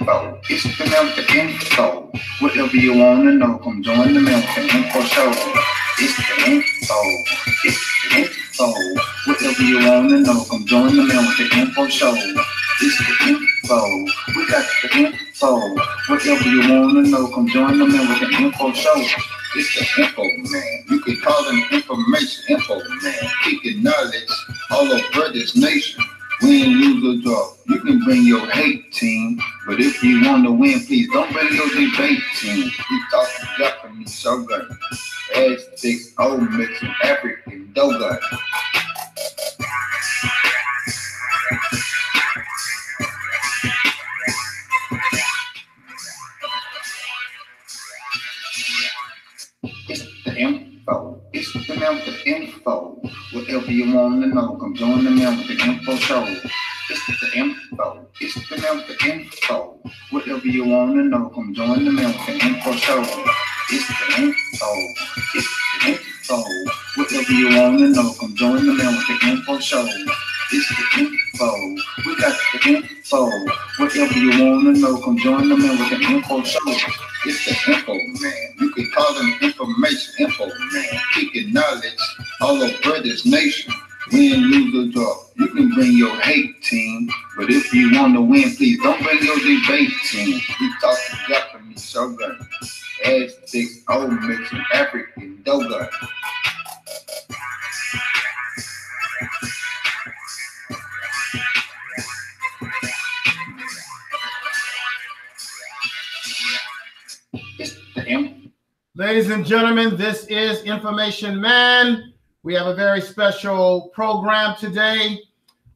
info. It's the MR.LMP info. Whatever you wanna know, come join the MR.LMP info show. It's the info. It's the info. Whatever you wanna know, come join the MR.LMP info show. It's the info. We got the info. Whatever you wanna know, come join the MR.LMP info show. It's the info man. You can call them information info man. Kicking knowledge all over this nation. We ain't lose a draw. You can bring your hate team, but if you want to win, please don't bring your debate team. We talking Japanese shogun, Aztecs, old mixing, African dogun. It's the info. It's the MR.LMP info. Whatever you want to know, come join the MR.LMP info show. It's the info. It's the MR.LMP info. Whatever you want to know, come join the MR.LMP info show. It's the info. It's the info. Whatever you want to know, come join the MR.LMP info show. It's the info. We got the info. Whatever you want to know, come join the MR.LMP info show. It's the info man. You can call them information info man. Kicking knowledge all over this nation. We ain't lose a draw. You can bring your hate team, but if you want to win, please don't bring your debate team. We talking Japanese shogun, Aztecs, old mixing, African dogun. Ladies and gentlemen, this is Information Man. We have a very special program today.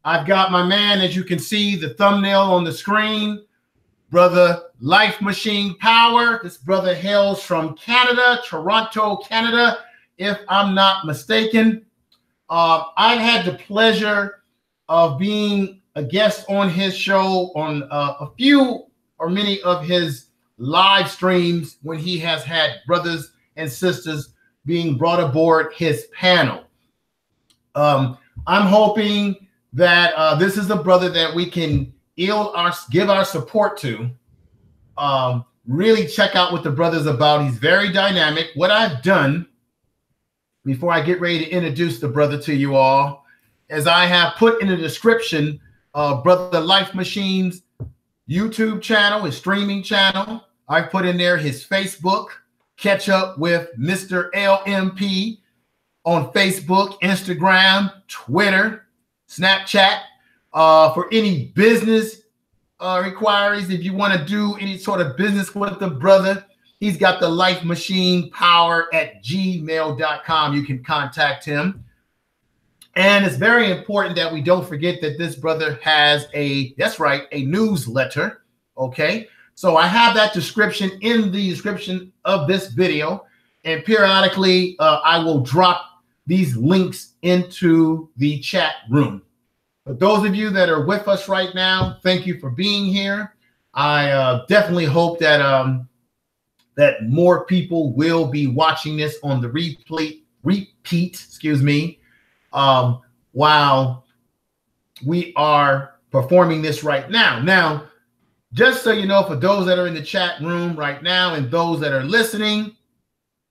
I've got my man, as you can see, the thumbnail on the screen, Brother Life Machine Power. This brother hails from Canada, Toronto, Canada, if I'm not mistaken. I've had the pleasure of being a guest on his show on a few or many of his live streams when he has had brothers and sisters being brought aboard his panel. I'm hoping that this is a brother that we can give our support to. Really check out what the brother's about. He's very dynamic. What I've done before I get ready to introduce the brother to you all is I have put in the description Brother Life Machine's YouTube channel, his streaming channel. I put in there his Facebook, catch up with Mr. LMP on Facebook, Instagram, Twitter, Snapchat. For any business inquiries, if you want to do any sort of business with the brother, he's got the Life Machine Power at gmail.com. You can contact him. And it's very important that we don't forget that this brother has that's right, a newsletter. Okay. So I have that description in the description of this video, and periodically I will drop these links into the chat room. For those of you that are with us right now, thank you for being here. I definitely hope that that more people will be watching this on the repeat, while we are performing this right now. Now, just so you know, for those that are in the chat room right now and those that are listening,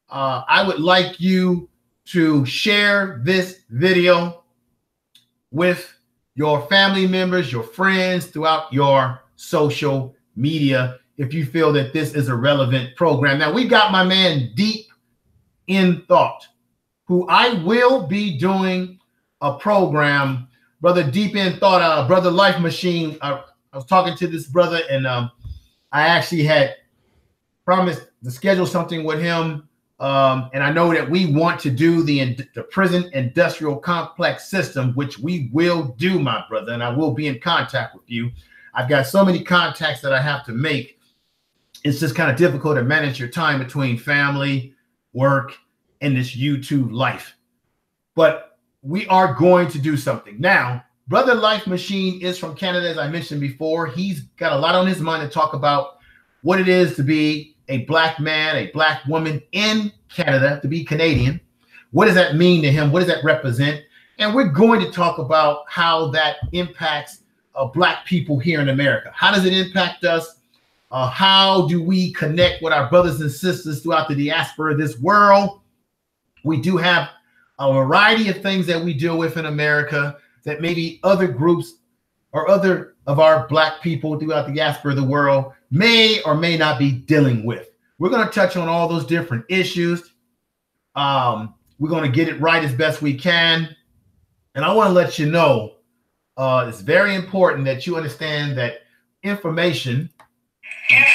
I would like you to share this video with your family members, your friends, throughout your social media if you feel that this is a relevant program. Now, we got my man Deep in Thought, who I will be doing a program. Brother Deep in Thought, Brother Life Machine, I was talking to this brother, and I actually had promised to schedule something with him. And I know that we want to do the prison industrial complex system, which we will do, my brother, and I will be in contact with you. I've got so many contacts that I have to make. It's just kind of difficult to manage your time between family, work, and this YouTube life. But we are going to do something. Now, Brother Life Machine is from Canada, as I mentioned before. He's got a lot on his mind to talk about what it is to be a black man, a black woman in Canada, to be Canadian. What does that mean to him? What does that represent? And we're going to talk about how that impacts black people here in America. How does it impact us? How do we connect with our brothers and sisters throughout the diaspora of this world? We do have a variety of things that we deal with in America that maybe other groups or other of our Black people throughout the diaspora of the world may or may not be dealing with. We're going to touch on all those different issues. We're going to get it right as best we can. And I want to let you know, it's very important that you understand that information is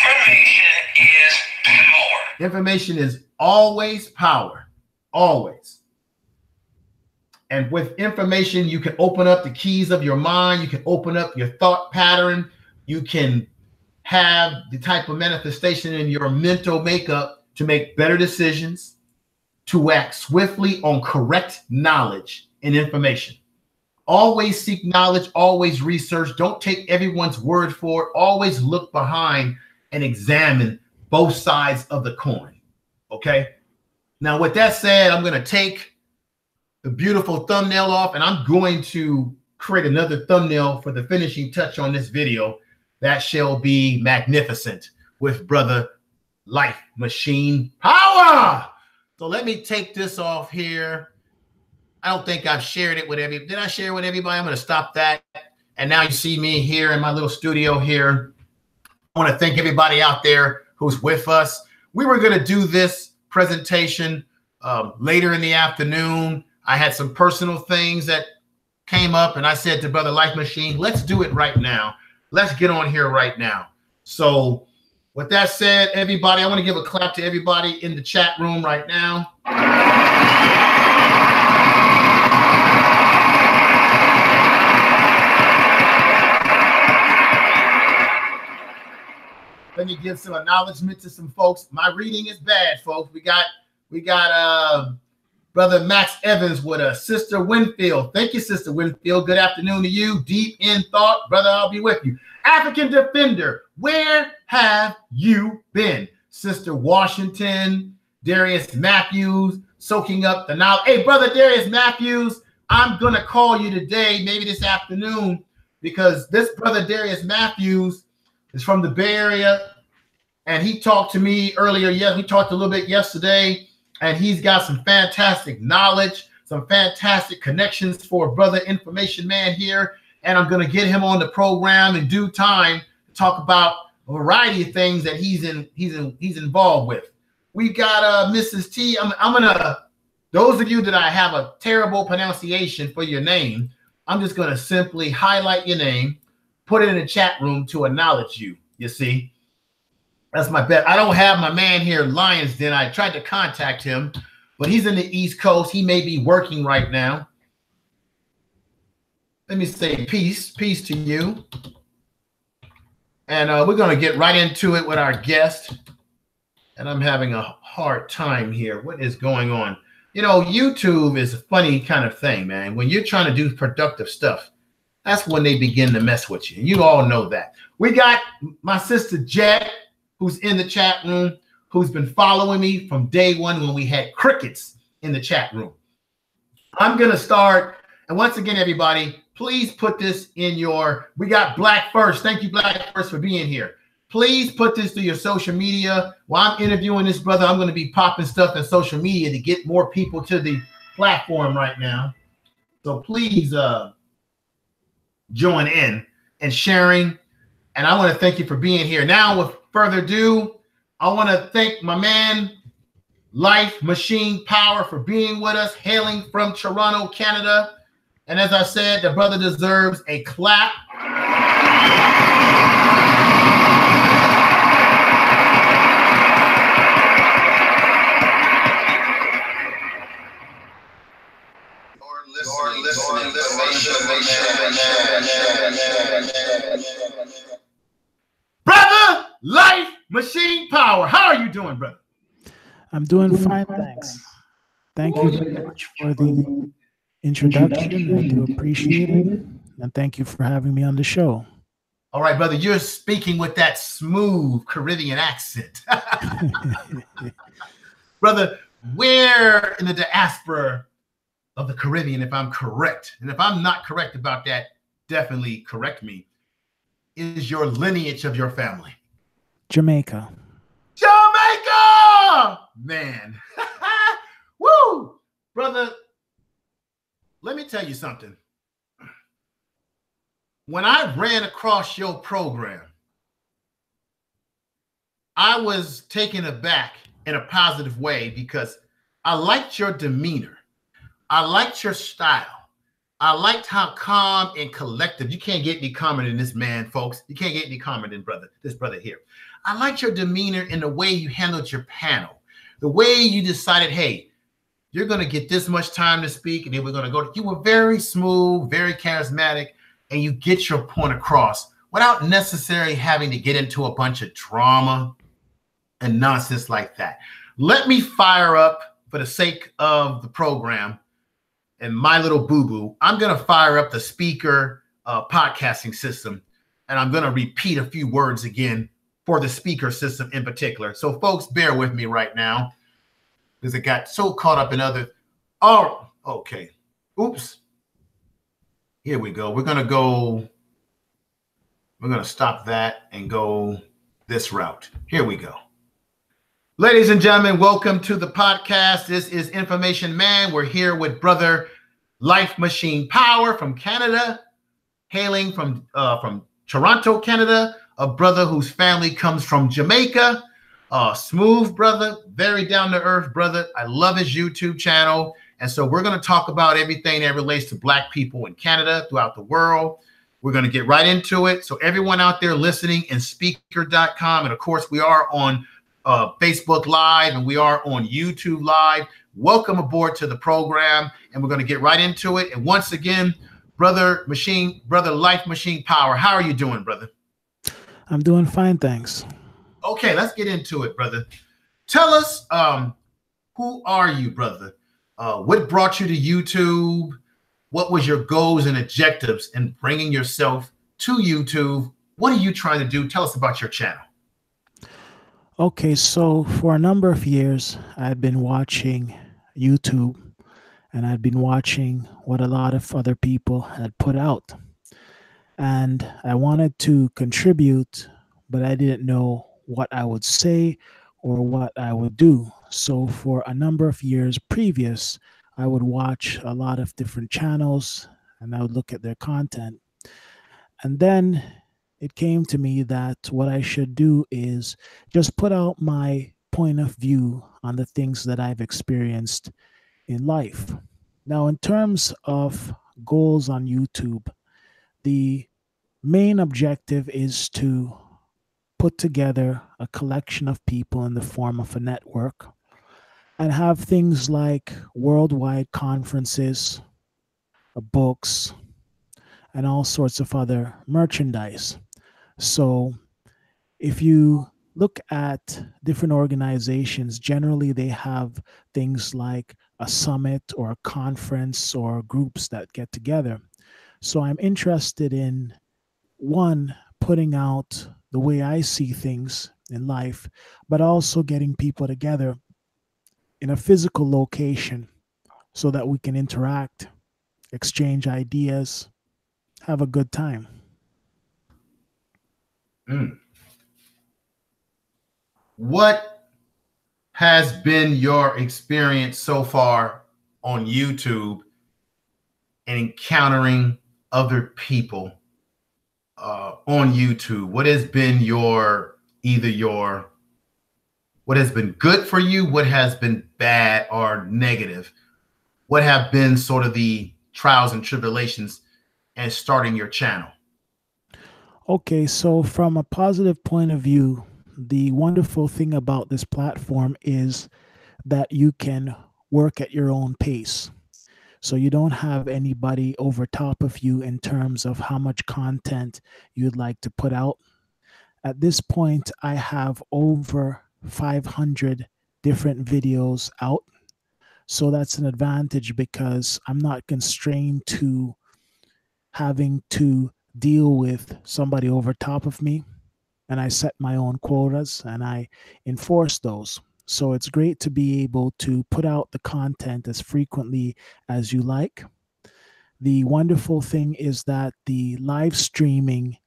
power. Information is always power, always. And with information, you can open up the keys of your mind. You can open up your thought pattern. You can have the type of manifestation in your mental makeup to make better decisions, to act swiftly on correct knowledge and information. Always seek knowledge, always research. Don't take everyone's word for it. Always look behind and examine both sides of the coin. Okay? Now, with that said, I'm going to take the beautiful thumbnail off, and I'm going to create another thumbnail for the finishing touch on this video that shall be magnificent with Brother Life Machine Power. So let me take this off here. I don't think I've shared it with everybody. Did I share it with everybody? I'm going to stop that. And now you see me here in my little studio here. I want to thank everybody out there who's with us. We were going to do this presentation later in the afternoon. I had some personal things that came up, and I said to Brother Life Machine, let's do it right now. Let's get on here right now. So with that said, everybody, I want to give a clap to everybody in the chat room right now. Let me give some acknowledgement to some folks. My reading is bad, folks. We got Brother Max Evans with us. Sister Winfield. Thank you, Sister Winfield. Good afternoon to you. Deep in thought. Brother, I'll be with you. African Defender. Where have you been? Sister Washington. Darius Matthews. Soaking up the knowledge. Hey, Brother Darius Matthews, I'm going to call you today, maybe this afternoon, because this Brother Darius Matthews is from the Bay Area, and he talked to me earlier. Yeah, we talked a little bit yesterday. And he's got some fantastic knowledge, some fantastic connections for Brother Information Man here. And I'm going to get him on the program in due time to talk about a variety of things that he's involved with. We got Mrs. T. I'm gonna, those of you that I have a terrible pronunciation for your name, I'm just going to simply highlight your name, put it in the chat room to acknowledge you. You see? That's my bet. I don't have my man here, Lions Den. I tried to contact him, but he's in the East Coast. He may be working right now. Let me say peace. Peace to you. And we're going to get right into it with our guest. And I'm having a hard time here. What is going on? You know, YouTube is a funny kind of thing, man. When you're trying to do productive stuff, that's when they begin to mess with you. You all know that. We got my sister Jet, who's in the chat room, who's been following me from day one when we had crickets in the chat room. I'm going to start. And once again, everybody, please put this in your, we got Black First. Thank you, Black First, for being here. Please put this to your social media. While I'm interviewing this brother, I'm going to be popping stuff in social media to get more people to the platform right now. So please join in and sharing. And I want to thank you for being here. Now, with further ado, I want to thank my man, Life Machine Power, for being with us, hailing from Toronto, Canada. And as I said, the brother deserves a clap. Brother Life Machine Power, how are you doing, brother? I'm doing fine, thanks. Thank you very much for the introduction. I do appreciate it. And thank you for having me on the show. All right, brother, you're speaking with that smooth Caribbean accent. Brother, where in the diaspora of the Caribbean, if I'm correct, and if I'm not correct about that, definitely correct me, is your lineage of your family? Jamaica. Jamaica! Man. Woo! Brother, let me tell you something. When I ran across your program, I was taken aback in a positive way because I liked your demeanor. I liked your style. I liked how calm and collective. You can't get any calmer than this man, folks. You can't get any calmer than this brother here. I liked your demeanor in the way you handled your panel, the way you decided, hey, you're going to get this much time to speak, and then we're going to go. You were very smooth, very charismatic, and you get your point across without necessarily having to get into a bunch of drama and nonsense like that. Let me fire up, for the sake of the program and my little boo-boo, I'm going to fire up the speaker podcasting system, and I'm going to repeat a few words again for the speaker system in particular. So folks, bear with me right now because it got so caught up in other. Oh, okay. Oops. Here we go. We're going to stop that and go this route. Here we go. Ladies and gentlemen, welcome to the podcast. This is Information Man. We're here with brother Life Machine Power from Canada, hailing from Toronto, Canada, a brother whose family comes from Jamaica. Smooth brother, very down-to-earth brother. I love his YouTube channel. And so we're going to talk about everything that relates to Black people in Canada, throughout the world. We're going to get right into it. So everyone out there listening in speaker.com, and of course we are on Facebook Live, and we are on YouTube Live. Welcome aboard to the program, and we're going to get right into it. And once again, brother Life Machine Power, how are you doing, brother? I'm doing fine, thanks. Okay, let's get into it, brother. Tell us, who are you, brother? What brought you to YouTube? What was your goals and objectives in bringing yourself to YouTube? What are you trying to do? Tell us about your channel. Okay, so for a number of years, I've been watching YouTube, and I'd been watching what a lot of other people had put out. And I wanted to contribute, but I didn't know what I would say or what I would do. So for a number of years previous, I would watch a lot of different channels, and I would look at their content. And then it came to me that what I should do is just put out my point of view on the things that I've experienced in life. Now, in terms of goals on YouTube, the main objective is to put together a collection of people in the form of a network and have things like worldwide conferences, books, and all sorts of other merchandise. So if you look at different organizations, generally they have things like a summit or a conference or groups that get together. So I'm interested in, one, putting out the way I see things in life, but also getting people together in a physical location so that we can interact, exchange ideas, have a good time. What has been your experience so far on YouTube and encountering other people on YouTube? What has been what has been good for you? What has been bad or negative? What have been sort of the trials and tribulations and starting your channel? Okay, so from a positive point of view, the wonderful thing about this platform is that you can work at your own pace. So you don't have anybody over top of you in terms of how much content you'd like to put out. At this point, I have over 500 different videos out. So that's an advantage because I'm not constrained to having to deal with somebody over top of me, and I set my own quotas and I enforce those. So it's great to be able to put out the content as frequently as you like. The wonderful thing is that the live streaming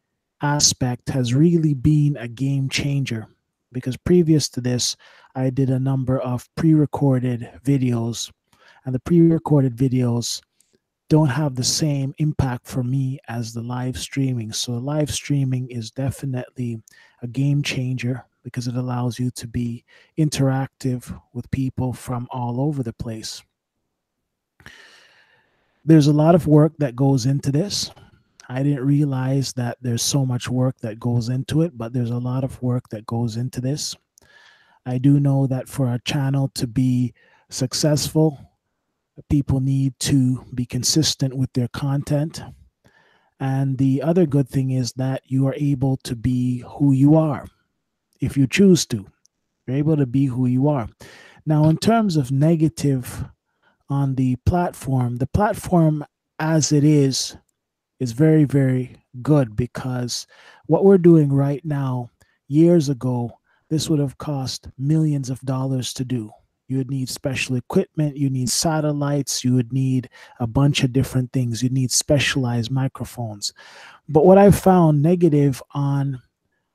aspect has really been a game changer because previous to this, I did a number of pre-recorded videos, and the pre-recorded videos don't have the same impact for me as the live streaming. So live streaming is definitely a game changer because it allows you to be interactive with people from all over the place. There's a lot of work that goes into this. I didn't realize that there's so much work that goes into it, but there's a lot of work that goes into this. I do know that for a channel to be successful, people need to be consistent with their content. And the other good thing is that you are able to be who you are. If you choose to, you're able to be who you are. Now, in terms of negative on the platform as it is very, very good, because what we're doing right now, years ago, this would have cost millions of dollars to do. You would need special equipment, you need satellites, you would need a bunch of different things. You need specialized microphones. But what I've found negative on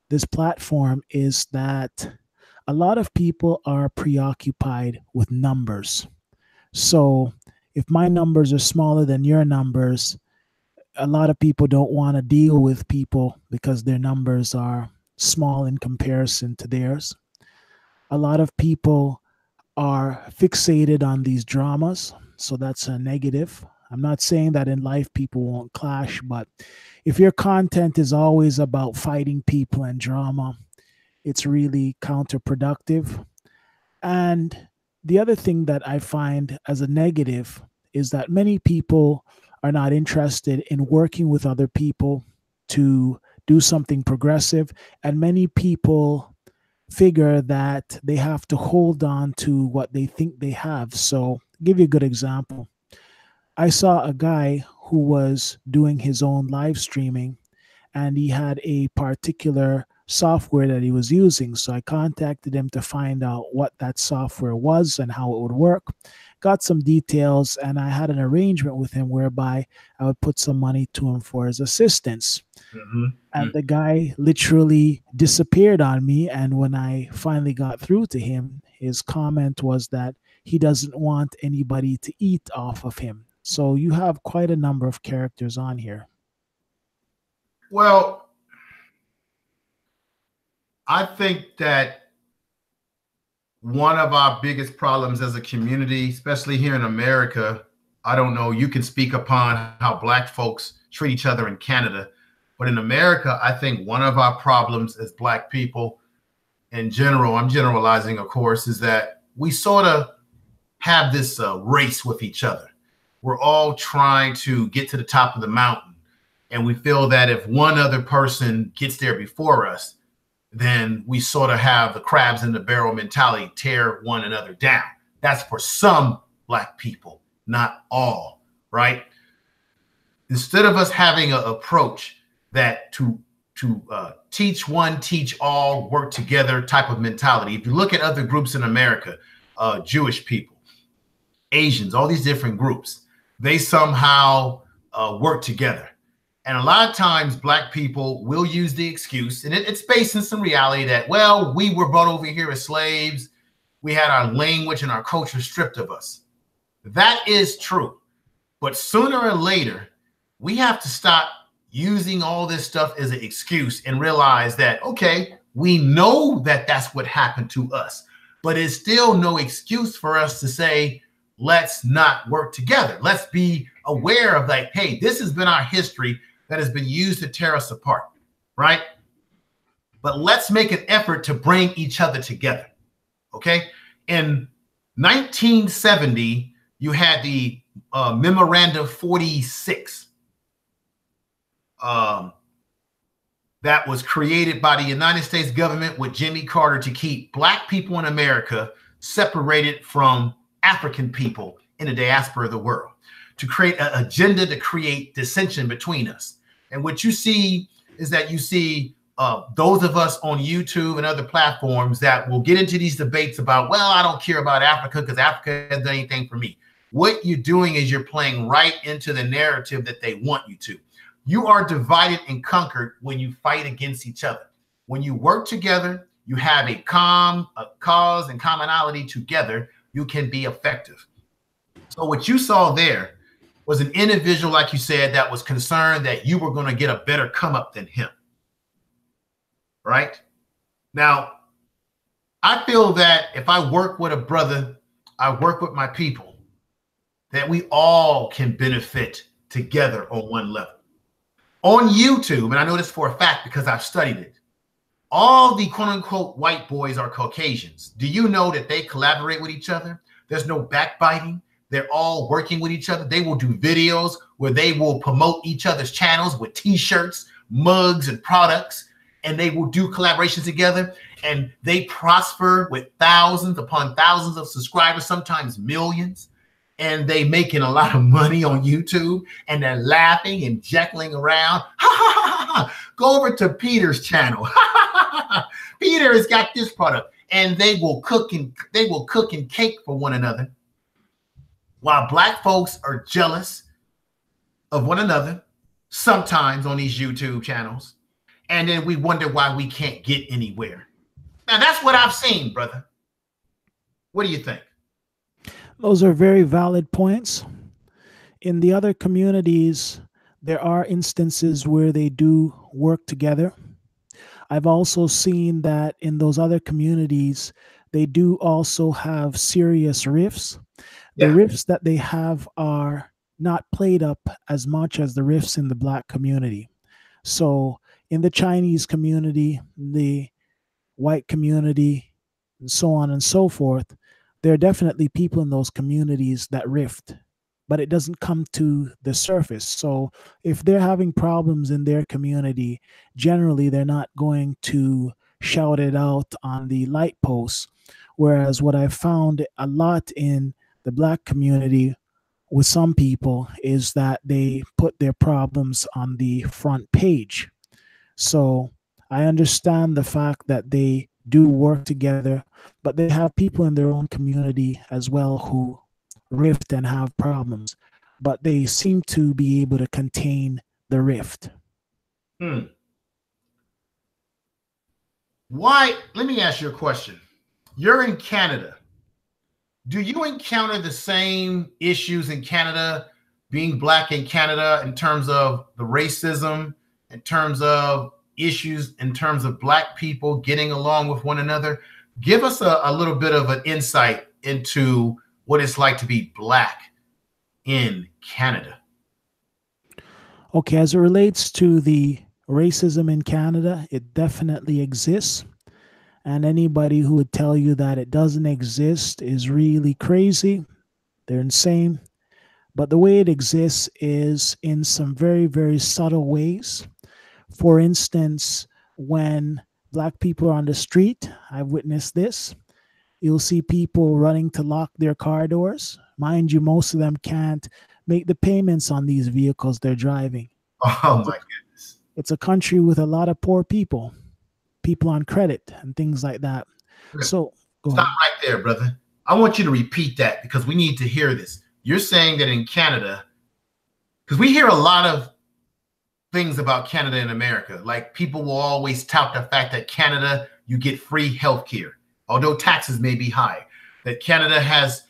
this platform is that a lot of people are preoccupied with numbers. So if my numbers are smaller than your numbers, a lot of people don't want to deal with people because their numbers are small in comparison to theirs. A lot of people are fixated on these dramas, so that's a negative. I'm not saying that in life people won't clash, but if your content is always about fighting people and drama, it's really counterproductive. And the other thing that I find as a negative is that many people are not interested in working with other people to do something progressive, and many people figure that they have to hold on to what they think they have. So I'll give you a good example. I saw a guy who was doing his own live streaming, and he had a particular software that he was using. So I contacted him to find out what that software was and how it would work. Got some details, and I had an arrangement with him whereby I would put some money to him for his assistance. And the guy literally disappeared on me. And when I finally got through to him, his comment was that he doesn't want anybody to eat off of him. So you have quite a number of characters on here. Well, I think that one of our biggest problems as a community, especially here in America, I don't know, you can speak upon how Black folks treat each other in Canada, but in America, I think one of our problems as Black people in general, I'm generalizing, of course, is that we sort of have this race with each other. We're all trying to get to the top of the mountain, and we feel that if one other person gets there before us, then we sort of have the crabs in the barrel mentality, tear one another down. That's for some Black people, not all, right? Instead of us having an approach that to teach one, teach all, work together type of mentality. If you look at other groups in America, Jewish people, Asians, all these different groups, they somehow work together. And a lot of times Black people will use the excuse, and it's based in some reality that, well, we were brought over here as slaves. We had our language and our culture stripped of us. That is true. But sooner or later, we have to stop using all this stuff as an excuse and realize that, okay, we know that that's what happened to us, but it's still no excuse for us to say, let's not work together. Let's be aware of like, hey, this has been our history that has been used to tear us apart, right? But let's make an effort to bring each other together, okay? In 1970, you had the Memorandum 46 that was created by the United States government with Jimmy Carter to keep Black people in America separated from African people in the diaspora of the world, to create an agenda to create dissension between us. And what you see is that you see those of us on YouTube and other platforms that will get into these debates about, well, I don't care about Africa because Africa hasn't done anything for me. What you're doing is you're playing right into the narrative that they want you to. You are divided and conquered when you fight against each other. When you work together, you have a cause and commonality together, you can be effective. So what you saw there was an individual, like you said, that was concerned that you were going to get a better come up than him. Right? Now, I feel that if I work with a brother, I work with my people, that we all can benefit together on one level. On YouTube, and I know this for a fact because I've studied it, all the quote unquote white boys are Caucasians. Do you know that they collaborate with each other? There's no backbiting. They're all working with each other. They will do videos where they will promote each other's channels with t-shirts, mugs, and products, and they will do collaborations together, and they prosper with thousands upon thousands of subscribers, sometimes millions, and they making a lot of money on YouTube, and they're laughing and jekyling around. Go over to Peter's channel. Peter has got this product, and they will cook and cake for one another, while black folks are jealous of one another sometimes on these YouTube channels, and then we wonder why we can't get anywhere. Now that's what I've seen, brother. What do you think? Those are very valid points. In the other communities, there are instances where they do work together. I've also seen that in those other communities, they do also have serious rifts. The rifts that they have are not played up as much as the rifts in the black community. So in the Chinese community, the white community, and so on and so forth, there are definitely people in those communities that rift, but it doesn't come to the surface. So if they're having problems in their community, generally they're not going to shout it out on the light posts. Whereas what I found a lot in the black community with some people is that they put their problems on the front page. So I understand the fact that they do work together, but they have people in their own community as well who rift and have problems, but they seem to be able to contain the rift. Why? Let me ask you a question. You're in Canada. Do you encounter the same issues in Canada, being black in Canada, in terms of the racism, in terms of issues, in terms of black people getting along with one another? Give us a little bit of an insight into what it's like to be black in Canada. Okay, as it relates to the racism in Canada, it definitely exists. And anybody who would tell you that it doesn't exist is really crazy. They're insane. But the way it exists is in some very, very subtle ways. For instance, when black people are on the street, I've witnessed this. You'll see people running to lock their car doors. Mind you, most of them can't make the payments on these vehicles they're driving. Oh my goodness. It's a country with a lot of poor people on credit and things like that. Okay. So stop right there, brother. I want you to repeat that because we need to hear this. You're saying that in Canada, because we hear a lot of things about Canada and America. Like people will always tout the fact that Canada, you get free healthcare, although taxes may be high, that Canada has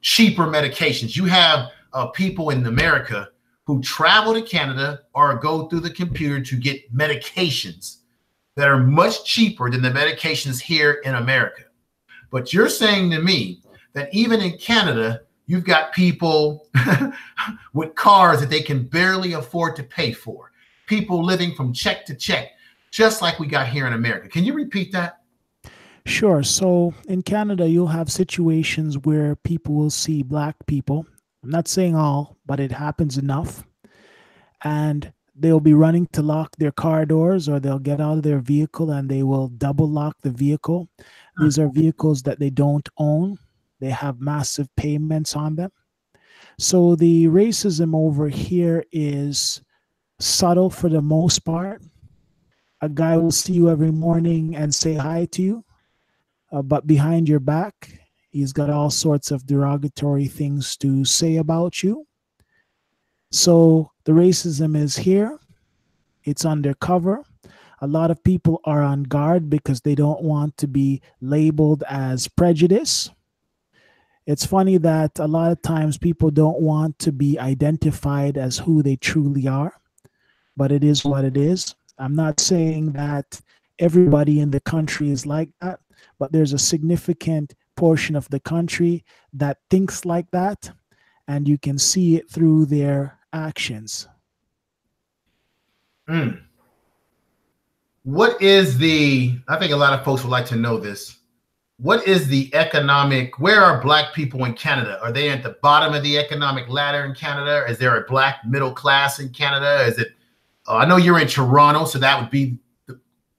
cheaper medications. You have people in America who travel to Canada or go through the computer to get medications that are much cheaper than the medications here in America. But you're saying to me that even in Canada, you've got people with cars that they can barely afford to pay for, people living from check to check, just like we got here in America. Can you repeat that? Sure. So in Canada, you'll have situations where people will see black people. I'm not saying all, but it happens enough. And they'll be running to lock their car doors, or they'll get out of their vehicle and they will double lock the vehicle. These are vehicles that they don't own. They have massive payments on them. So the racism over here is subtle for the most part. A guy will see you every morning and say hi to you, but behind your back, he's got all sorts of derogatory things to say about you. So the racism is here. It's undercover. A lot of people are on guard because they don't want to be labeled as prejudice. It's funny that a lot of times people don't want to be identified as who they truly are, but it is what it is. I'm not saying that everybody in the country is like that, but there's a significant portion of the country that thinks like that, and you can see it through their actions. What is I think a lot of folks would like to know this. What is the economic, where are Black people in Canada? Are they at the bottom of the economic ladder in Canada? Is there a Black middle class in Canada? Is it, I know you're in Toronto, so that would be,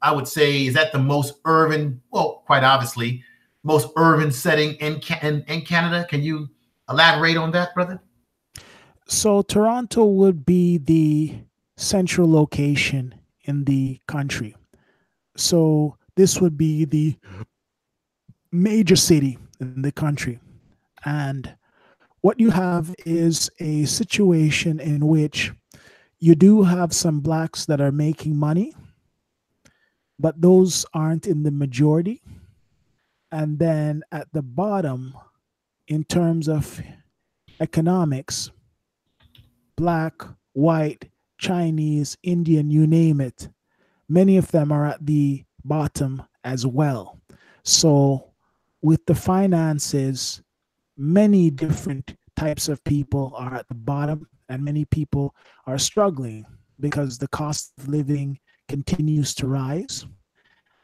I would say, is that the most urban, well, quite obviously, most urban setting in Canada? Can you elaborate on that, brother? So Toronto would be the central location in the country. So this would be the major city in the country. And what you have is a situation in which you do have some Blacks that are making money, but those aren't in the majority. And then at the bottom, in terms of economics, Black, white, Chinese, Indian, you name it, many of them are at the bottom as well. So with the finances, many different types of people are at the bottom, and many people are struggling because the cost of living continues to rise,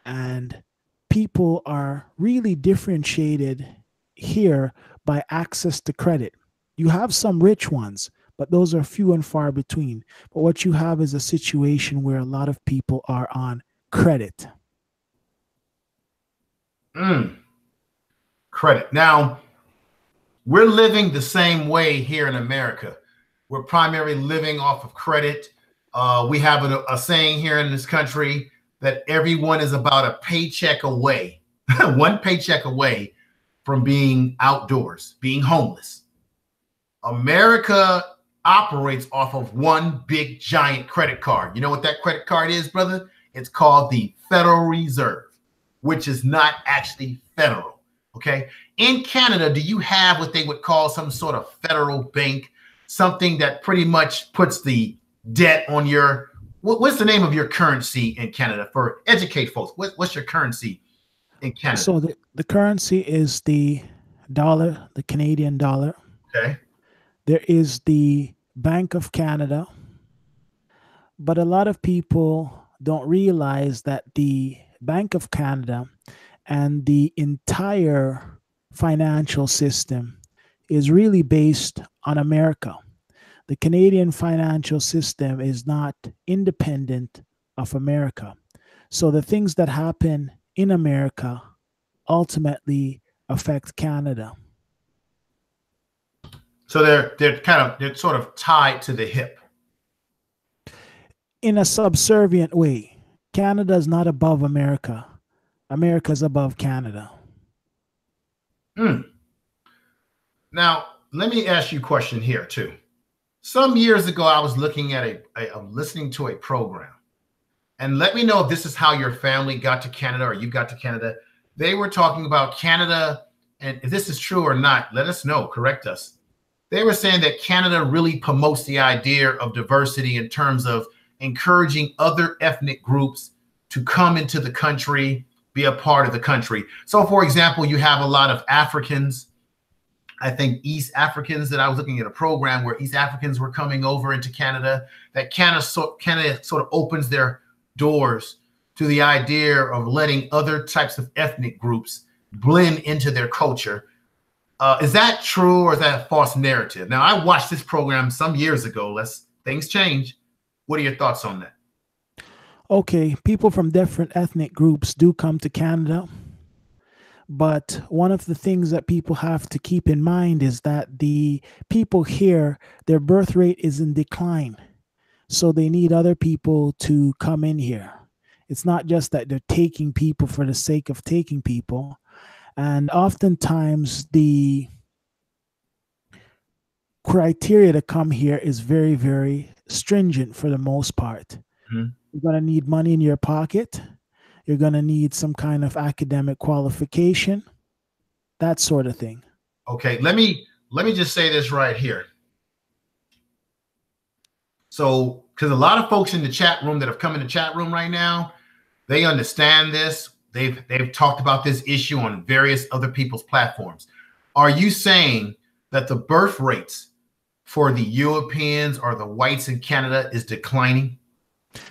and people are really differentiated here by access to credit. You have some rich ones, but those are few and far between. But what you have is a situation where a lot of people are on credit. Credit. Now, we're living the same way here in America. We're primarily living off of credit. We have a saying here in this country that everyone is about a paycheck away, one paycheck away from being outdoors, being homeless. America operates off of one big giant credit card. You know what that credit card is, brother? It's called the Federal Reserve, which is not actually federal. Okay. In Canada, do you have what they would call some sort of federal bank, something that pretty much puts the debt on your, what's the name of your currency in Canada? For educate folks, what's your currency in Canada? So the currency is the dollar, the Canadian dollar. Okay. There is the Bank of Canada, but a lot of people don't realize that the Bank of Canada and the entire financial system is really based on America. The Canadian financial system is not independent of America. So the things that happen in America ultimately affect Canada. So they're sort of tied to the hip. In a subservient way. Canada is not above America. America is above Canada. Now, let me ask you a question here too. Some years ago, I was looking at listening to a program, and let me know if this is how your family got to Canada or you got to Canada. They were talking about Canada, and if this is true or not, let us know, correct us. They were saying that Canada really promotes the idea of diversity in terms of encouraging other ethnic groups to come into the country, be a part of the country. So, for example, you have a lot of Africans, I think East Africans, that I was looking at a program where East Africans were coming over into Canada, that Canada sort of opens their doors to the idea of letting other types of ethnic groups blend into their culture. Is that true, or is that a false narrative? Now, I watched this program some years ago. Things change. What are your thoughts on that? Okay, people from different ethnic groups do come to Canada. But one of the things that people have to keep in mind is that the people here, their birth rate is in decline. So they need other people to come in here. It's not just that they're taking people for the sake of taking people. And oftentimes the criteria to come here is very, very stringent for the most part. You're going to need money in your pocket. You're going to need some kind of academic qualification, that sort of thing. Okay, let me just say this right here. So, because a lot of folks in the chat room that have come in the chat room right now, they understand this. They've talked about this issue on various other people's platforms. Are you saying that the birth rates for the Europeans or the whites in Canada is declining?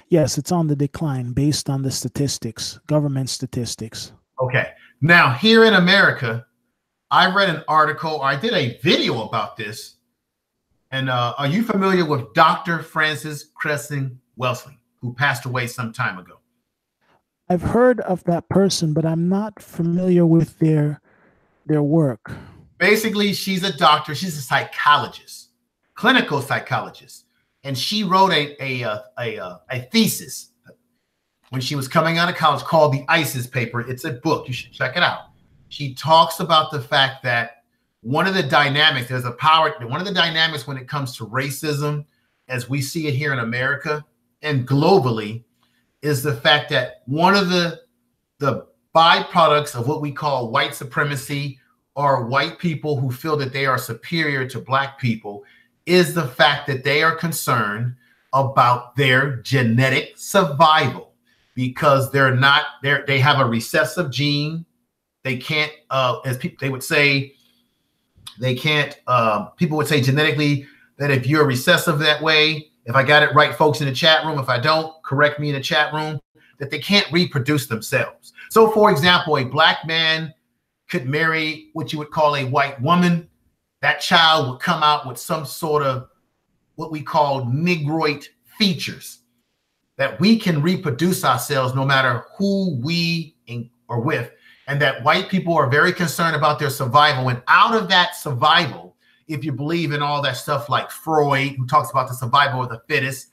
Yes, it's on the decline based on the statistics, government statistics. Okay. Now, here in America, I read an article, or I did a video about this. And are you familiar with Dr. Francis Cressing Wellesley, who passed away some time ago? I've heard of that person, but I'm not familiar with their work. Basically, she's a doctor. She's a psychologist, clinical psychologist. And she wrote a thesis when she was coming out of college called the ISIS paper. It's a book. You should check it out. She talks about the fact that one of the dynamics, one of the dynamics when it comes to racism, as we see it here in America and globally, is the fact that one of the byproducts of what we call white supremacy, or white people who feel that they are superior to black people, is the fact that they are concerned about their genetic survival, because they have a recessive gene. They can't, as people, they would say, they can't, people would say genetically that if you're recessive that way, if I got it right, folks in the chat room, if I don't, correct me in the chat room, that they can't reproduce themselves. So for example, a black man could marry what you would call a white woman. That child would come out with some sort of what we call negroid features, that we can reproduce ourselves no matter who we are with. And that white people are very concerned about their survival. And out of that survival, if you believe in all that stuff like Freud, who talks about the survival of the fittest,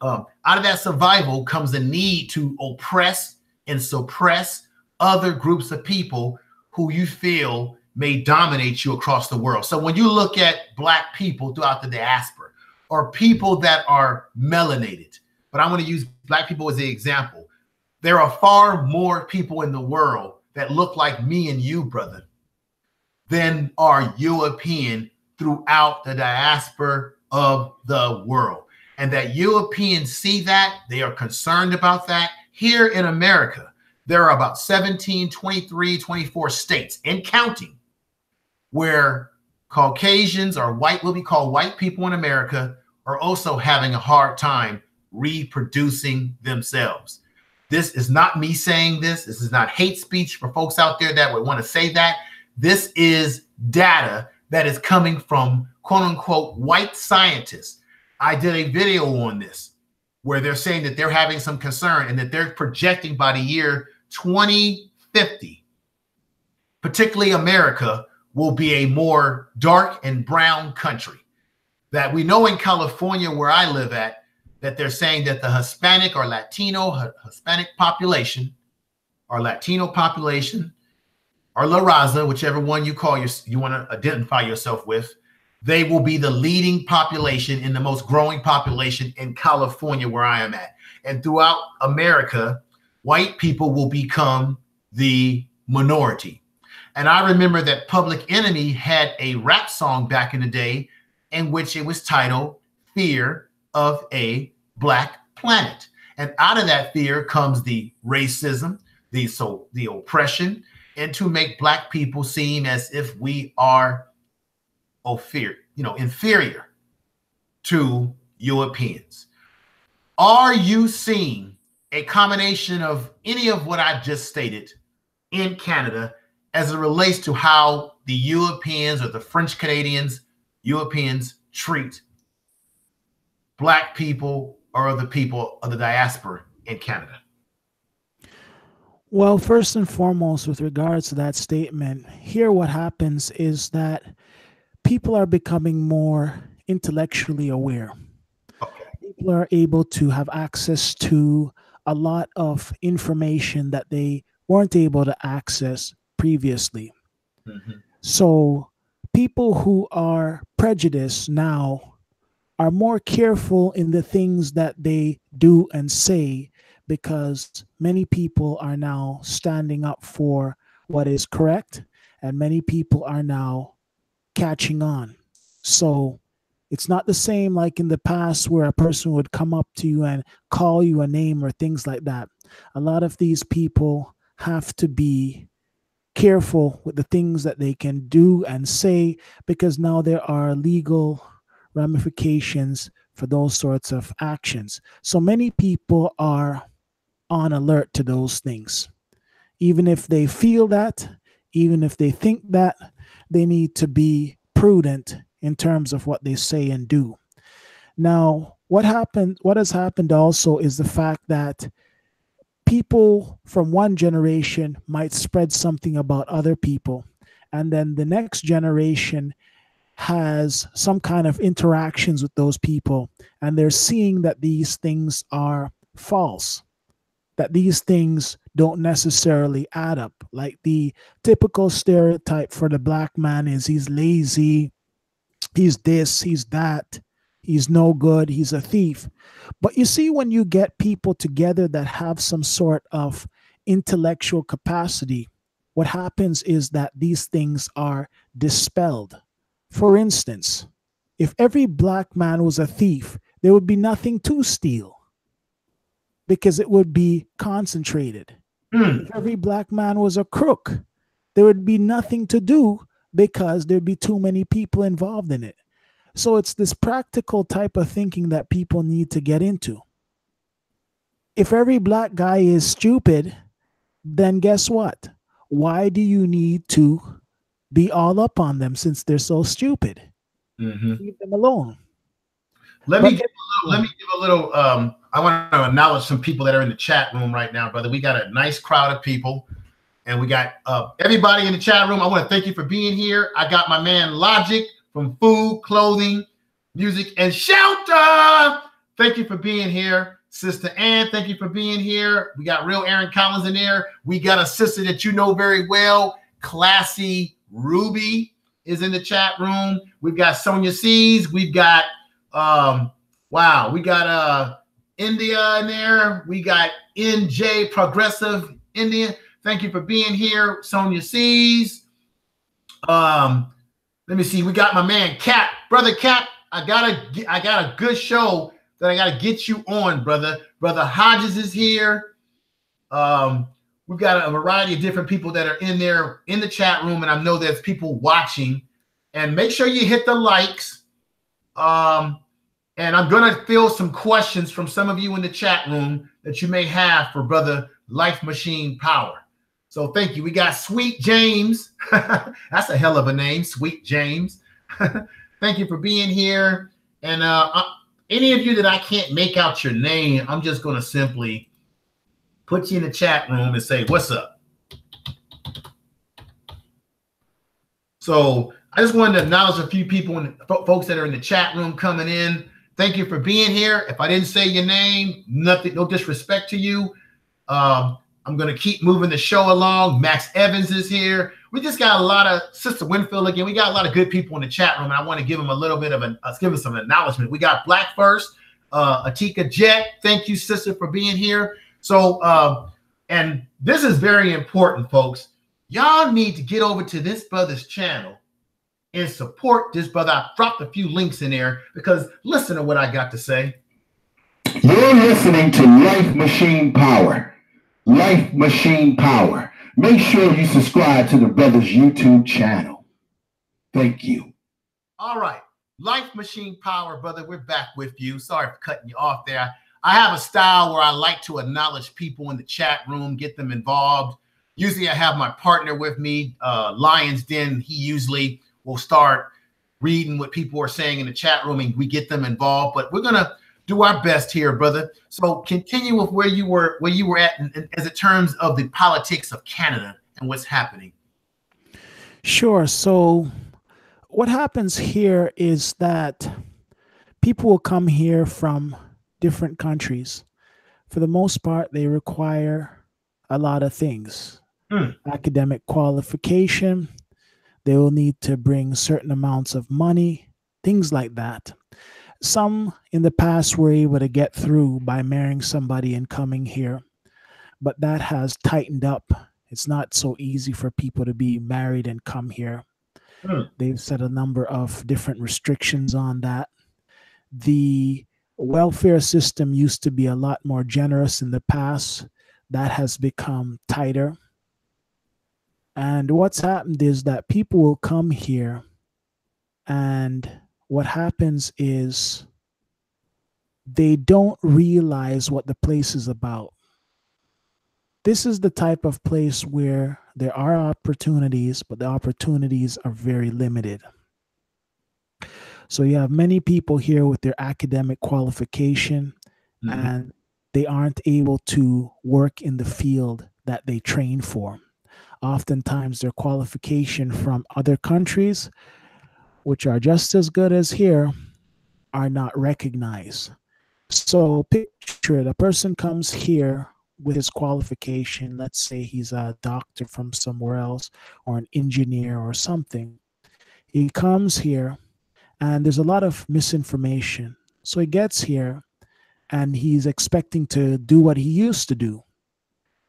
out of that survival comes a need to oppress and suppress other groups of people who you feel may dominate you across the world. So when you look at black people throughout the diaspora, or people that are melanated, but I'm going to use black people as the example, there are far more people in the world that look like me and you, brother, than are European throughout the diaspora of the world. And that Europeans see that, they are concerned about that. Here in America, there are about 17, 23, 24 states and counting where Caucasians, or white, what we call white people in America, are also having a hard time reproducing themselves. This is not me saying this. This is not hate speech for folks out there that would want to say that. This is data that is coming from quote unquote white scientists. I did a video on this where they're saying that they're having some concern and that they're projecting by the year 2050, particularly America, will be a more dark and brown country. That we know in California, where I live at, that they're saying that the Hispanic or Latino Hispanic population, or Latino population, or La Raza, whichever one you call you want to identify yourself with, they will be the leading population and the most growing population in California, where I am at. And throughout America, white people will become the minority. And I remember that Public Enemy had a rap song back in the day in which it was titled Fear of a Black Planet. And out of that fear comes the racism, the oppression, and to make black people seem as if we are inferior to Europeans. Are you seeing a combination of any of what I've just stated in Canada as it relates to how the Europeans or the French Canadians, Europeans treat black people or other people of the diaspora in Canada? Well, first and foremost, with regards to that statement, here what happens is that people are becoming more intellectually aware. Okay. People are able to have access to a lot of information that they weren't able to access previously. Mm-hmm. So people who are prejudiced now are more careful in the things that they do and say, because many people are now standing up for what is correct, and many people are now catching on. So it's not the same like in the past where a person would come up to you and call you a name or things like that. A lot of these people have to be careful with the things that they can do and say, because now there are legal ramifications for those sorts of actions. So many people are on alert to those things. Even if they feel that, even if they think that, they need to be prudent in terms of what they say and do. Now, what has happened also is the fact that people from one generation might spread something about other people, and then the next generation has some kind of interactions with those people, and they're seeing that these things are false, that these things don't necessarily add up. Like the typical stereotype for the black man is he's lazy, he's this, he's that, he's no good, he's a thief. But you see, when you get people together that have some sort of intellectual capacity, what happens is that these things are dispelled. For instance, if every black man was a thief, there would be nothing to steal because it would be concentrated. If every black man was a crook, there would be nothing to do because there'd be too many people involved in it. So it's this practical type of thinking that people need to get into. If every black guy is stupid, then guess what? Why do you need to be all up on them since they're so stupid? Leave them alone. Let me give a little, I want to acknowledge some people that are in the chat room right now, brother. We got a nice crowd of people, and we got everybody in the chat room. I want to thank you for being here. I got my man Logic from Food, Clothing, Music, and Shelter. Thank you for being here. Sister Ann, thank you for being here. We got Real Aaron Collins in there. We got a sister that you know very well, Classy Ruby, is in the chat room. We've got Sonia C's. We've got we got India in there. We got NJ Progressive India. Thank you for being here, Sonia C's. Let me see. We got my man Cap, brother Cap. I got a good show that I gotta get you on, brother. Brother Hodges is here. We've got a variety of different people that are in there in the chat room, and I know there's people watching. And make sure you hit the likes. And I'm gonna fill some questions from some of you in the chat room that you may have for brother Life Machine Power. So thank you. We got Sweet James. That's a hell of a name, Sweet James. Thank you for being here. And any of you that I can't make out your name, I'm just going to simply put you in the chat room and say, what's up? So I just wanted to acknowledge a few people and folks that are in the chat room coming in. Thank you for being here. If I didn't say your name, nothing, no disrespect to you. I'm going to keep moving the show along. Max Evans is here. We just got a lot of Sister Winfield again. We got a lot of good people in the chat room, and I want to give them a little bit of give them some acknowledgement. We got Black First, Atika Jet. Thank you, sister, for being here. So, and this is very important, folks. Y'all need to get over to this brother's channel and support this brother. I dropped a few links in there because listen to what I got to say. You're listening to Life Machine Power. Life Machine Power. Make sure you subscribe to the brother's YouTube channel. Thank you. All right. Life Machine Power, brother. We're back with you. Sorry for cutting you off there. I have a style where I like to acknowledge people in the chat room, get them involved. Usually I have my partner with me, Lion's Den. He usually will start reading what people are saying in the chat room and we get them involved. But we're going to do our best here, brother. So continue with where you were at as in terms of the politics of Canada and what's happening. Sure. So what happens here is that people will come here from different countries. For the most part, they require a lot of things. Academic qualification. They will need to bring certain amounts of money, things like that. Some in the past were able to get through by marrying somebody and coming here, but that has tightened up. It's not so easy for people to be married and come here. They've set a number of different restrictions on that. The welfare system used to be a lot more generous in the past. That has become tighter. And what's happened is that people will come here, and what happens is they don't realize what the place is about. This is the type of place where there are opportunities, but the opportunities are very limited. So you have many people here with their academic qualification, and they aren't able to work in the field that they train for. Oftentimes their qualification from other countries, which are just as good as here, are not recognized. So picture it, a person comes here with his qualification. Let's say he's a doctor from somewhere else or an engineer or something. He comes here and there's a lot of misinformation. So he gets here and he's expecting to do what he used to do,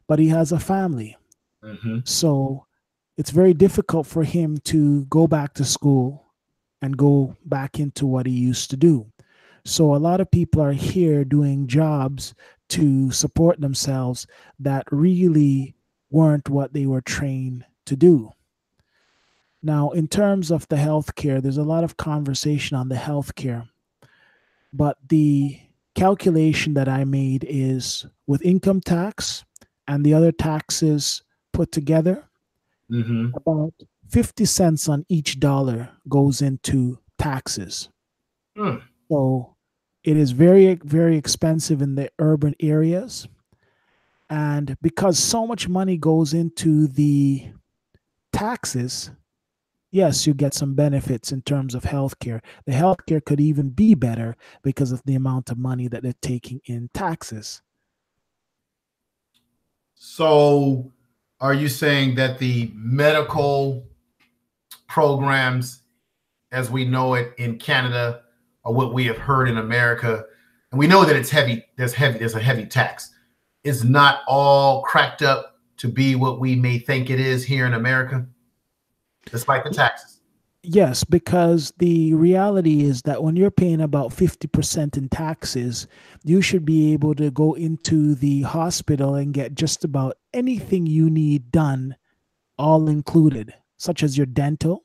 but he has a family. So it's very difficult for him to go back to school and go back into what he used to do. So a lot of people are here doing jobs to support themselves that really weren't what they were trained to do. Now, in terms of the healthcare, there's a lot of conversation on the healthcare, but the calculation that I made is with income tax and the other taxes put together, about 50 cents on each dollar goes into taxes. So it is very, very expensive in the urban areas. And because so much money goes into the taxes, yes, you get some benefits in terms of healthcare. The healthcare could even be better because of the amount of money that they're taking in taxes. So are you saying that the medical programs as we know it in Canada are what we have heard in America, and we know that it's heavy, there's a heavy tax, is not all cracked up to be what we may think it is here in America, despite the taxes? Yes, because the reality is that when you're paying about 50% in taxes, you should be able to go into the hospital and get just about anything you need done, all included, such as your dental.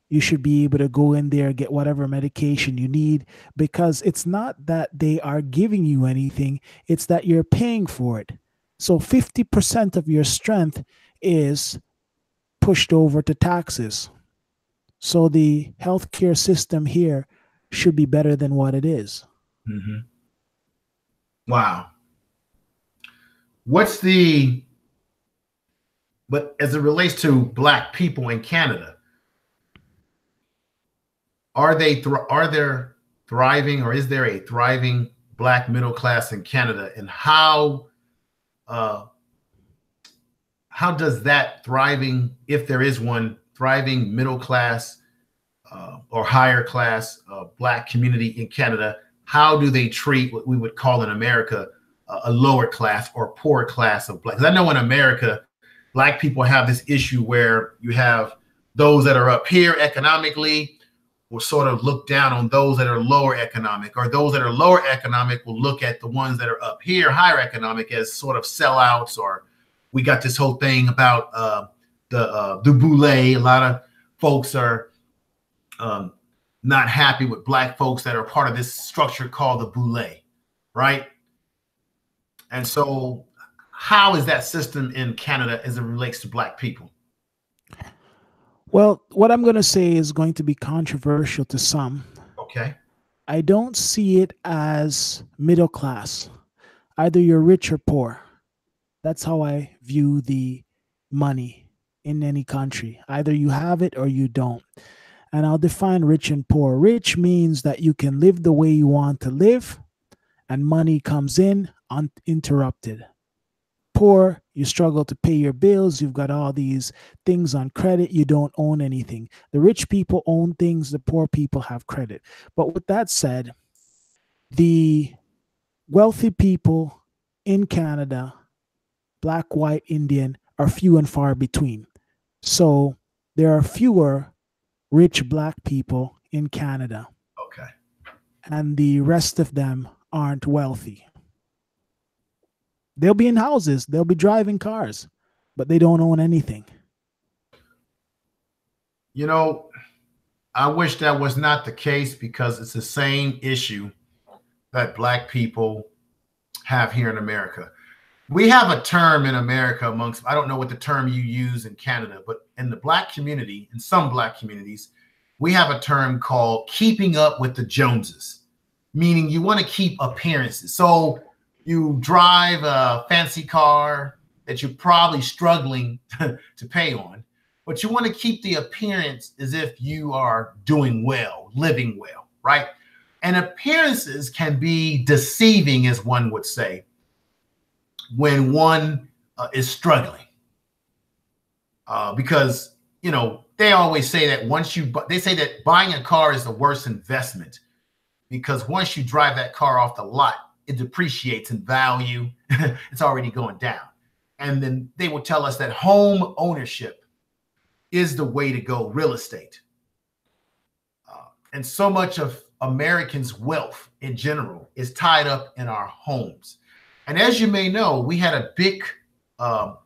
You should be able to go in there, get whatever medication you need, because it's not that they are giving you anything, it's that you're paying for it. So 50% of your strength is pushed over to taxes. So the healthcare system here should be better than what it is. Wow. But as it relates to Black people in Canada, are there thriving, or is there a thriving Black middle class in Canada? And how does that thriving, if there is one, thriving middle class or higher class Black community in Canada, how do they treat what we would call in America a lower class or poor class of Black? Because I know in America, Black people have this issue where you have those that are up here economically will sort of look down on those that are lower economic, or those that are lower economic will look at the ones that are up here, higher economic, as sort of sellouts. Or we got this whole thing about the boule. A lot of folks are not happy with Black folks that are part of this structure called the boule, right? And so how is that system in Canada as it relates to Black people? Well, what I'm going to say is going to be controversial to some. Okay. I don't see it as middle class. Either you're rich or poor. That's how I view the money in any country. Either you have it or you don't. And I'll define rich and poor. Rich means that you can live the way you want to live, and money comes in uninterrupted. poor, you struggle to pay your bills, you've got all these things on credit, you don't own anything. The rich people own things, the poor people have credit. But with that said, the wealthy people in Canada, black, white, Indian, are few and far between. So there are fewer rich black people in Canada. Okay. And the rest of them aren't wealthy. They'll be in houses, they'll be driving cars, but they don't own anything. You know, I wish that was not the case, because it's the same issue that black people have here in America. We have a term in America amongst, I don't know what the term you use in Canada, but in the black community, in some black communities, we have a term called keeping up with the Joneses, meaning you want to keep appearances. So you drive a fancy car that you're probably struggling to pay on, but you want to keep the appearance as if you are doing well, living well, right? And appearances can be deceiving, as one would say, when one is struggling. Because, you know, they always say that they say that buying a car is the worst investment, because once you drive that car off the lot, it depreciates in value. It's already going down. And then they will tell us that home ownership is the way to go, real estate. And so much of Americans' wealth in general is tied up in our homes. And as you may know, we had a big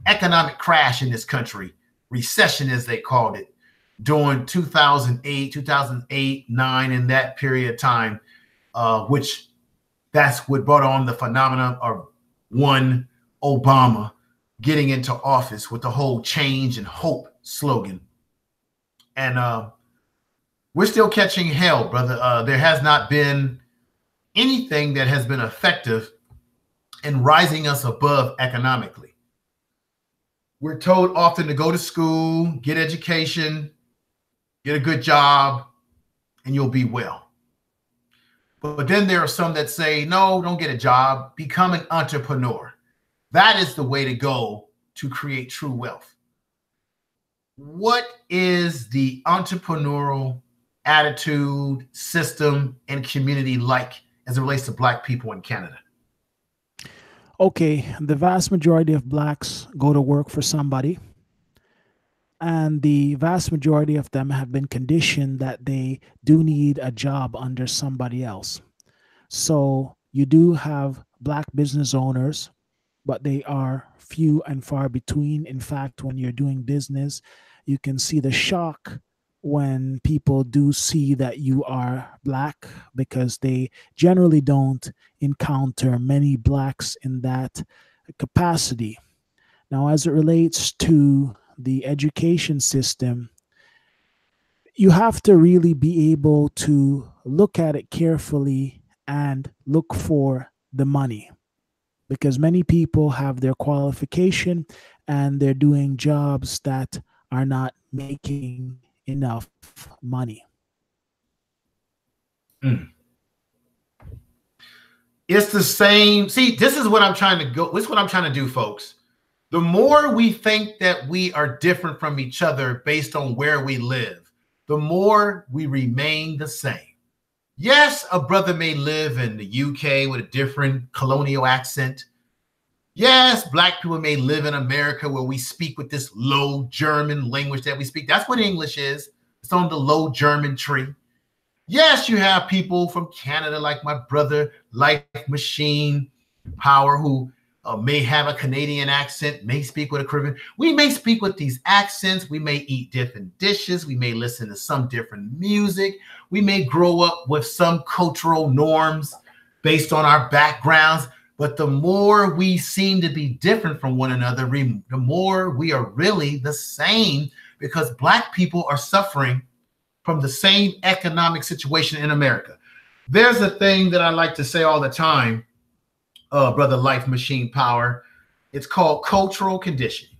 economic crash in this country, recession as they called it, during 2008, 9, in that period of time, which that's what brought on the phenomenon of one Obama getting into office with the whole change and hope slogan. And we're still catching hell, brother. There has not been anything that has been effective in rising us above economically. We're told often to go to school, get education, get a good job, and you'll be well. But then there are some that say, no, don't get a job, become an entrepreneur. That is the way to go to create true wealth. What is the entrepreneurial attitude, system, and community like as it relates to black people in Canada? Okay, the vast majority of blacks go to work for somebody, and the vast majority of them have been conditioned that they do need a job under somebody else. So you do have black business owners, but they are few and far between. In fact, when you're doing business, you can see the shock when people do see that you are black, because they generally don't encounter many blacks in that capacity. Now, as it relates to the education system, you have to really be able to look at it carefully and look for the money, because many people have their qualification and they're doing jobs that are not making enough money. It's the same. See, this is what I'm trying to go. This is what I'm trying to do, folks. The more we think that we are different from each other based on where we live, the more we remain the same. Yes, a brother may live in the UK with a different colonial accent. Yes, black people may live in America where we speak with this low German language that we speak. That's what English is. It's on the low German tree. Yes, you have people from Canada like my brother, Life Machine Power, who may have a Canadian accent, may speak with a Caribbean. We may speak with these accents. We may eat different dishes. We may listen to some different music. We may grow up with some cultural norms based on our backgrounds. But the more we seem to be different from one another, the more we are really the same, because black people are suffering from the same economic situation in America. There's a thing that I like to say all the time, Brother Life Machine Power. It's called cultural conditioning.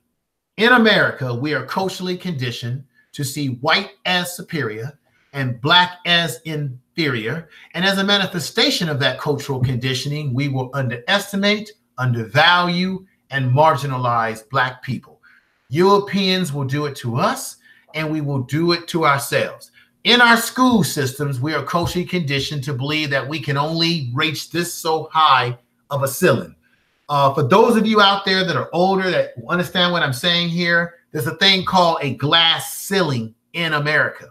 In America, we are culturally conditioned to see white as superior and black as inferior. And as a manifestation of that cultural conditioning, we will underestimate, undervalue, and marginalize Black people. Europeans will do it to us, and we will do it to ourselves. In our school systems, we are culturally conditioned to believe that we can only reach this so high of a ceiling. For those of you out there that are older that understand what I'm saying here, there's a thing called a glass ceiling in America,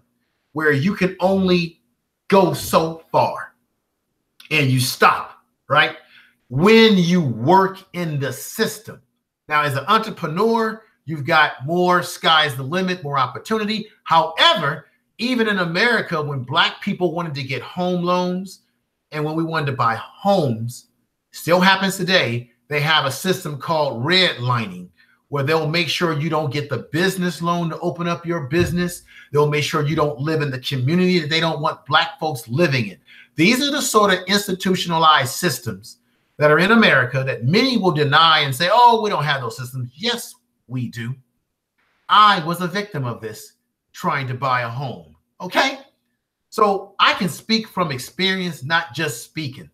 where you can only go so far and you stop, right? When you work in the system. Now, as an entrepreneur, you've got more sky's the limit, more opportunity. However, even in America, when Black people wanted to get home loans and when we wanted to buy homes, still happens today, they have a system called redlining, where they'll make sure you don't get the business loan to open up your business. They'll make sure you don't live in the community that they don't want Black folks living in. These are the sort of institutionalized systems that are in America that many will deny and say, oh, we don't have those systems. Yes, we do. I was a victim of this trying to buy a home, okay? So I can speak from experience, not just speaking.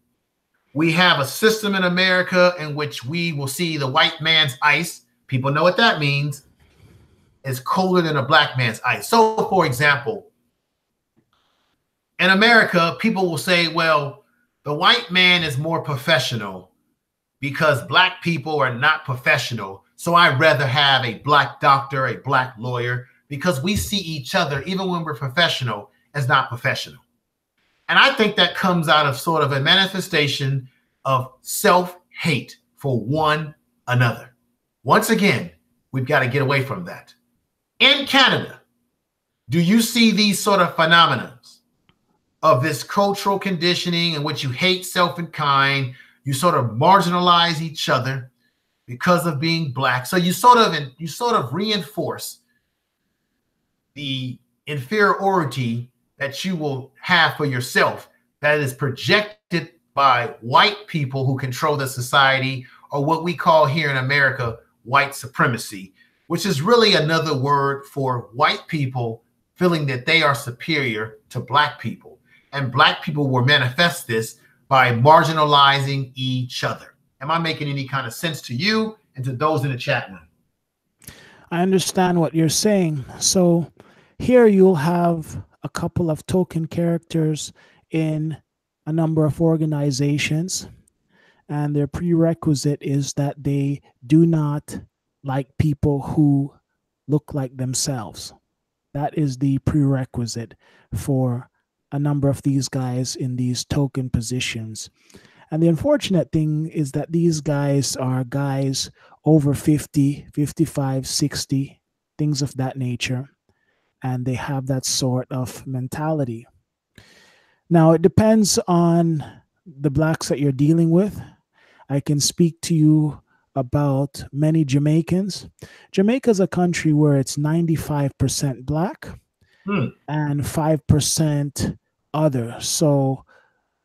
We have a system in America in which we will see the white man's ice. People know what that means. It's colder than a Black man's ice. So, for example, in America, people will say, well, the white man is more professional because Black people are not professional. So I'd rather have a Black doctor, a Black lawyer, because we see each other, even when we're professional, as not professional. And I think that comes out of sort of a manifestation of self-hate for one another. Once again, we've got to get away from that. In Canada, do you see these sort of phenomena of this cultural conditioning in which you hate self and kind, you sort of marginalize each other because of being Black? So you sort of reinforce the inferiority that you will have for yourself that is projected by white people who control the society, or what we call here in America white supremacy, which is really another word for white people feeling that they are superior to Black people. And Black people will manifest this by marginalizing each other. Am I making any kind of sense to you and to those in the chat room? I understand what you're saying. So here you'll have a couple of token characters in a number of organizations, and their prerequisite is that they do not like people who look like themselves. That is the prerequisite for a number of these guys in these token positions. And the unfortunate thing is that these guys are guys over 50, 55, 60, things of that nature. And they have that sort of mentality. Now, it depends on the Blacks that you're dealing with. I can speak to you about many Jamaicans. Jamaica is a country where it's 95% Black and 5% other. So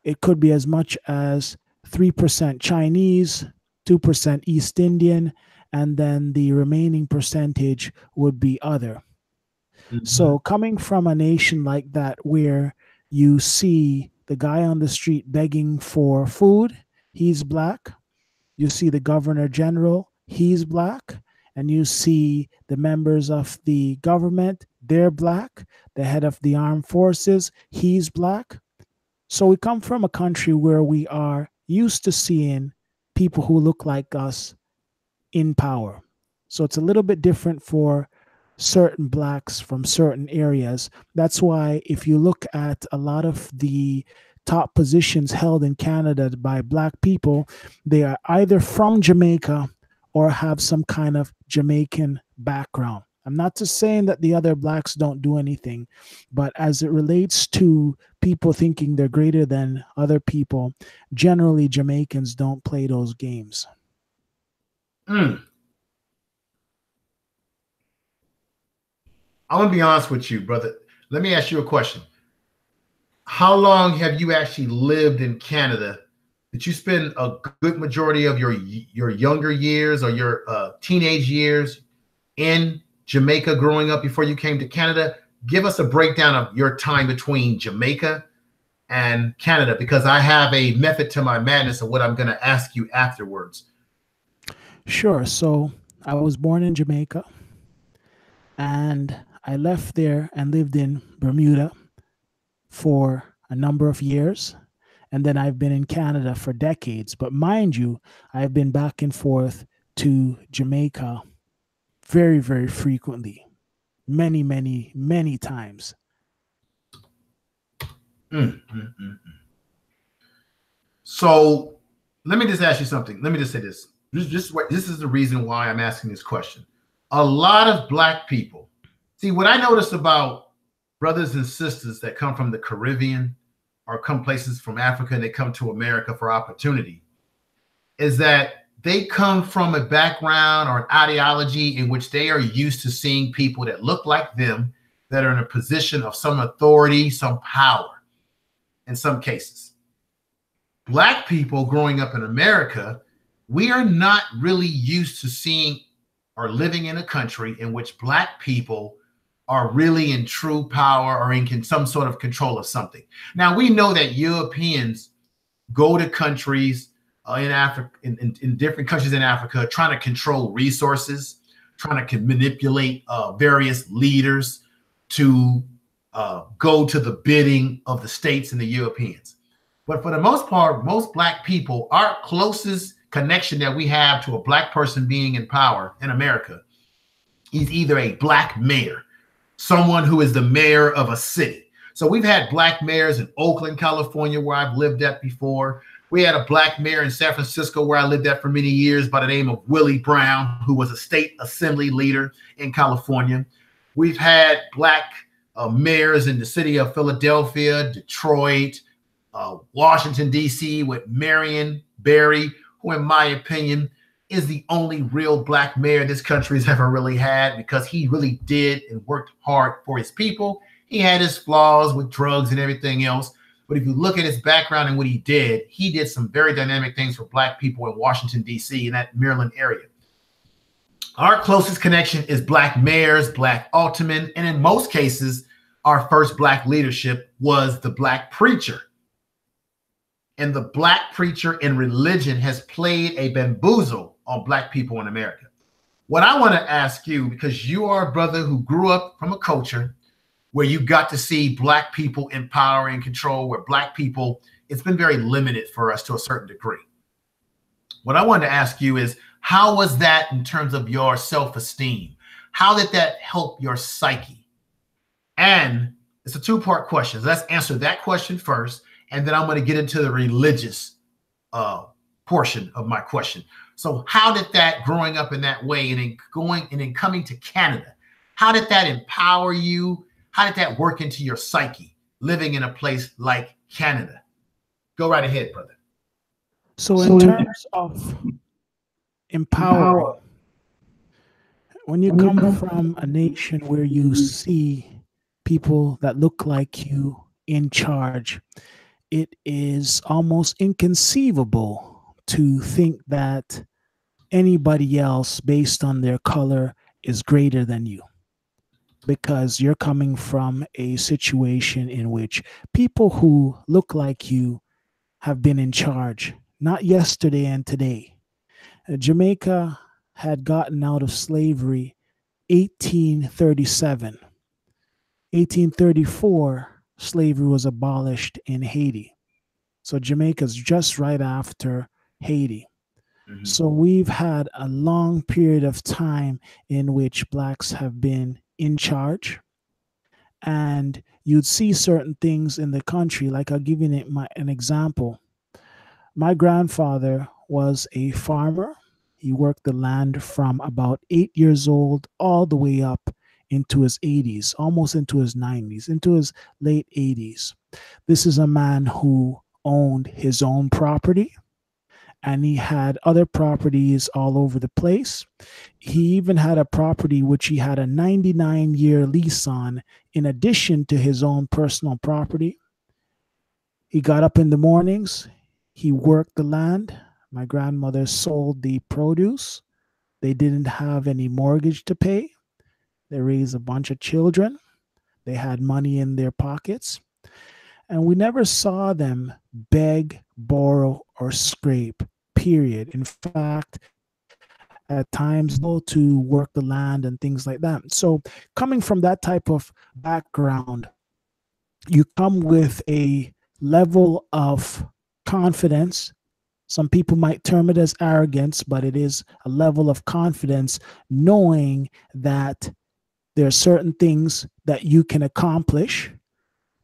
it could be as much as 3% Chinese, 2% East Indian, and then the remaining percentage would be other. So coming from a nation like that, where you see the guy on the street begging for food, he's Black. You see the Governor General, he's Black. And you see the members of the government, they're Black. The head of the armed forces, he's Black. So we come from a country where we are used to seeing people who look like us in power. So it's a little bit different for certain Blacks from certain areas. That's why if you look at a lot of the top positions held in Canada by Black people, they are either from Jamaica or have some kind of Jamaican background. I'm not just saying that the other Blacks don't do anything, but as it relates to people thinking they're greater than other people, generally Jamaicans don't play those games. I'm going to be honest with you, brother. Let me ask you a question. How long have you actually lived in Canada? Did you spend a good majority of your younger years or your teenage years in Jamaica growing up before you came to Canada? Give us a breakdown of your time between Jamaica and Canada, because I have a method to my madness of what I'm going to ask you afterwards. Sure. So I was born in Jamaica, and I left there and lived in Bermuda for a number of years. And then I've been in Canada for decades. But mind you, I've been back and forth to Jamaica very, very frequently, many, many, many times. So let me just ask you something. Let me just say this. This is the reason why I'm asking this question. A lot of Black people, see, what I noticed about brothers and sisters that come from the Caribbean or come places from Africa and they come to America for opportunity is that they come from a background or an ideology in which they are used to seeing people that look like them, that are in a position of some authority, some power in some cases. Black people growing up in America, we are not really used to seeing or living in a country in which Black people are really in true power or in some sort of control of something. Now, we know that Europeans go to countries in Africa, in different countries in Africa, trying to control resources, trying to manipulate various leaders to go to the bidding of the states and the Europeans. But for the most part, most Black people, our closest connection that we have to a Black person being in power in America is either a Black mayor, someone who is the mayor of a city. So we've had Black mayors in Oakland, California, where I've lived at before. We had a Black mayor in San Francisco, where I lived at for many years, by the name of Willie Brown, who was a state assembly leader in California. We've had Black mayors in the city of Philadelphia, Detroit, Washington, D.C., with Marion Barry, who, in my opinion, is the only real Black mayor this country has ever really had, because he really did and worked hard for his people. He had his flaws with drugs and everything else, but if you look at his background and what he did some very dynamic things for Black people in Washington, D.C., in that Maryland area. Our closest connection is Black mayors, Black aldermen, and in most cases, our first Black leadership was the Black preacher. And the Black preacher in religion has played a bamboozle on Black people in America. What I want to ask you, because you are a brother who grew up from a culture where you got to see Black people in power and control, where Black people, it's been very limited for us to a certain degree. What I wanted to ask you is, how was that in terms of your self-esteem? How did that help your psyche? And it's a two-part question. Let's answer that question first, and then I'm going to get into the religious portion of my question. So how did that, growing up in that way and then coming to Canada, how did that empower you? How did that work into your psyche, living in a place like Canada? Go right ahead, brother. So in terms of empowering, when you come from a nation where you see people that look like you in charge, it is almost inconceivable to think that anybody else based on their color is greater than you, because you're coming from a situation in which people who look like you have been in charge, not yesterday and today. Jamaica had gotten out of slavery 1837. 1834, slavery was abolished in Haiti. So Jamaica's just right after Haiti. Mm-hmm. So we've had a long period of time in which Blacks have been in charge. And you'd see certain things in the country, like I'll give you an example. My grandfather was a farmer. He worked the land from about 8 years old all the way up into his 80s, almost into his 90s, into his late 80s. This is a man who owned his own property, and he had other properties all over the place. He even had a property which he had a 99-year lease on, in addition to his own personal property. He got up in the mornings, he worked the land. My grandmother sold the produce. They didn't have any mortgage to pay. They raised a bunch of children. They had money in their pockets. And we never saw them beg, borrow, or scrape, period. In fact, at times though to work the land and things like that. So coming from that type of background, you come with a level of confidence. Some people might term it as arrogance, but it is a level of confidence, knowing that there are certain things that you can accomplish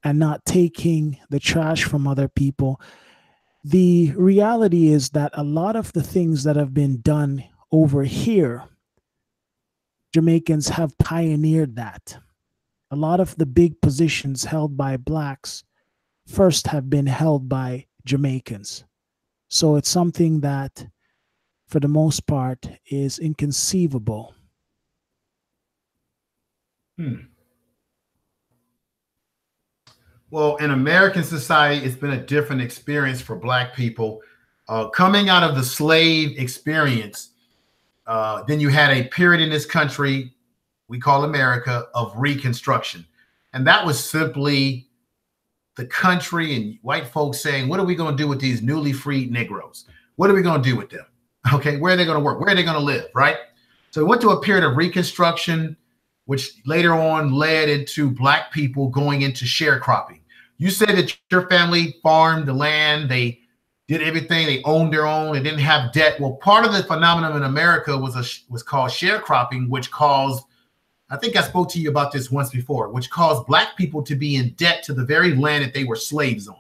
and not taking the trash from other people. The reality is that a lot of the things that have been done over here, Jamaicans have pioneered that. A lot of the big positions held by blacks first have been held by Jamaicans. So it's something that, for the most part, is inconceivable. Well, in American society, it's been a different experience for black people. Coming out of the slave experience, then you had a period in this country we call America of Reconstruction. And that was simply the country and white folks saying, what are we going to do with these newly freed Negroes? What are we going to do with them? Okay, where are they going to work? Where are they going to live, right? So we went to a period of Reconstruction, which later on led into black people going into sharecropping. You said that your family farmed the land, they did everything, they owned their own, they didn't have debt. Well, part of the phenomenon in America was called sharecropping, which caused, I think I spoke to you about this once before, which caused black people to be in debt to the very land that they were slaves on.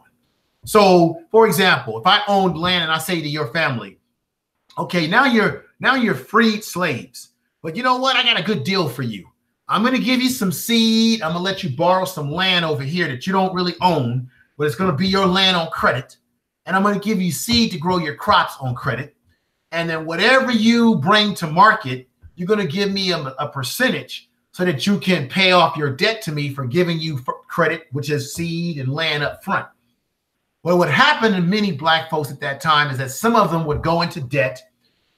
So, for example, if I owned land and I say to your family, okay, now you're freed slaves, but you know what? I got a good deal for you. I'm going to give you some seed. I'm going to let you borrow some land over here that you don't really own, but it's going to be your land on credit. And I'm going to give you seed to grow your crops on credit. And then whatever you bring to market, you're going to give me a percentage so that you can pay off your debt to me for giving you credit, which is seed and land up front. Well, what happened to many black folks at that time is that some of them would go into debt.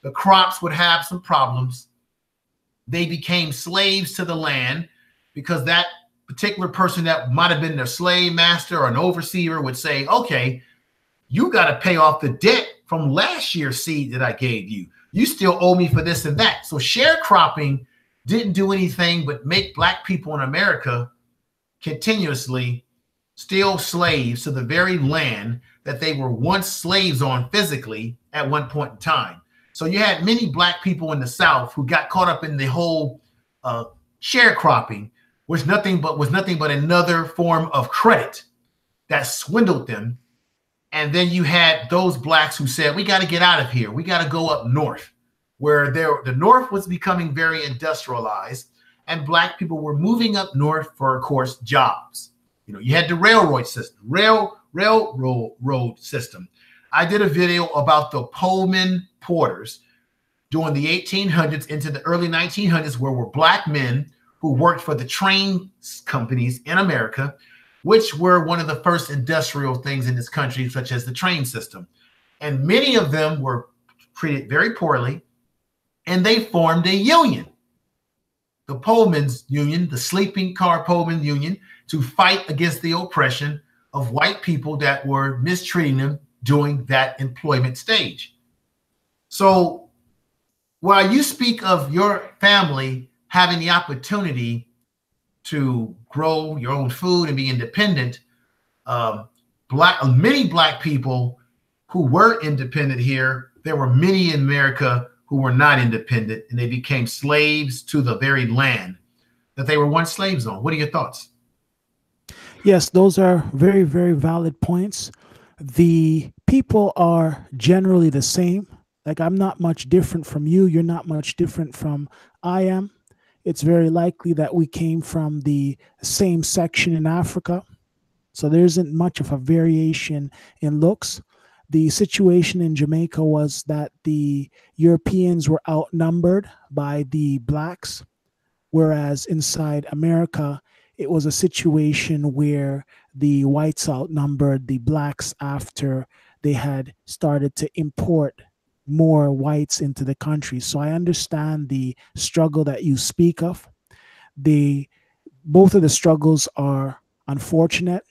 The crops would have some problems. They became slaves to the land because that particular person that might have been their slave master or an overseer would say, okay, you got to pay off the debt from last year's seed that I gave you. You still owe me for this and that. So sharecropping didn't do anything but make black people in America continuously still slaves to the very land that they were once slaves on physically at one point in time. So you had many black people in the South who got caught up in the whole sharecropping, which was nothing but another form of credit that swindled them. And then you had those blacks who said, we got to get out of here. We got to go up north, where the North was becoming very industrialized, and black people were moving up north for, of course, jobs. You know, you had the railroad system. I did a video about the Pullman porters during the 1800s into the early 1900s, where were black men who worked for the train companies in America, which were one of the first industrial things in this country, such as the train system. And many of them were treated very poorly, and they formed a union, the Pullman's Union, the sleeping car Pullman Union, to fight against the oppression of white people that were mistreating them during that employment stage. So while you speak of your family having the opportunity to grow your own food and be independent, many black people who were independent here, there were many in America who were not independent, and they became slaves to the very land that they were once slaves on. What are your thoughts? Yes, those are very, very valid points. The people are generally the same. Like, I'm not much different from you. You're not much different from I am. It's very likely that we came from the same section in Africa. So there isn't much of a variation in looks. The situation in Jamaica was that the Europeans were outnumbered by the blacks, whereas inside America, it was a situation where the whites outnumbered the blacks after they had started to import more whites into the country. So I understand the struggle that you speak of. Both of the struggles are unfortunate,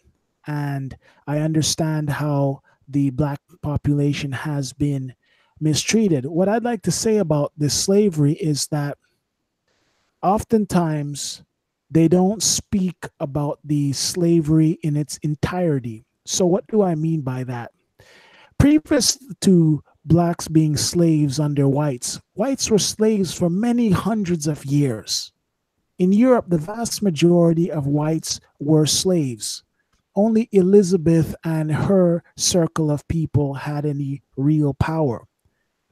and I understand how the black population has been mistreated. What I'd like to say about this slavery is that oftentimes they don't speak about the slavery in its entirety. So what do I mean by that? Previous to blacks being slaves under whites, whites were slaves for many hundreds of years. In Europe, the vast majority of whites were slaves. Only Elizabeth and her circle of people had any real power.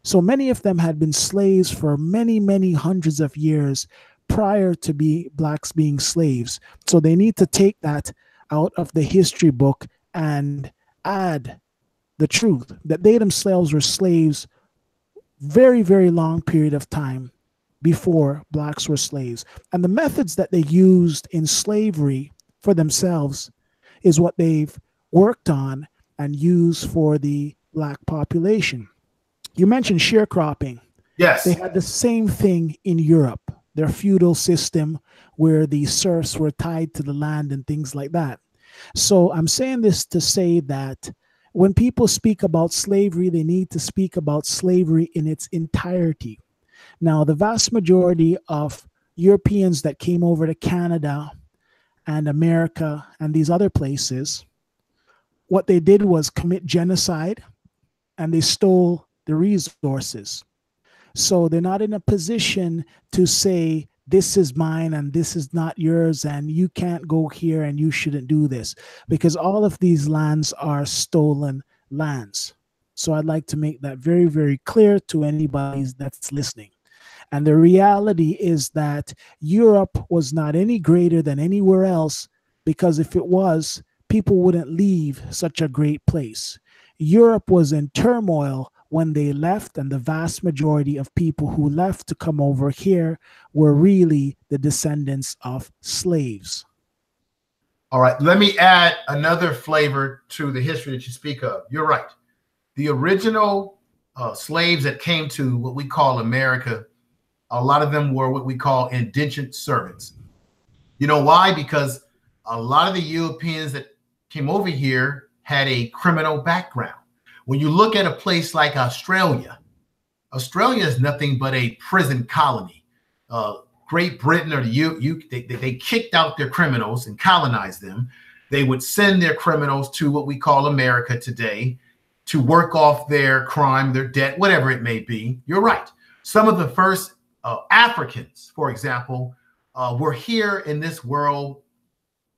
So many of them had been slaves for many, many hundreds of years prior to blacks being slaves. So they need to take that out of the history book and add the truth that they themselves were slaves very, very long period of time before blacks were slaves. And the methods that they used in slavery for themselves is what they've worked on and used for the black population. You mentioned sharecropping. Yes. They had the same thing in Europe, their feudal system where the serfs were tied to the land and things like that. So I'm saying this to say that when people speak about slavery, they need to speak about slavery in its entirety. Now, the vast majority of Europeans that came over to Canada and America and these other places, what they did was commit genocide and they stole the resources. So they're not in a position to say, this is mine and this is not yours and you can't go here and you shouldn't do this, because all of these lands are stolen lands. So I'd like to make that very, very clear to anybody that's listening. And the reality is that Europe was not any greater than anywhere else, because if it was, people wouldn't leave such a great place. Europe was in turmoil when they left, and the vast majority of people who left to come over here were really the descendants of slaves. All right, let me add another flavor to the history that you speak of. You're right. The original slaves that came to what we call America, a lot of them were what we call indentured servants. You know why? Because a lot of the Europeans that came over here had a criminal background. When you look at a place like Australia, Australia is nothing but a prison colony. Great Britain or they kicked out their criminals and colonized them. They would send their criminals to what we call America today to work off their crime, their debt, whatever it may be. You're right. Some of the first Africans, for example, were here in this world,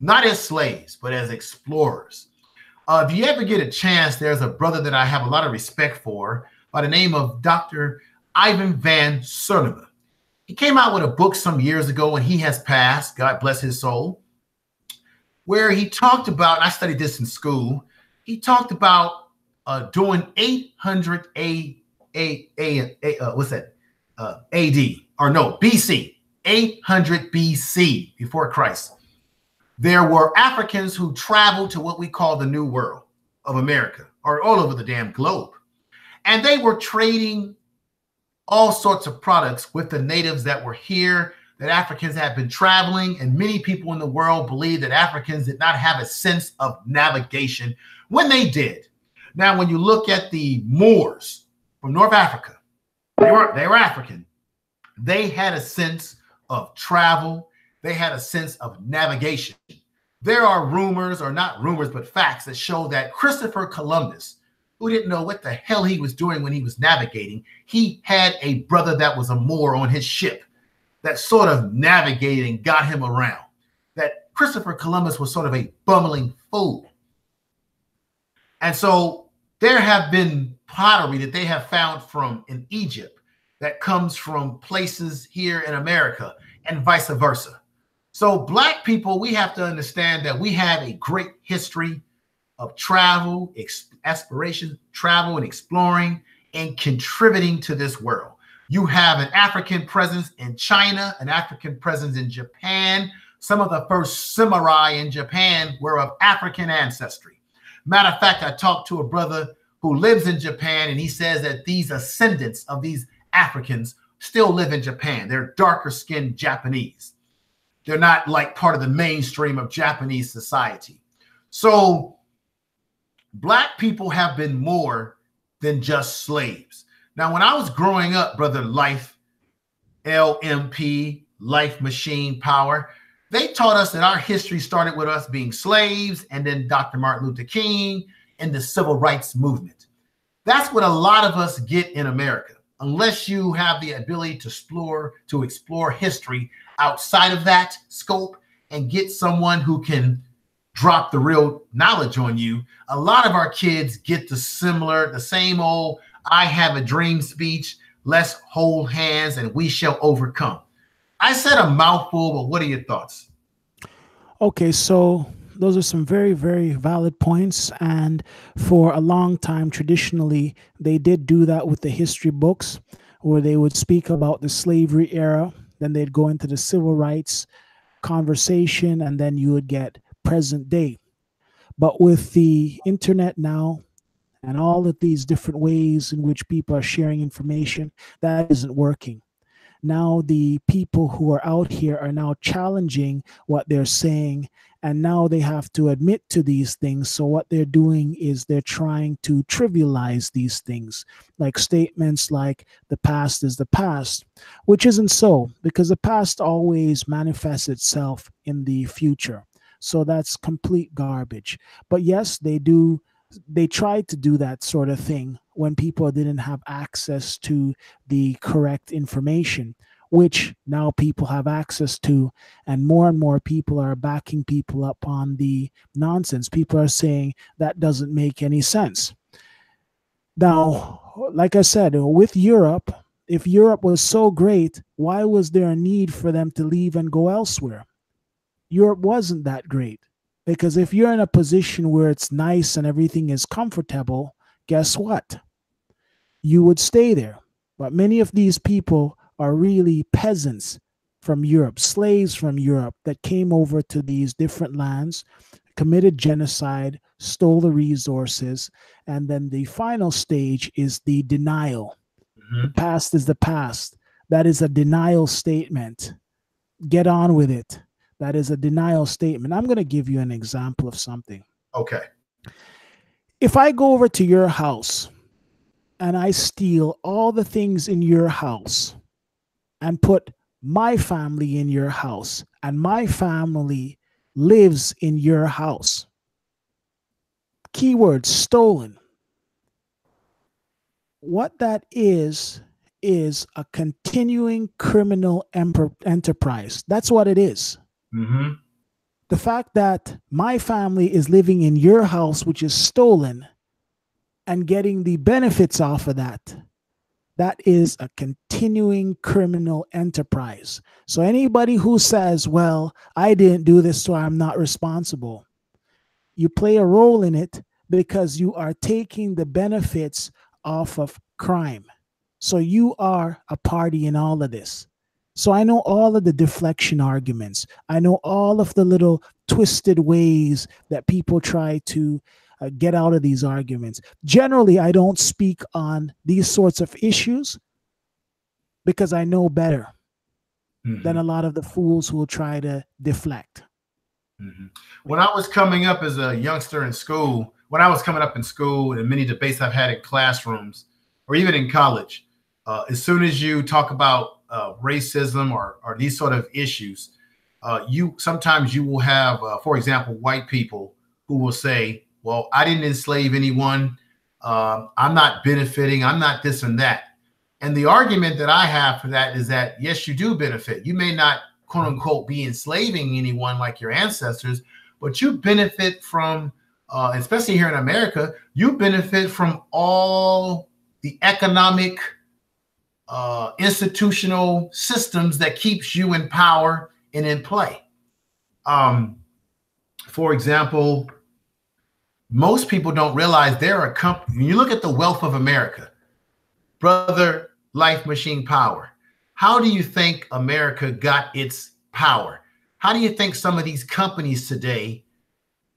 not as slaves, but as explorers. If you ever get a chance, there's a brother that I have a lot of respect for by the name of Dr. Ivan Van Sertima. He came out with a book some years ago, and he has passed, God bless his soul, where he talked about, and I studied this in school, he talked about doing 800 AD, or no, BC, 800 BC, before Christ. There were Africans who traveled to what we call the New World of America, or all over the damn globe. And they were trading all sorts of products with the natives that were here, that Africans had been traveling. And many people in the world believe that Africans did not have a sense of navigation when they did. Now, when you look at the Moors from North Africa, they were African. They had a sense of travel. They had a sense of navigation. There are rumors, or not rumors, but facts that show that Christopher Columbus, who didn't know what the hell he was doing when he was navigating, he had a brother that was a Moor on his ship that sort of navigated and got him around. That Christopher Columbus was sort of a bumbling fool. And so there have been pottery that they have found in Egypt that comes from places here in America, and vice versa. So black people, we have to understand that we have a great history of travel, exploration, travel and exploring and contributing to this world. You have an African presence in China, an African presence in Japan. Some of the first samurai in Japan were of African ancestry. Matter of fact, I talked to a brother who lives in Japan, and he says that these ascendants of these Africans still live in Japan. They're darker skinned Japanese. They're not like part of the mainstream of Japanese society. So black people have been more than just slaves. Now, when I was growing up, brother, Life, LMP, Life Machine Power, they taught us that our history started with us being slaves, and then Dr. Martin Luther King and the civil rights movement. That's what a lot of us get in America. Unless you have the ability to explore history outside of that scope and get someone who can drop the real knowledge on you, a lot of our kids get the same old "I have a dream" speech. Let's hold hands and we shall overcome. I said a mouthful, but what are your thoughts? Okay, so those are some very, very valid points. And for a long time, traditionally, they did do that with the history books, where they would speak about the slavery era. Then they'd go into the civil rights conversation, and then you would get present day. But with the internet now and all of these different ways in which people are sharing information, that isn't working. Now the people who are out here are now challenging what they're saying, and now they have to admit to these things. So what they're doing is they're trying to trivialize these things, like statements like the past is the past, which isn't so, because the past always manifests itself in the future. So that's complete garbage. But yes, they tried to do that sort of thing when people didn't have access to the correct information, which now people have access to, and more people are backing people up on the nonsense. People are saying that doesn't make any sense. Now, like I said, with Europe, if Europe was so great, why was there a need for them to leave and go elsewhere? Europe wasn't that great. Because if you're in a position where it's nice and everything is comfortable, guess what? You would stay there. But many of these people are really peasants from Europe, slaves from Europe that came over to these different lands, committed genocide, stole the resources, and then the final stage is the denial. The past is the past. That is a denial statement. Get on with it. That is a denial statement. I'm going to give you an example of something. Okay. If I go over to your house and I steal all the things in your house and put my family in your house, and my family lives in your house, keyword stolen, what that is a continuing criminal enterprise. That's what it is. Mm-hmm. The fact that my family is living in your house, which is stolen, and getting the benefits off of that, that is a continuing criminal enterprise. So anybody who says, well, I didn't do this, so I'm not responsible, you play a role in it because you are taking the benefits off of crime. So you are a party in all of this. So I know all of the deflection arguments. I know all of the little twisted ways that people try to get out of these arguments. Generally, I don't speak on these sorts of issues because I know better than a lot of the fools who will try to deflect. When I was coming up as a youngster in school, and many debates I've had in classrooms or even in college, as soon as you talk about racism or these sort of issues, sometimes you will have, for example, white people who will say, well, I didn't enslave anyone. I'm not benefiting. I'm not this and that. And the argument that I have for that is that, yes, you do benefit. You may not, quote unquote, be enslaving anyone like your ancestors, but you benefit from, especially here in America, you benefit from all the economic institutional systems that keeps you in power and in play. For example, most people don't realize there are companies. When you look at the wealth of America, brother, Life Machine Power, how do you think America got its power? How do you think some of these companies today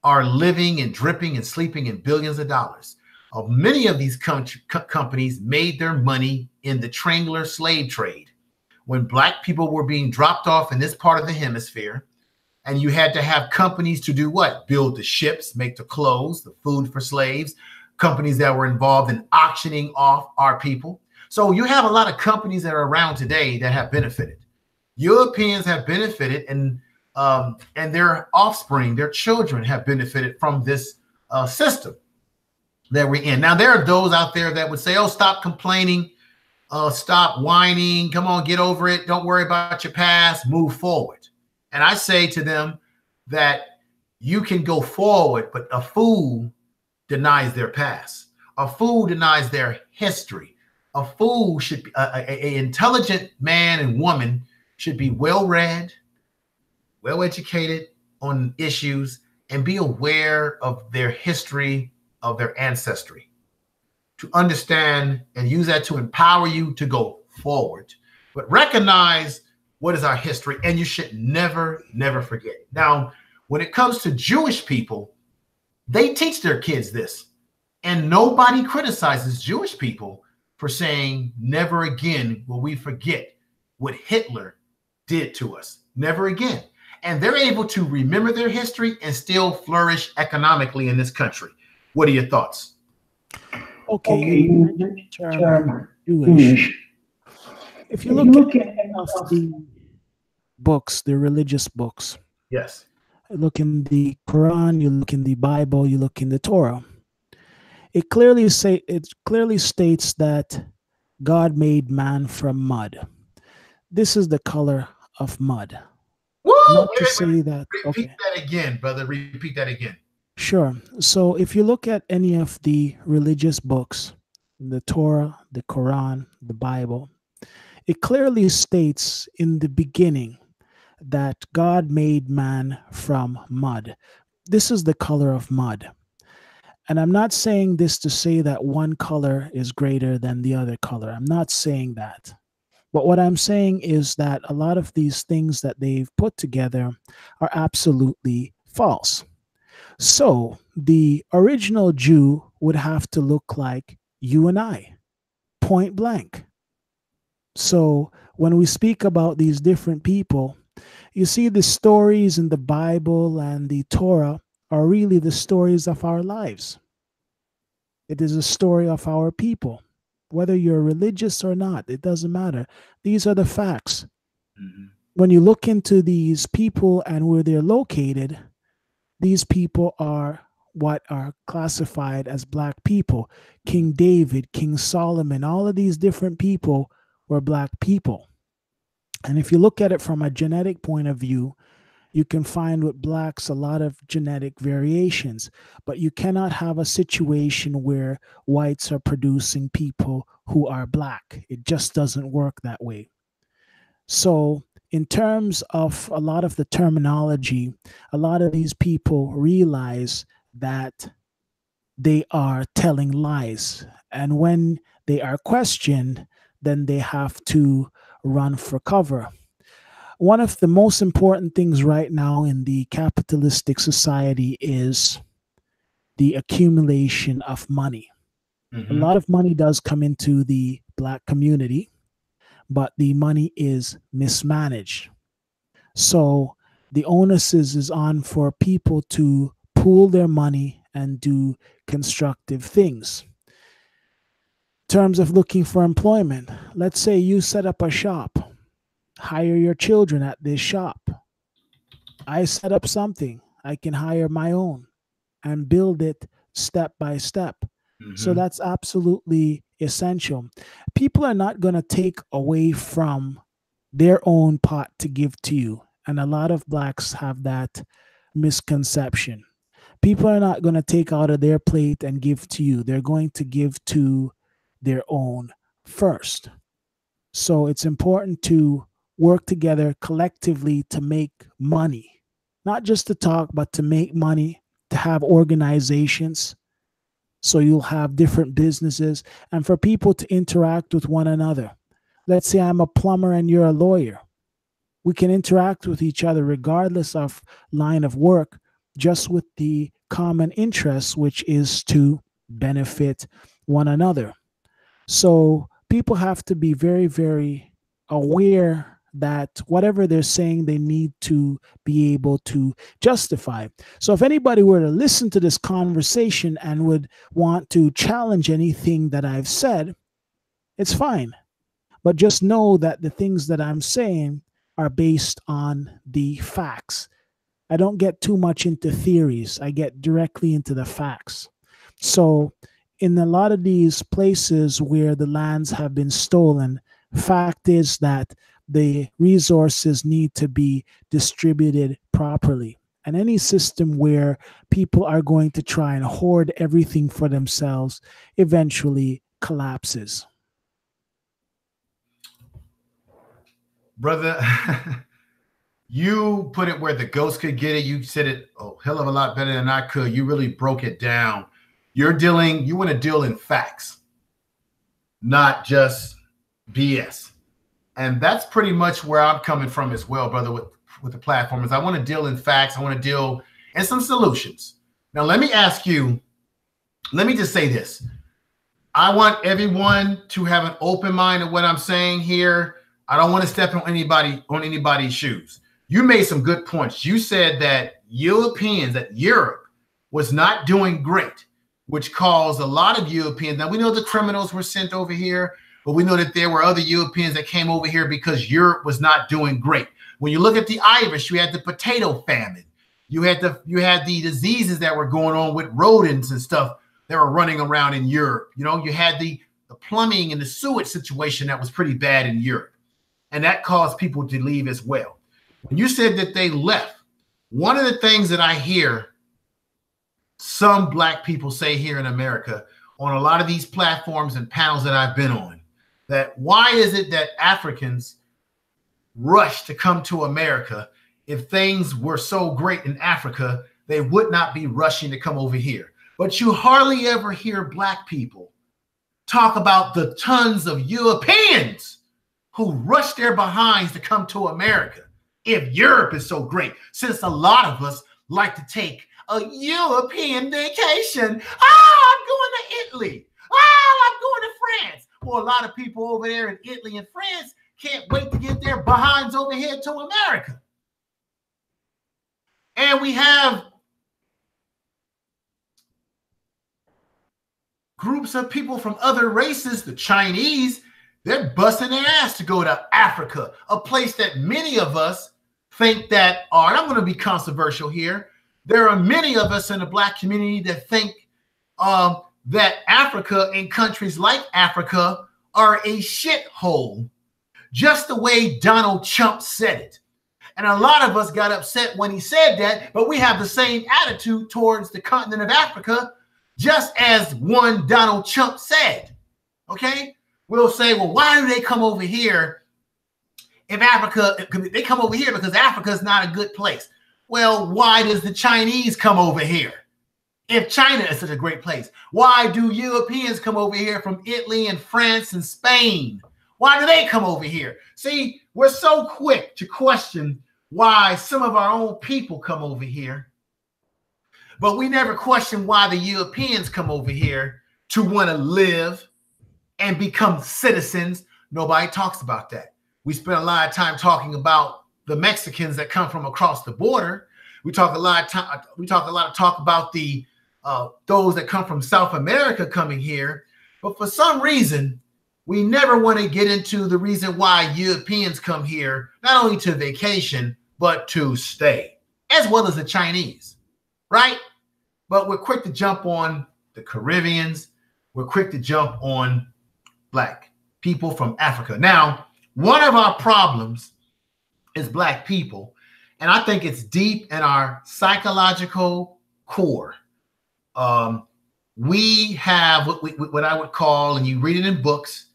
are living and dripping and sleeping in billions of dollars? Many of these companies made their money in the triangular slave trade. When black people were being dropped off in this part of the hemisphere, and you had to have companies to do what? Build the ships, make the clothes, the food for slaves, companies that were involved in auctioning off our people. So you have a lot of companies that are around today that have benefited. Europeans have benefited, and their offspring, their children have benefited from this system that we're in. Now, there are those out there that would say, oh, stop complaining, stop whining, come on, get over it, don't worry about your past, move forward. And I say to them that you can go forward, but a fool denies their past. A fool denies their history. A fool should be, an intelligent man and woman should be well-read, well-educated on issues, and be aware of their history, of their ancestry, to understand and use that to empower you to go forward. But recognize what is our history, and you should never, never forget it. Now, when it comes to Jewish people, they teach their kids this, and nobody criticizes Jewish people for saying, never again will we forget what Hitler did to us. Never again. And they're able to remember their history and still flourish economically in this country. What are your thoughts? Okay, you mentioned the term Jewish. If you look at the books, the religious books. Yes. Look in the Quran, you look in the Bible, you look in the Torah. It clearly states that God made man from mud. This is the color of mud. Woo! Not to say that. Repeat that again, brother. Repeat that again. Sure. So if you look at any of the religious books, the Torah, the Quran, the Bible, it clearly states in the beginning that God made man from mud. This is the color of mud. And I'm not saying this to say that one color is greater than the other color. I'm not saying that. But what I'm saying is that a lot of these things that they've put together are absolutely false. So the original Jew would have to look like you and I, point blank. So when we speak about these different people, you see the stories in the Bible and the Torah are really the stories of our lives. It is a story of our people. Whether you're religious or not, it doesn't matter. These are the facts. Mm-hmm. When you look into these people and where they're located, these people are what are classified as black people. King David, King Solomon, all of these different people were black people. And if you look at it from a genetic point of view, you can find with blacks a lot of genetic variations, but you cannot have a situation where whites are producing people who are black. It just doesn't work that way. So in terms of a lot of the terminology, a lot of these people realize that they are telling lies. And when they are questioned, then they have to run for cover. One of the most important things right now in the capitalistic society is the accumulation of money. Mm-hmm. A lot of money does come into the black community, but the money is mismanaged. So the onus is on for people to pool their money and do constructive things. In terms of looking for employment, let's say you set up a shop. Hire your children at this shop. I set up something. I can hire my own and build it step by step. Mm-hmm. So that's absolutely essential. People are not going to take away from their own pot to give to you. And a lot of blacks have that misconception. People are not going to take out of their plate and give to you. They're going to give to their own first. So it's important to work together collectively to make money, not just to talk, but to make money, to have organizations. So you'll have different businesses and for people to interact with one another. Let's say I'm a plumber and you're a lawyer. We can interact with each other regardless of line of work, just with the common interest, which is to benefit one another. So people have to be very, very aware that whatever they're saying, they need to be able to justify. So if anybody were to listen to this conversation and would want to challenge anything that I've said, it's fine. But just know that the things that I'm saying are based on the facts. I don't get too much into theories. I get directly into the facts. So in a lot of these places where the lands have been stolen, fact is that the resources need to be distributed properly. And any system where people are going to try and hoard everything for themselves eventually collapses. Brother, you put it where the ghost could get it. You said it a hell of a lot better than I could. You really broke it down. You want to deal in facts, not just BS. And that's pretty much where I'm coming from as well, brother, with the platform. Is I want to deal in facts. I want to deal in some solutions. Now, let me ask you, let me just say this. I want everyone to have an open mind of what I'm saying here. I don't want to step on anybody's shoes. You made some good points. You said that Europe was not doing great, which caused a lot of Europeans. Now, we know the criminals were sent over here, but we know that there were other Europeans that came over here because Europe was not doing great. When you look at the Irish, you had the potato famine. You had the diseases that were going on with rodents and stuff that were running around in Europe. You know, you had the plumbing and the sewage situation that was pretty bad in Europe. And that caused people to leave as well. When you said that they left, one of the things that I hear some black people say here in America on a lot of these platforms and panels that I've been on, that why is it that Africans rush to come to America? If things were so great in Africa, they would not be rushing to come over here. But you hardly ever hear black people talk about the tons of Europeans who rush their behinds to come to America if Europe is so great, since a lot of us like to take a European vacation. I'm going to Italy. I'm going to France. Well, a lot of people over there in Italy and France can't wait to get their behinds over here to America. And we have groups of people from other races, the Chinese. They're busting their ass to go to Africa, a place that many of us think that are, and I'm going to be controversial here. There are many of us in the black community that think that Africa and countries like Africa are a shithole, just the way Donald Trump said it. And a lot of us got upset when he said that, but we have the same attitude towards the continent of Africa, just as one Donald Trump said, okay? We'll say, well, why do they come over here if Africa, they come over here because Africa is not a good place. Well, why does the Chinese come over here if China is such a great place? Why do Europeans come over here from Italy and France and Spain? Why do they come over here? See, we're so quick to question why some of our own people come over here, but we never question why the Europeans come over here to want to live and become citizens. Nobody talks about that. We spend a lot of time talking about the Mexicans that come from across the border. We talk a lot of talk about the those that come from South America coming here. But for some reason, we never want to get into the reason why Europeans come here, not only to vacation, but to stay, as well as the Chinese, right? But we're quick to jump on the Caribbeans. We're quick to jump on black people from Africa. Now, one of our problems is black people, and I think it's deep in our psychological core. We have what I would call, and you read it in books,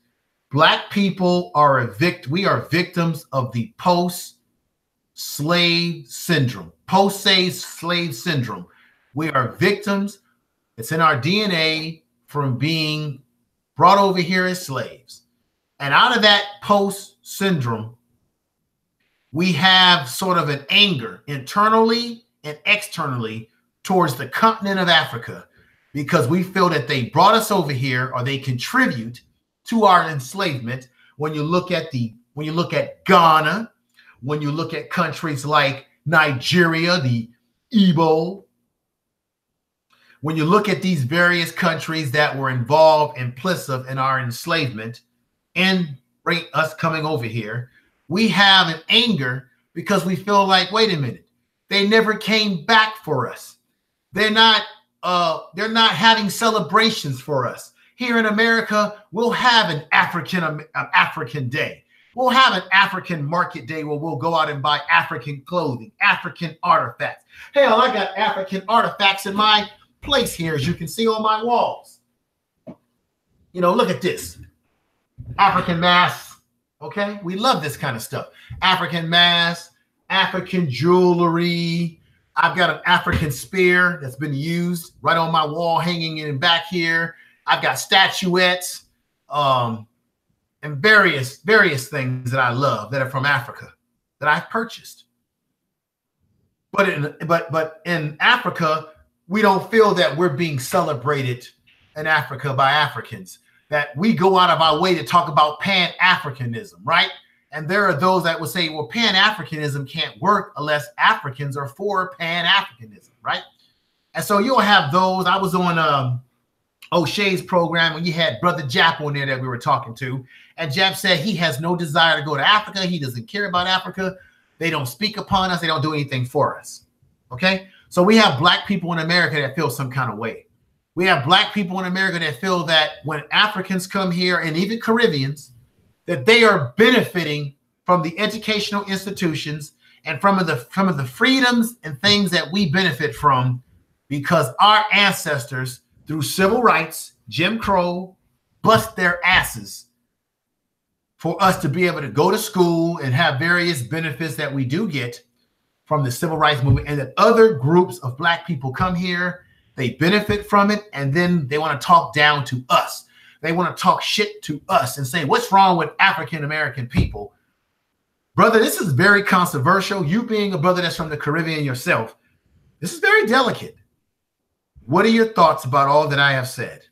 black people are we are victims of the post-slave syndrome. Post-slave syndrome. We are victims. It's in our DNA from being brought over here as slaves. And out of that post-syndrome, we have sort of an anger internally and externally towards the continent of Africa, because we feel that they brought us over here, or they contribute to our enslavement. When you look at Ghana, when you look at countries like Nigeria, the Igbo, when you look at these various countries that were involved implicit in our enslavement, in us coming over here. We have an anger because we feel like, wait a minute, they never came back for us. They're not having celebrations for us. Here in America, we'll have an African day. We'll have an African market day where we'll go out and buy African clothing, African artifacts. Hell, I got African artifacts in my place here, as you can see on my walls. You know, look at this. African masks, okay? We love this kind of stuff. African masks, African jewelry. I've got an African spear that's been used right on my wall, hanging in back here. I've got statuettes, and various things that I love that are from Africa that I've purchased. But in Africa, we don't feel that we're being celebrated in Africa by Africans, that we go out of our way to talk about Pan-Africanism, right? And there are those that would say, well, Pan-Africanism can't work unless Africans are for Pan-Africanism, right? And so you'll have those. I was on O'Shea's program when you had Brother Jap on there that we were talking to. And Jap said he has no desire to go to Africa. He doesn't care about Africa. They don't speak upon us. They don't do anything for us. Okay? So we have black people in America that feel some kind of way. We have black people in America that feel that when Africans come here, and even Caribbeans, that they are benefiting from the educational institutions and from the freedoms and things that we benefit from because our ancestors, through civil rights, Jim Crow, bust their asses for us to be able to go to school and have various benefits that we do get from the civil rights movement, and that other groups of black people come here, they benefit from it, and then they want to talk down to us. They want to talk shit to us and say, what's wrong with African-American people? Brother, this is very controversial. You being a brother that's from the Caribbean yourself, this is very delicate. What are your thoughts about all that I have said?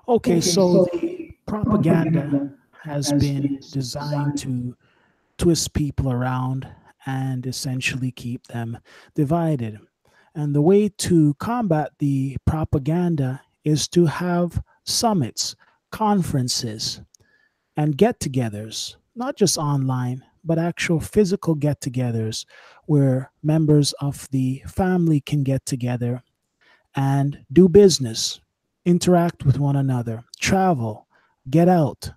Okay, so the propaganda has been designed to twist people around and essentially keep them divided. And the way to combat the propaganda is to have summits, conferences, and get-togethers, not just online, but actual physical get-togethers where members of the family can get together and do business, interact with one another, travel, get out,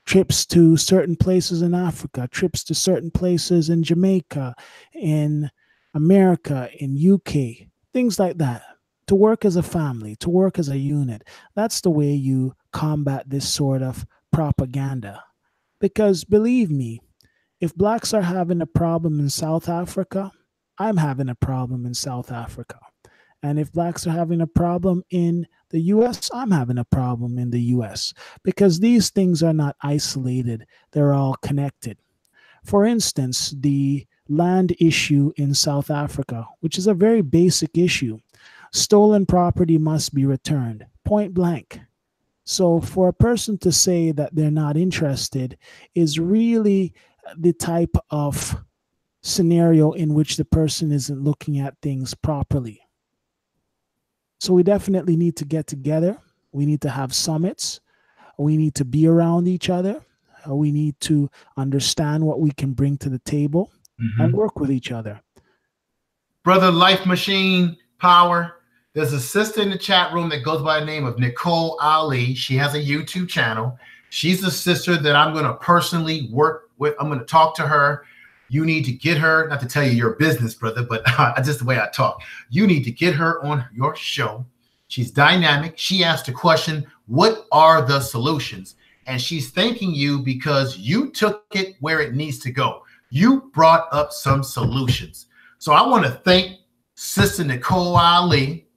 trips to certain places in Africa, trips to certain places in Jamaica, in America, in UK, things like that. To work as a family, to work as a unit. That's the way you combat this sort of propaganda. Because believe me, if blacks are having a problem in South Africa, I'm having a problem in South Africa. And if blacks are having a problem in the US, I'm having a problem in the US. Because these things are not isolated. They're all connected. For instance, the land issue in South Africa, which is a very basic issue. Stolen property must be returned, point blank. So for a person to say that they're not interested is really the type of scenario in which the person isn't looking at things properly. So we definitely need to get together. We need to have summits. We need to be around each other. We need to understand what we can bring to the table and work with each other. Brother Life Machine Power, there's a sister in the chat room that goes by the name of Nicole Ali. She has a YouTube channel. She's a sister that I'm going to personally work with. I'm going to talk to her. You need to get her, not to tell you your business, brother, but just the way I talk. You need to get her on your show. She's dynamic. She asked the question, what are the solutions? And she's thanking you because you took it where it needs to go. You brought up some solutions. So I want to thank Sister Nicole Ali.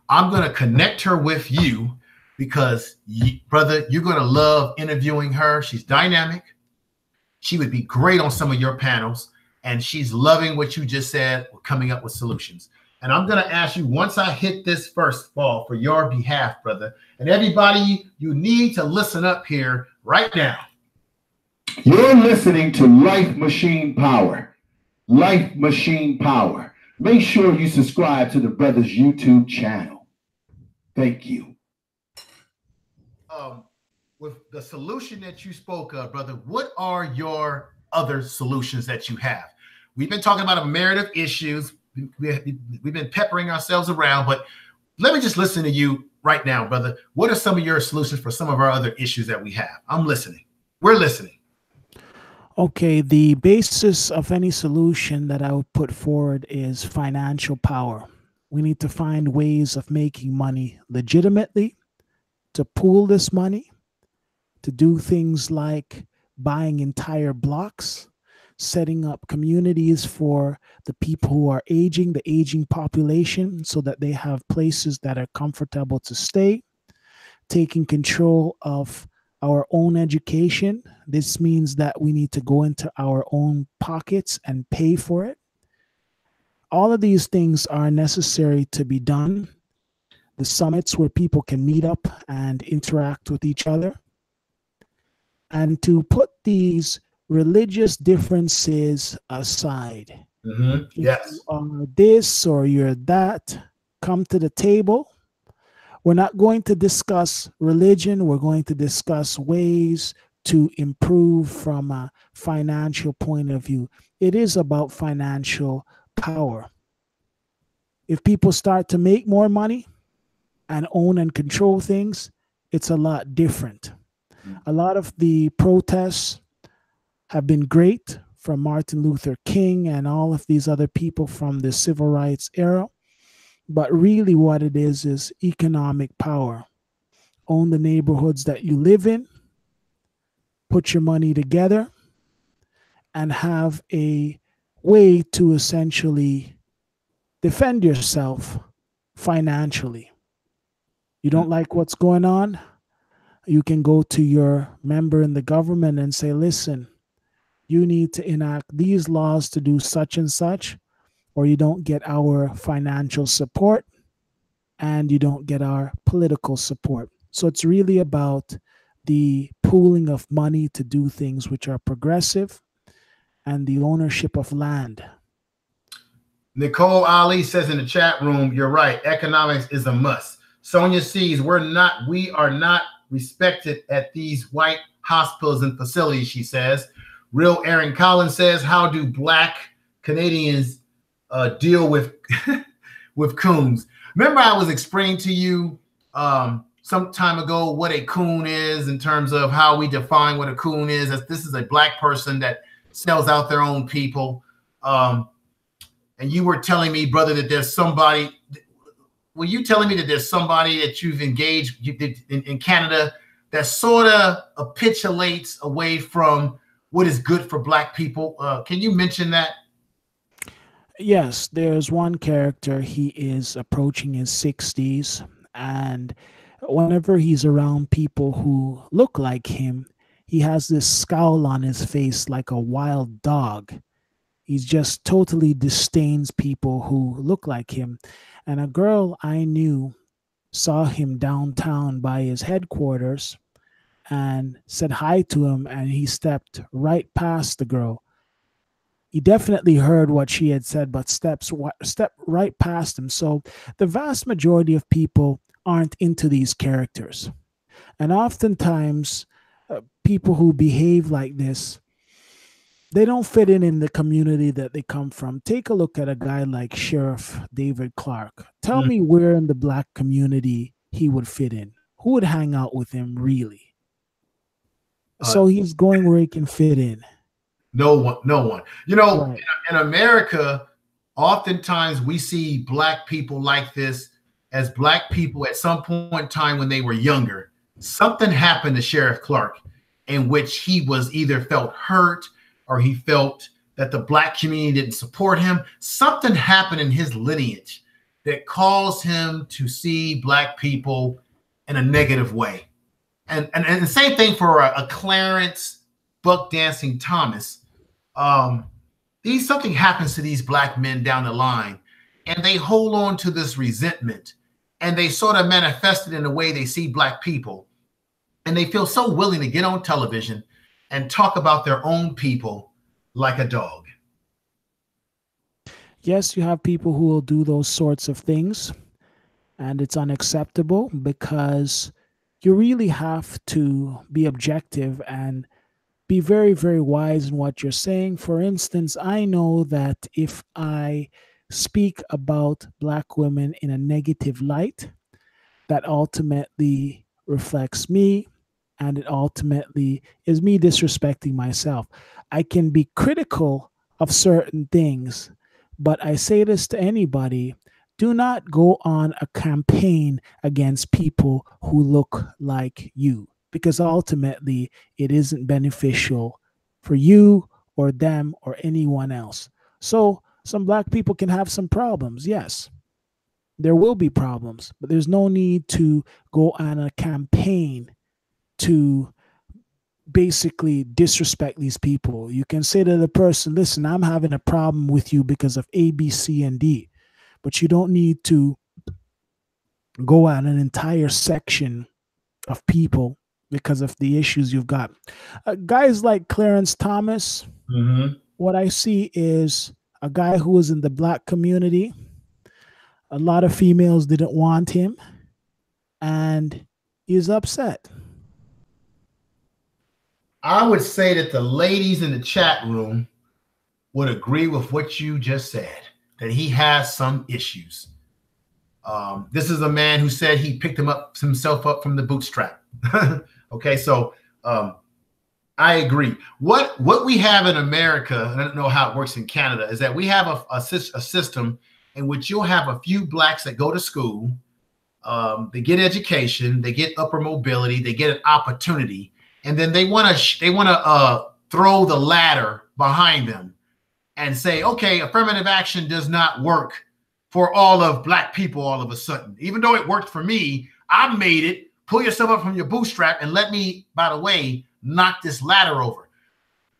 I'm going to connect her with you because, brother, you're going to love interviewing her. She's dynamic. She would be great on some of your panels. And she's loving what you just said, coming up with solutions. And I'm going to ask you, once I hit this first ball for your behalf, brother, and everybody, you need to listen up here right now. You're listening to Life Machine Power. Life Machine Power. Make sure you subscribe to the brother's YouTube channel. Thank you. with the solution that you spoke of, brother, what are your other solutions that you have? We've been talking about a myriad of issues. We've been peppering ourselves around, but let me just listen to you right now, brother. What are some of your solutions for some of our other issues that we have? I'm listening. We're listening. Okay, the basis of any solution that I would put forward is financial power. We need to find ways of making money legitimately, to pool this money, to do things like buying entire blocks, setting up communities for the people who are aging, the aging population, so that they have places that are comfortable to stay, taking control of our own education. This means that we need to go into our own pockets and pay for it. All of these things are necessary to be done. The summits where people can meet up and interact with each other. And to put these religious differences aside. Yes. If you are this or you're that, come to the table. We're not going to discuss religion. We're going to discuss ways to improve from a financial point of view. It is about financial power. If people start to make more money and own and control things, it's a lot different. A lot of the protests have been great, from Martin Luther King and all of these other people from the civil rights era. But really what it is economic power. Own the neighborhoods that you live in, put your money together, and have a way to essentially defend yourself financially. You don't like what's going on? You can go to your member in the government and say, listen, you need to enact these laws to do such and such, or you don't get our financial support and you don't get our political support. So it's really about the pooling of money to do things which are progressive and the ownership of land. Nicole Ali says in the chat room, you're right. Economics is a must. Sonia sees we are not respected at these white hospitals and facilities, she says. Real Aaron Collins says, how do Black Canadians deal with with coons? Remember I was explaining to you some time ago what a coon is in terms of how we define what a coon is. As this is a Black person that sells out their own people. And you were telling me, brother, that there's somebody. Were you telling me that there's somebody that you've engaged in Canada that sort of capitulates away from what is good for Black people? Can you mention that? Yes, there's one character. He is approaching his 60s, and whenever he's around people who look like him, he has this scowl on his face like a wild dog. He just totally disdains people who look like him. And a girl I knew saw him downtown by his headquarters and said hi to him, and he stepped right past the girl. He definitely heard what she had said, but stepped right past him. So the vast majority of people aren't into these characters. And oftentimes, people who behave like this, they don't fit in the community that they come from. Take a look at a guy like Sheriff David Clark. Tell me where in the Black community he would fit in. Who would hang out with him, really? So he's going where he can fit in. No one. You know, Right. in America, oftentimes we see Black people like this as Black people at some point in time when they were younger. Something happened to Sheriff Clark in which he was either felt hurt or he felt that the Black community didn't support him. Something happened in his lineage that caused him to see Black people in a negative way. And the same thing for a Clarence Buck Dancing Thomas. Something happens to these Black men down the line, and they hold on to this resentment, and they sort of manifest it in the way they see Black people. And they feel so willing to get on television and talk about their own people like a dog. Yes, you have people who will do those sorts of things, and it's unacceptable because you really have to be objective and be very, very wise in what you're saying. For instance, I know that if I speak about Black women in a negative light, that ultimately reflects me, and it ultimately is me disrespecting myself. I can be critical of certain things, but I say this to anybody: do not go on a campaign against people who look like you, because ultimately it isn't beneficial for you or them or anyone else. So, some Black people can have some problems, yes, there will be problems, but there's no need to go on a campaign to basically disrespect these people. You can say to the person, listen, I'm having a problem with you because of A, B, C, and D, but you don't need to go at an entire section of people because of the issues you've got. Guys like Clarence Thomas, what I see is a guy who was in the Black community. A lot of females didn't want him, and he's upset. I would say that the ladies in the chat room would agree with what you just said, that he has some issues. This is a man who said he picked himself up from the bootstrap. Okay, so I agree. What we have in America, and I don't know how it works in Canada, is that we have a system in which you'll have a few Blacks that go to school, they get education, they get upper mobility, they get an opportunity, and then they want to throw the ladder behind them and say, okay, affirmative action does not work for all of Black people all of a sudden. Even though it worked for me, I made it. Pull yourself up from your bootstrap and let me, by the way, knock this ladder over.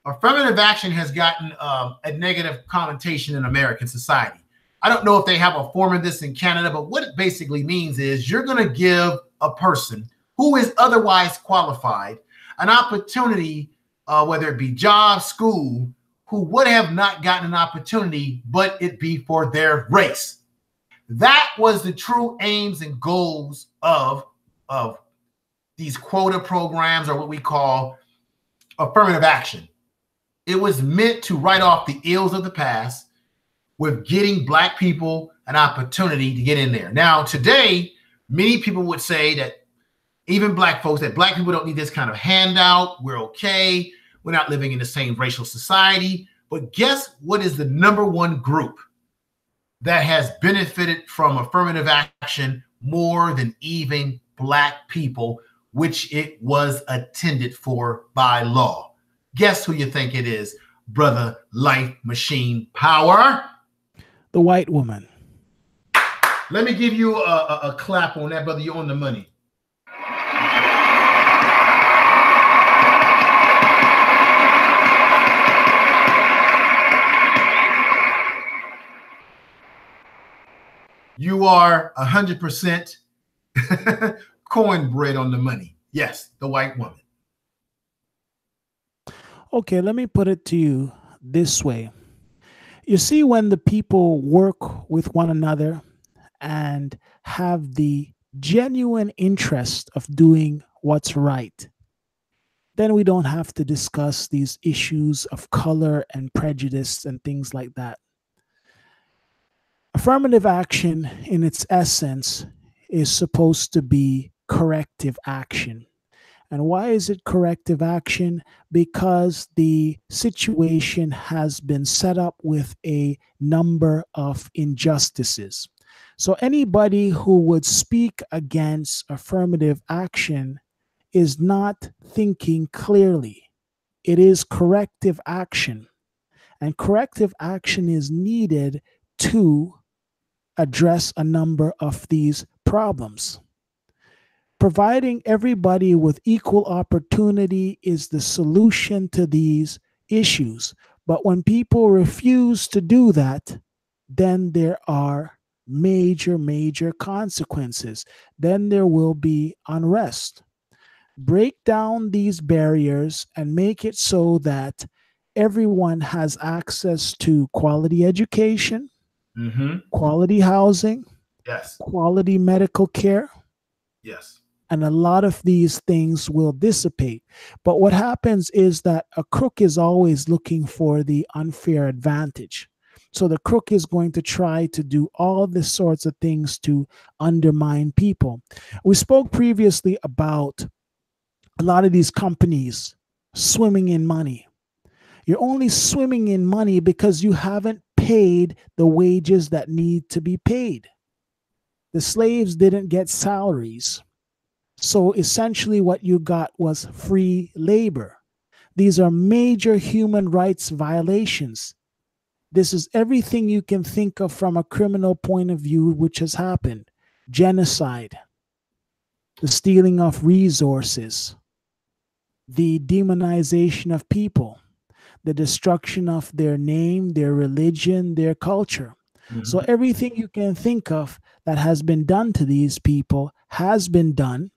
Affirmative action has gotten a negative connotation in American society. I don't know if they have a form of this in Canada, but what it basically means is you're going to give a person who is otherwise qualified an opportunity, whether it be job, school, who would have not gotten an opportunity, but it be for their race. That was the true aims and goals of these quota programs, or what we call affirmative action. It was meant to write off the ills of the past with getting Black people an opportunity to get in there. Now, today, many people would say that, even Black folks, that Black people don't need this kind of handout. We're okay. We're not living in the same racial society. But guess what is the #1 group that has benefited from affirmative action more than even Black people, which it was intended for by law? Guess who you think it is, brother Life Machine Power? The white woman. Let me give you a clap on that, brother. You're on the money. You are 100% cornbread on the money. Yes, the white woman. Okay, let me put it to you this way. You see, when the people work with one another and have the genuine interest of doing what's right, then we don't have to discuss these issues of color and prejudice and things like that. Affirmative action, in its essence, is supposed to be corrective action. And why is it corrective action? Because the situation has been set up with a number of injustices. So anybody who would speak against affirmative action is not thinking clearly. It is corrective action. And corrective action is needed to address a number of these problems. Providing everybody with equal opportunity is the solution to these issues. But when people refuse to do that, then there are major consequences. Then there will be unrest. Break down these barriers and make it so that everyone has access to quality education, quality housing, yes, quality medical care. yes. And a lot of these things will dissipate. But what happens is that a crook is always looking for the unfair advantage. So the crook is going to try to do all the sorts of things to undermine people. We spoke previously about a lot of these companies swimming in money. You're only swimming in money because you haven't paid the wages that need to be paid. The slaves didn't get salaries. So essentially what you got was free labor. These are major human rights violations. This is everything you can think of from a criminal point of view which has happened. Genocide, the stealing of resources, the demonization of people, the destruction of their name, their religion, their culture. So everything you can think of that has been done to these people has been done.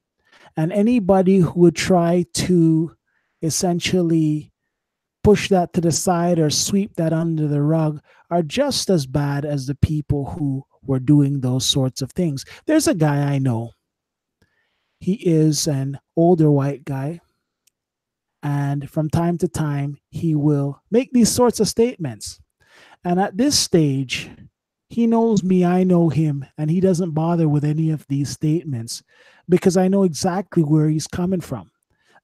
And anybody who would try to essentially push that to the side or sweep that under the rug are just as bad as the people who were doing those sorts of things. There's a guy I know. He is an older white guy. And from time to time, he will make these sorts of statements. And at this stage, he knows me, I know him, and he doesn't bother with any of these statements because I know exactly where he's coming from.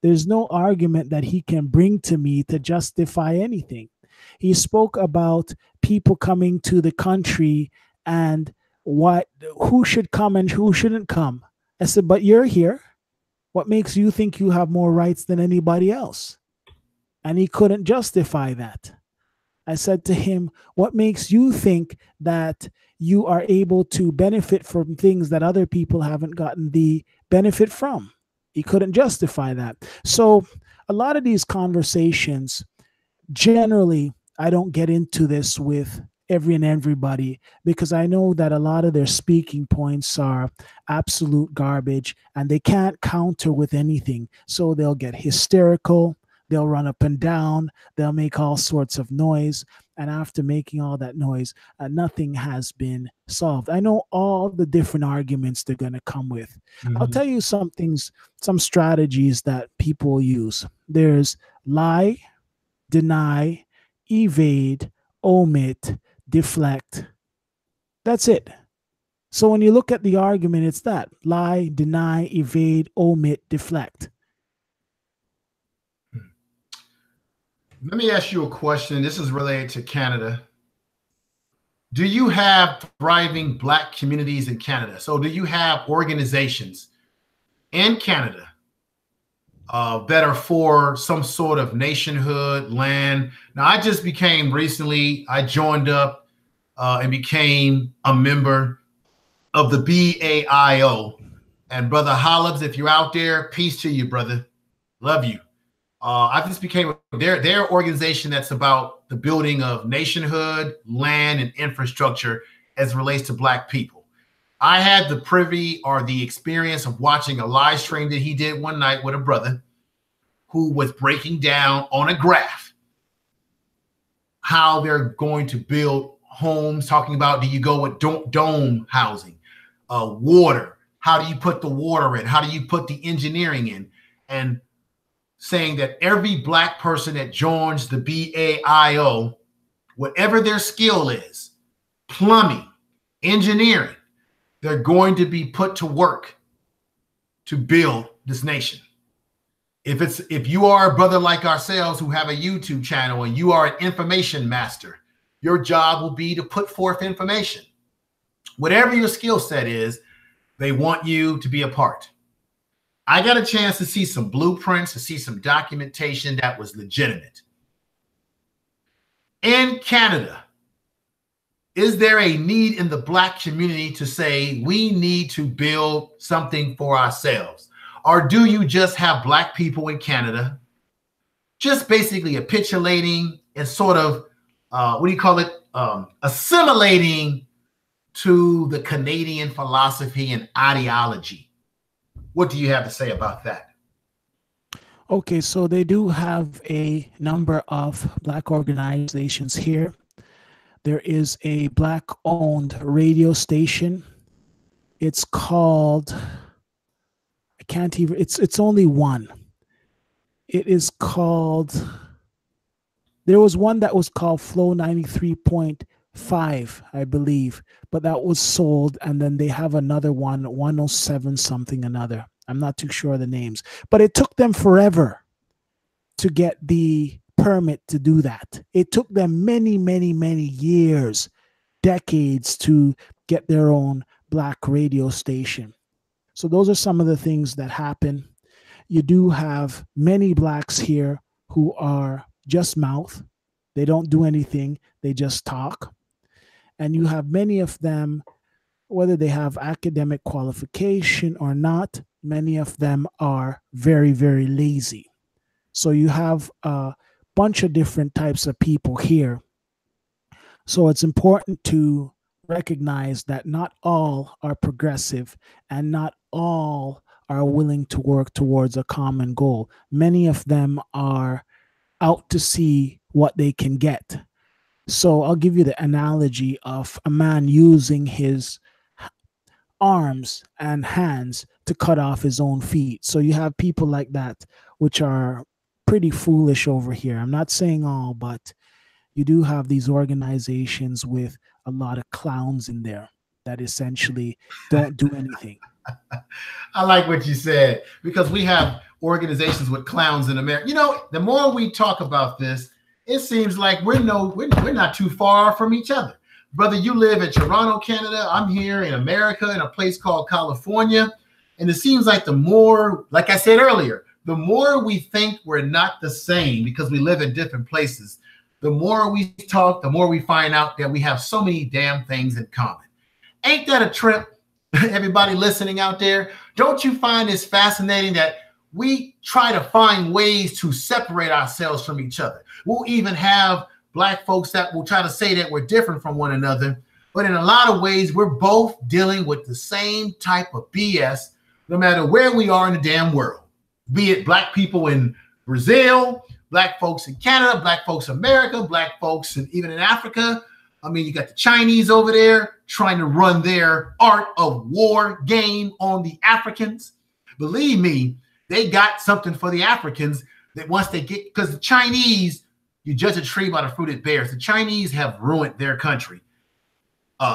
There's no argument that he can bring to me to justify anything. He spoke about people coming to the country and who should come and who shouldn't come. I said, but you're here. What makes you think you have more rights than anybody else? And he couldn't justify that. I said to him, what makes you think that you are able to benefit from things that other people haven't gotten the benefit from? He couldn't justify that. So a lot of these conversations, generally, I don't get into this with everybody because I know that a lot of their speaking points are absolute garbage and they can't counter with anything. So they'll get hysterical. They'll run up and down. They'll make all sorts of noise. And after making all that noise, nothing has been solved. I know all the different arguments they're going to come with. I'll tell you some things, some strategies that people use. There's lie, deny, evade, omit, deflect. That's it. So when you look at the argument, it's that. Lie, deny, evade, omit, deflect. Let me ask you a question. This is related to Canada. Do you have thriving Black communities in Canada? So do you have organizations in Canada that are for some sort of nationhood, land? Now, I just became recently, I joined up and became a member of the BAIO. And Brother Hollabs, if you're out there, peace to you, brother. Love you. I just became their organization that's about the building of nationhood, land, and infrastructure as it relates to Black people. I had the privy or the experience of watching a live stream that he did one night with a brother who was breaking down on a graph how they're going to build homes, talking about, do you go with dome housing, water, how do you put the water in, how do you put the engineering in, and saying that every Black person that joins the BAIO, whatever their skill is, plumbing, engineering, they're going to be put to work to build this nation. If you are a brother like ourselves who have a YouTube channel and you are an information master, your job will be to put forth information. Whatever your skill set is, they want you to be a part. I got a chance to see some blueprints, to see some documentation that was legitimate. In Canada, is there a need in the Black community to say we need to build something for ourselves? Or do you just have Black people in Canada just basically capitulating and sort of, assimilating to the Canadian philosophy and ideology? What do you have to say about that? Okay, so they do have a number of Black organizations here. There is a Black-owned radio station. It's called, I can't even, it's only one. It is called, there was one that was called Flow 93.5, I believe, but that was sold. And then they have another one, 107 something another. I'm not too sure of the names, but it took them forever to get the permit to do that. It took them many, many, many years, decades to get their own black radio station. So those are some of the things that happen. You do have many blacks here who are just mouth. They don't do anything. They just talk. And you have many of them, whether they have academic qualification or not, many of them are very, very lazy. So you have a bunch of different types of people here. So it's important to recognize that not all are progressive and not all are willing to work towards a common goal. Many of them are out to see what they can get. So I'll give you the analogy of a man using his arms and hands to cut off his own feet. So you have people like that, which are pretty foolish over here. I'm not saying all, but you do have these organizations with a lot of clowns in there that essentially don't do anything. I like what you said, because we have organizations with clowns in America. You know, the more we talk about this, it seems like we're not too far from each other. Brother, you live in Toronto, Canada. I'm here in America in a place called California. And it seems like the more, like I said earlier, the more we think we're not the same because we live in different places, the more we talk, the more we find out that we have so many damn things in common. Ain't that a trip? Everybody listening out there, don't you find this fascinating that we try to find ways to separate ourselves from each other? We'll even have black folks that will try to say that we're different from one another, but in a lot of ways, we're both dealing with the same type of BS, no matter where we are in the damn world. Be it black people in Brazil, black folks in Canada, black folks in America, black folks even in Africa. I mean, you got the Chinese over there trying to run their art of war game on the Africans. Believe me, they got something for the Africans that once they get, because the Chinese, you judge a tree by the fruit it bears. The Chinese have ruined their country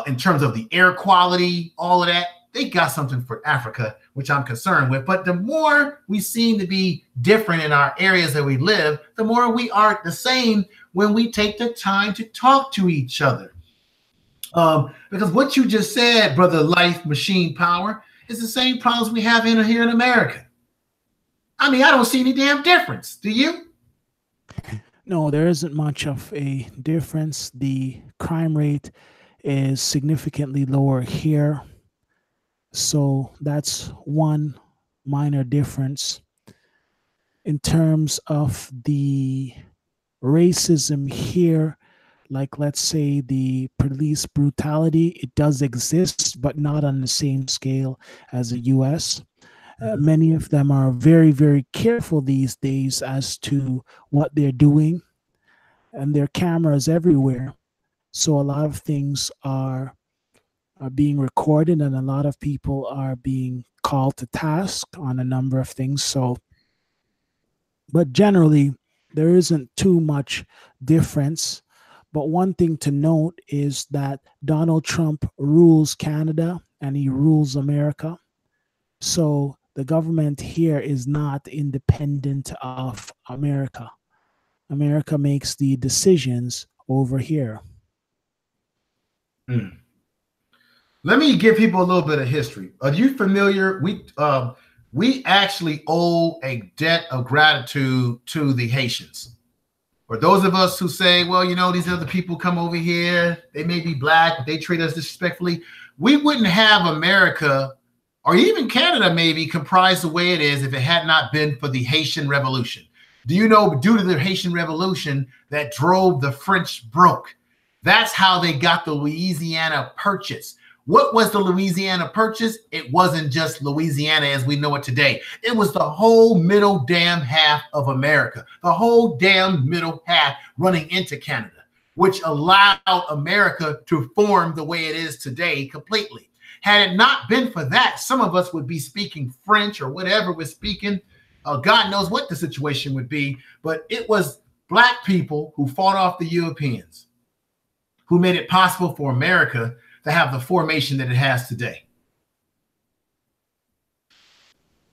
in terms of the air quality, all of that. They got something for Africa, which I'm concerned with. But the more we seem to be different in our areas that we live, the more we are the same when we take the time to talk to each other. Because what you just said, Brother Life Machine Power, is the same problems we have here in America. I mean, I don't see any damn difference. Do you? No, there isn't much of a difference. The crime rate is significantly lower here. So that's one minor difference. In terms of the racism here, like let's say the police brutality, it does exist, but not on the same scale as the US. Many of them are very, very careful these days as to what they're doing, and there are cameras everywhere. So a lot of things are being recorded, and a lot of people are being called to task on a number of things. So, but generally, there isn't too much difference. But one thing to note is that Donald Trump rules Canada and he rules America. So the government here is not independent of America. America makes the decisions over here. Let me give people a little bit of history. Are you familiar? We actually owe a debt of gratitude to the Haitians. For those of us who say, well, you know, these other people come over here, they may be black, but they treat us disrespectfully. We wouldn't have America or even Canada maybe comprised the way it is if it had not been for the Haitian Revolution. Do you know, due to the Haitian Revolution that drove the French broke? That's how they got the Louisiana Purchase. What was the Louisiana Purchase? It wasn't just Louisiana as we know it today. It was the whole middle damn half of America, the whole damn middle half running into Canada, which allowed America to form the way it is today completely. Had it not been for that, some of us would be speaking French or whatever we're speaking. God knows what the situation would be. But it was Black people who fought off the Europeans, who made it possible for America to have the formation that it has today.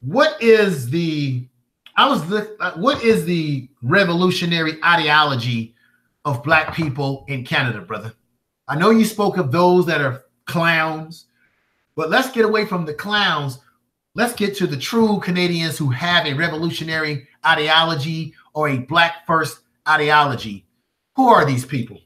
What is the revolutionary ideology of Black people in Canada, brother? I know you spoke of those that are clowns, but let's get away from the clowns. Let's get to the true Canadians who have a revolutionary ideology or a Black first ideology. Who are these people?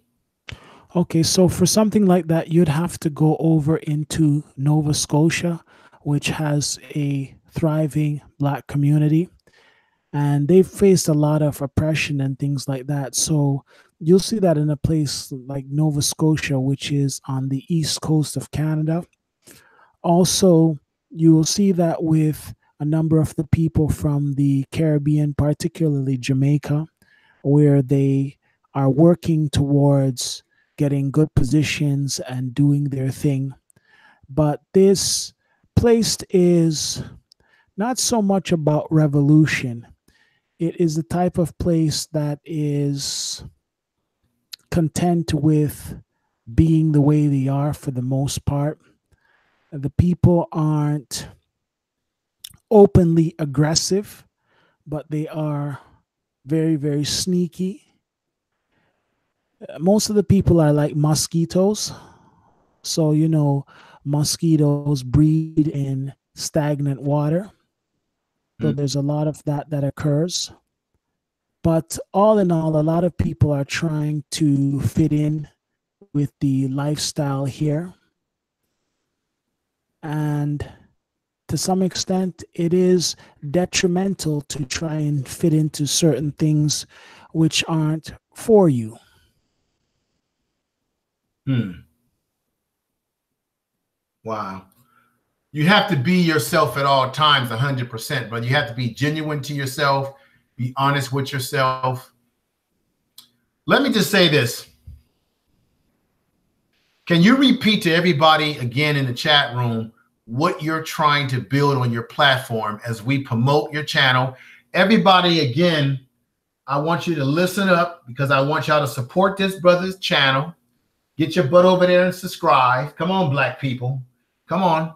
Okay, so for something like that, you'd have to go over into Nova Scotia, which has a thriving Black community, and they've faced a lot of oppression and things like that. So you'll see that in a place like Nova Scotia, which is on the east coast of Canada. Also, you will see that with a number of the people from the Caribbean, particularly Jamaica, where they are working towards getting good positions and doing their thing. But this place is not so much about revolution. It is the type of place that is content with being the way they are for the most part. The people aren't openly aggressive, but they are very, very sneaky. Most of the people are like mosquitoes. So, you know, mosquitoes breed in stagnant water. So there's a lot of that occurs. But all in all, a lot of people are trying to fit in with the lifestyle here. And to some extent, it is detrimental to try and fit into certain things which aren't for you. Wow. You have to be yourself at all times, 100%, but you have to be genuine to yourself, be honest with yourself. Let me just say this. Can you repeat to everybody again in the chat room what you're trying to build on your platform as we promote your channel? Everybody, again, I want you to listen up because I want y'all to support this brother's channel. Get your butt over there and subscribe. Come on, Black people. Come on.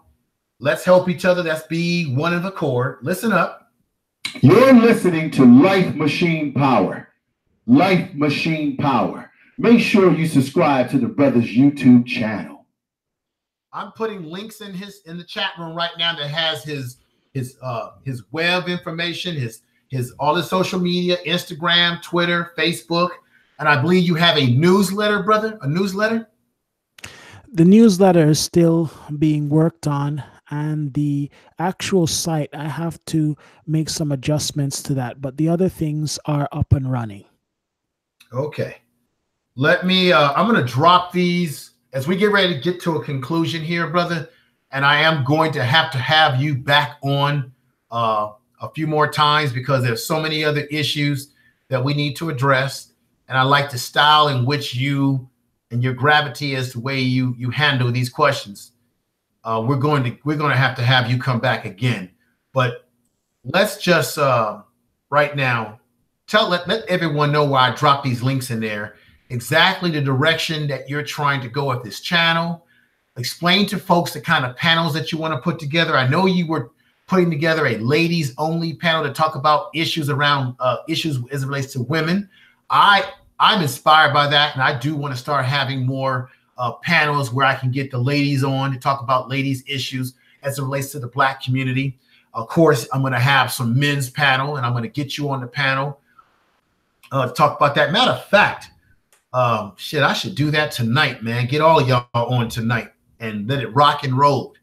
Let's help each other. Let's be one of accord. Listen up. You're listening to Life Machine Power. Life Machine Power. Make sure you subscribe to the brother's YouTube channel. I'm putting links in the chat room right now that has his web information, his all his social media, Instagram, Twitter, Facebook, and I believe you have a newsletter, brother. A newsletter. The newsletter is still being worked on, and the actual site, I have to make some adjustments to that, but the other things are up and running. Okay. Let me, I'm going to drop these as we get ready to get to a conclusion here, brother. And I am going to have you back on a few more times because there's so many other issues that we need to address. And I like the style in which you and your gravity as the way you handle these questions. We're going to have you come back again. But let's just right now let everyone know why I dropped these links in there. Exactly the direction that you're trying to go with this channel. Explain to folks the kind of panels that you want to put together. I know you were putting together a ladies only panel to talk about issues around issues as it relates to women. I'm inspired by that, and I do want to start having more panels where I can get the ladies on to talk about ladies issues as it relates to the Black community. Of course, I'm going to have some men's panel, and I'm going to get you on the panel to talk about that. Matter of fact, shit, I should do that tonight, man. Get all of y'all on tonight and let it rock and roll.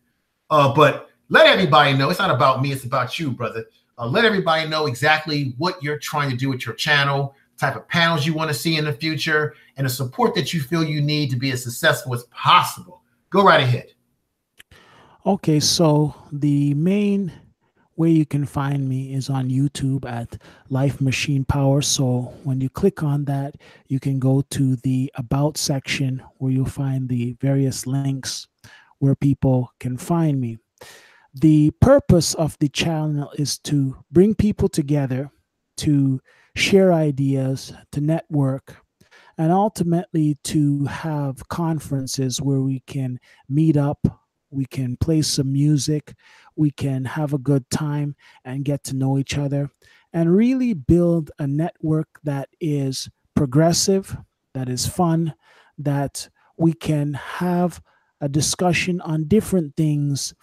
But let everybody know it's not about me, it's about you, brother. Let everybody know exactly what you're trying to do with your channel, type of panels you want to see in the future, and the support that you feel you need to be as successful as possible. Go right ahead. Okay, so the main way you can find me is on YouTube at Life Machine Power. So when you click on that, you can go to the About section where you'll find the various links where people can find me. The purpose of the channel is to bring people together, to share ideas, to network, and ultimately to have conferences where we can meet up, we can play some music, we can have a good time and get to know each other, and really build a network that is progressive, that is fun, that we can have a discussion on different things,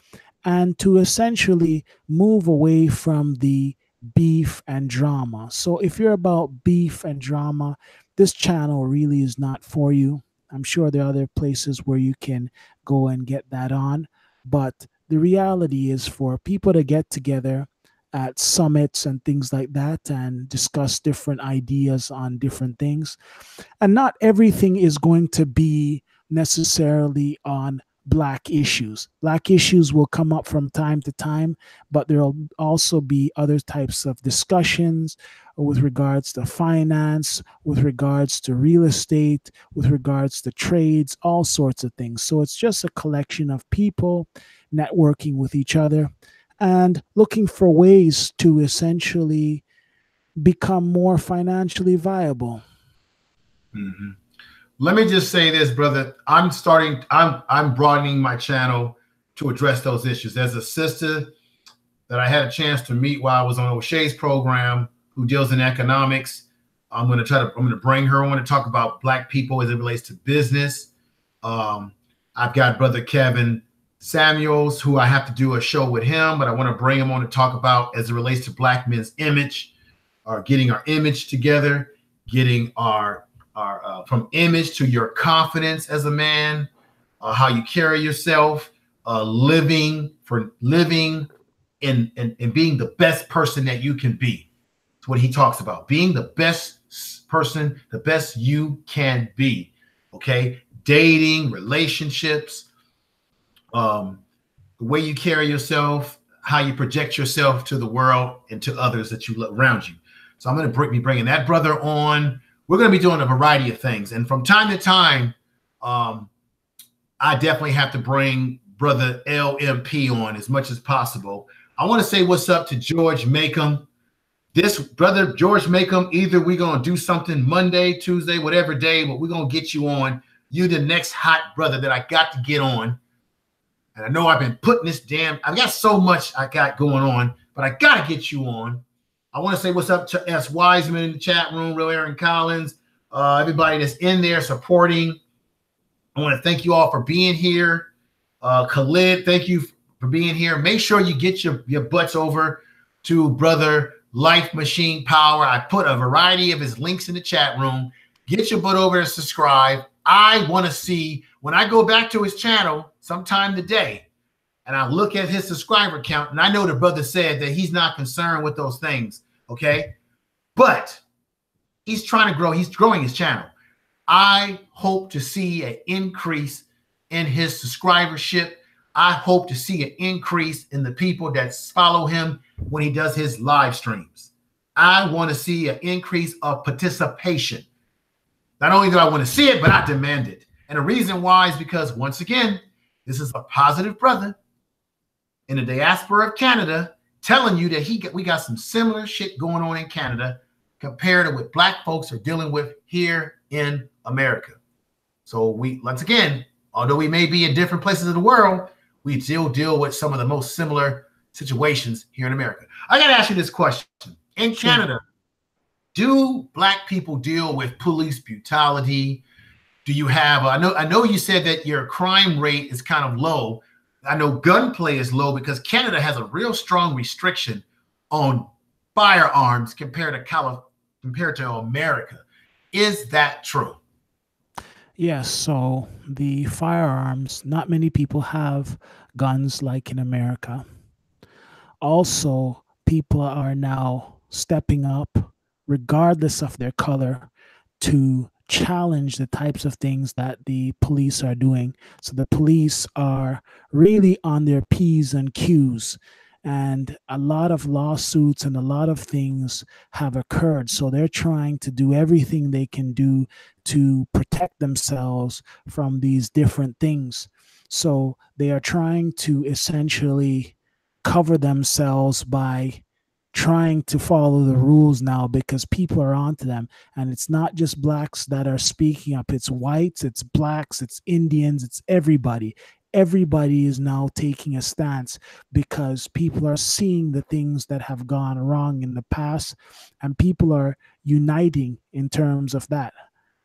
and to essentially move away from the beef and drama. So if you're about beef and drama, this channel really is not for you. I'm sure there are other places where you can go and get that on, but the reality is for people to get together at summits and things like that and discuss different ideas on different things. And not everything is going to be necessarily on Black issues. Black issues will come up from time to time, but there will also be other types of discussions with regards to finance, with regards to real estate, with regards to trades, all sorts of things. So it's just a collection of people networking with each other and looking for ways to essentially become more financially viable. Mm-hmm. Let me just say this, brother. I'm broadening my channel to address those issues. There's a sister that I had a chance to meet while I was on O'Shea's program who deals in economics. I'm going to bring her on to talk about Black people as it relates to business. I've got brother Kevin Samuels, who I have to do a show with him, but I want to bring him on to talk about as it relates to Black men's image, or getting our image together, getting our from image to your confidence as a man, how you carry yourself, living and being the best person that you can be. It's what he talks about, being the best person, the best you can be. Okay, dating, relationships, the way you carry yourself, how you project yourself to the world and to others that you love around you. So I'm going to be bringing that brother on. We're going to be doing a variety of things. And from time to time, I definitely have to bring brother LMP on as much as possible. I want to say what's up to George Macomb. This brother, George Macomb, either we're going to do something Monday, Tuesday, whatever day, but we're going to get you on. You the next hot brother that I got to get on. And I know I've been putting this I've got so much I got going on, but I got to get you on. I want to say what's up to S. Wiseman in the chat room, Real Aaron Collins, everybody that's in there supporting. I want to thank you all for being here. Khalid, thank you for being here. Make sure you get your butts over to brother Life Machine Power. I put a variety of his links in the chat room. Get your butt over and subscribe. I want to see, when I go back to his channel sometime today, and I look at his subscriber count, and I know the brother said that he's not concerned with those things, okay? But he's trying to grow. He's growing his channel. I hope to see an increase in his subscribership. I hope to see an increase in the people that follow him when he does his live streams. I want to see an increase of participation. Not only do I want to see it, but I demand it. And the reason why is because, once again, this is a positive brother in the diaspora of Canada telling you that we got some similar shit going on in Canada compared to what Black folks are dealing with here in America. So once again, although we may be in different places of the world, we still deal with some of the most similar situations here in America. I got to ask you this question. In Canada, do Black people deal with police brutality? Do you have, I know you said that your crime rate is kind of low. I know gunplay is low because Canada has a real strong restriction on firearms compared to America. Is that true? Yes. So the firearms, not many people have guns like in America. Also, people are now stepping up, regardless of their color, to challenge the types of things that the police are doing. So the police are really on their P's and Q's. and a lot of lawsuits and a lot of things have occurred. So they're trying to do everything they can do to protect themselves from these different things. So they are trying to essentially cover themselves by trying to follow the rules now, because people are onto them. And it's not just blacks that are speaking up, it's whites, it's blacks, it's Indians, it's everybody. Everybody is now taking a stance because people are seeing the things that have gone wrong in the past, and people are uniting in terms of that.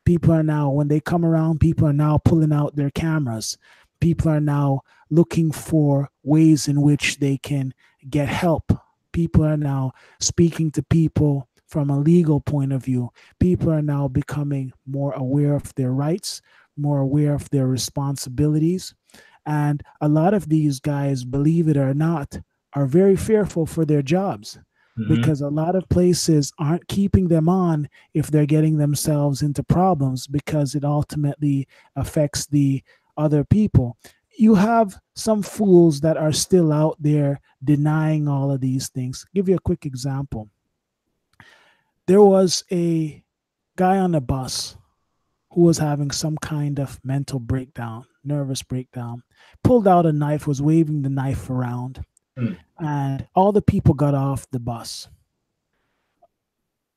People are now, when they come around, people are now pulling out their cameras. People are now looking for ways in which they can get help. People are now speaking to people from a legal point of view. People are now becoming more aware of their rights, more aware of their responsibilities. And a lot of these guys, believe it or not, are very fearful for their jobs, because a lot of places aren't keeping them on if they're getting themselves into problems, because it ultimately affects the other people. You have some fools that are still out there denying all of these things. I'll give you a quick example. There was a guy on the bus who was having some kind of mental breakdown, nervous breakdown, pulled out a knife, was waving the knife around, and all the people got off the bus.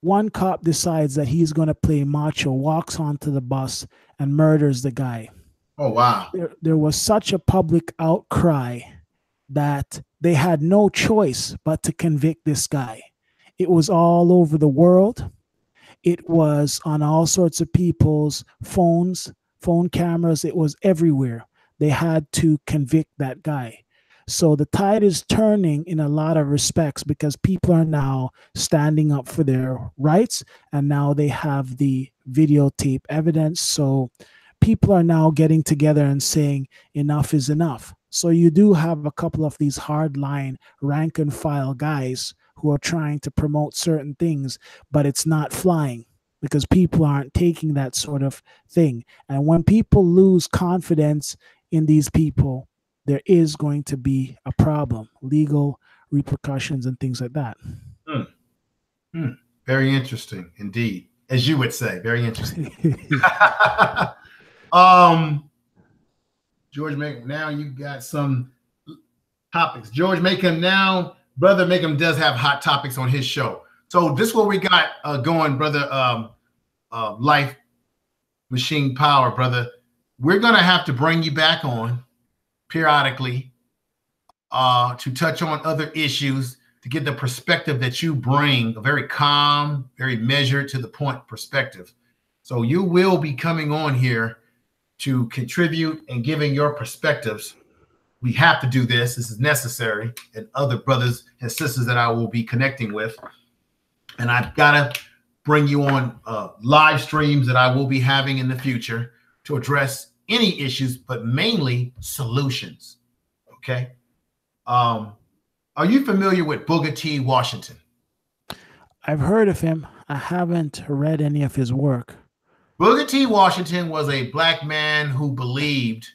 One cop decides that he's going to play macho, walks onto the bus, and murders the guy. Oh, wow. There was such a public outcry that they had no choice but to convict this guy. It was all over the world. It was on all sorts of people's phones, phone cameras. It was everywhere. They had to convict that guy. So the tide is turning in a lot of respects, because people are now standing up for their rights, and now they have the videotape evidence. So people are now getting together and saying enough is enough. So you do have a couple of these hardline rank and file guys who are trying to promote certain things, but it's not flying because people aren't taking that sort of thing. And when people lose confidence in these people, there is going to be a problem, legal repercussions and things like that. Very interesting indeed, as you would say. Very interesting. George Macon, now you got some topics. George Macon, now Brother Macon does have hot topics on his show. So this is what we got going, brother. Life Machine Power, brother. We're gonna have to bring you back on periodically to touch on other issues, to get the perspective that you bring, a very calm, very measured, to the point perspective. So you will be coming on here to contribute and giving your perspectives. We have to do this. This is necessary, and other brothers and sisters that I will be connecting with. And I've got to bring you on live streams that I will be having in the future to address any issues, but mainly solutions. Okay. Are you familiar with Booker T. Washington? I've heard of him. I haven't read any of his work. Booker T. Washington was a black man who believed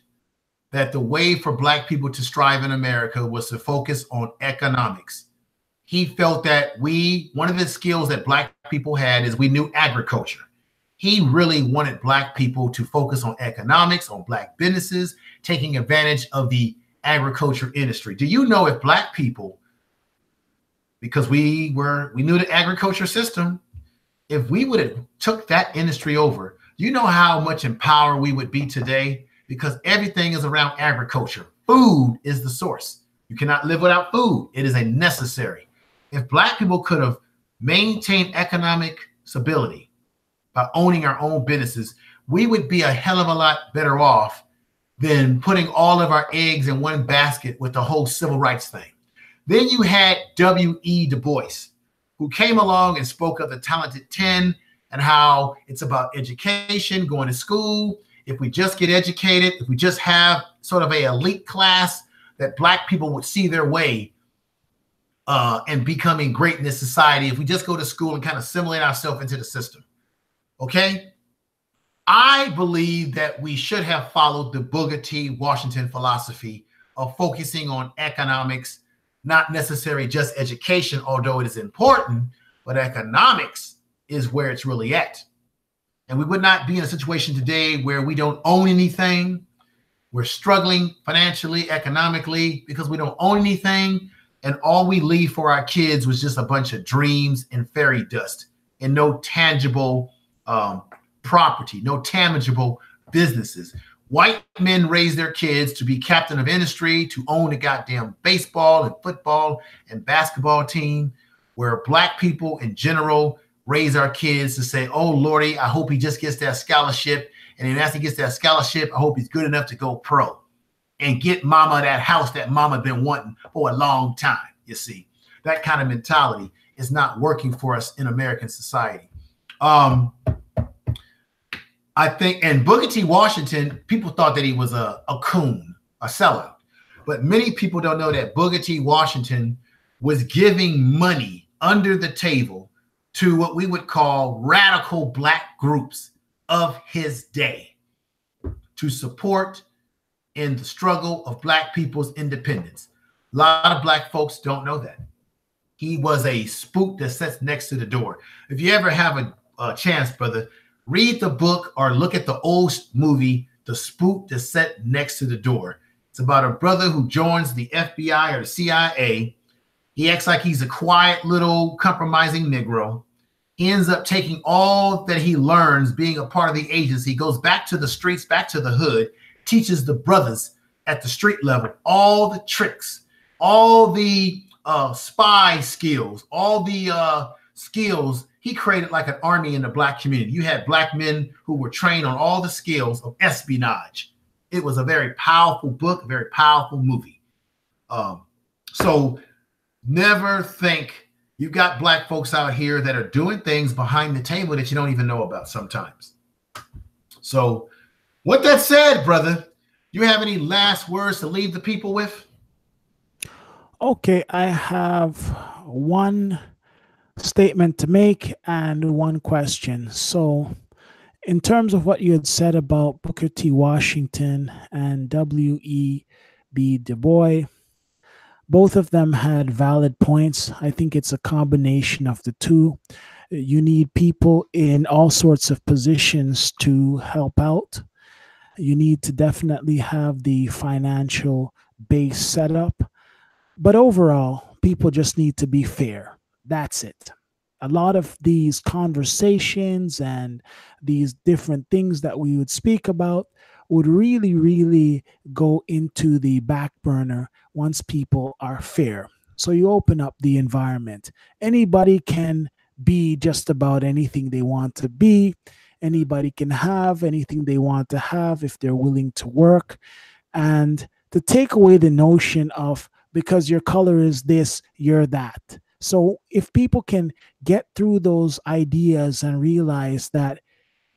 that the way for black people to strive in America was to focus on economics. He felt that one of the skills that black people had is we knew agriculture. He really wanted black people to focus on economics, on black businesses, taking advantage of the agriculture industry. Do you know if black people, because we knew the agriculture system, if we would have took that industry over, do you know how much empowered we would be today? Because everything is around agriculture. Food is the source. You cannot live without food. It is a necessary. If black people could have maintained economic stability by owning our own businesses, we would be a hell of a lot better off than putting all of our eggs in one basket with the whole civil rights thing. Then you had W.E. Du Bois, who came along and spoke of the talented 10 and how it's about education, going to school. If we just get educated, if we just have sort of an elite class, that black people would see their way and becoming great in this society if we just go to school and kind of assimilate ourselves into the system. Okay? I believe that we should have followed the Booker T. Washington philosophy of focusing on economics not necessarily just education, although it is important, but economics is where it's really at. And we would not be in a situation today where we don't own anything. We're struggling financially, economically, because we don't own anything. And all we leave for our kids was just a bunch of dreams and fairy dust and no tangible property, no tangible businesses. White men raise their kids to be captain of industry, to own a goddamn baseball and football and basketball team, where black people in general raise our kids to say, oh, Lordy, I hope he just gets that scholarship. And then after he gets that scholarship, I hope he's good enough to go pro and get mama that house that mama been wanting for a long time. You see, that kind of mentality is not working for us in American society. I think, and Booker T. Washington, people thought that he was a coon, a sellout. But many people don't know that Booker T. Washington was giving money under the table to what we would call radical black groups of his day to support in the struggle of black people's independence. A lot of black folks don't know that. He was a spook that sits next to the door. If you ever have a chance, brother, read the book or look at the old movie, The Spook That Sat Next to the Door. It's about a brother who joins the FBI or the CIA. He acts like he's a quiet little compromising Negro. He ends up taking all that he learns being a part of the agency, goes back to the streets, back to the hood, teaches the brothers at the street level all the tricks, all the spy skills, all the skills. He created like an army in the black community. You had black men who were trained on all the skills of espionage. It was a very powerful book, a very powerful movie. So never think you got black folks out here that are doing things behind the table that you don't even know about sometimes. So with that said, brother, you have any last words to leave the people with? Okay, I have one statement to make and one question. So in terms of what you had said about Booker T. Washington and W.E.B. Du Bois, both of them had valid points. I think it's a combination of the two. You need people in all sorts of positions to help out. You need to definitely have the financial base set up. But overall, people just need to be fair. That's it. A lot of these conversations and these different things that we would speak about would really, really go into the back burner once people are fair. So you open up the environment. Anybody can be just about anything they want to be. Anybody can have anything they want to have if they're willing to work. And to take away the notion of because your color is this, you're that. So if people can get through those ideas and realize that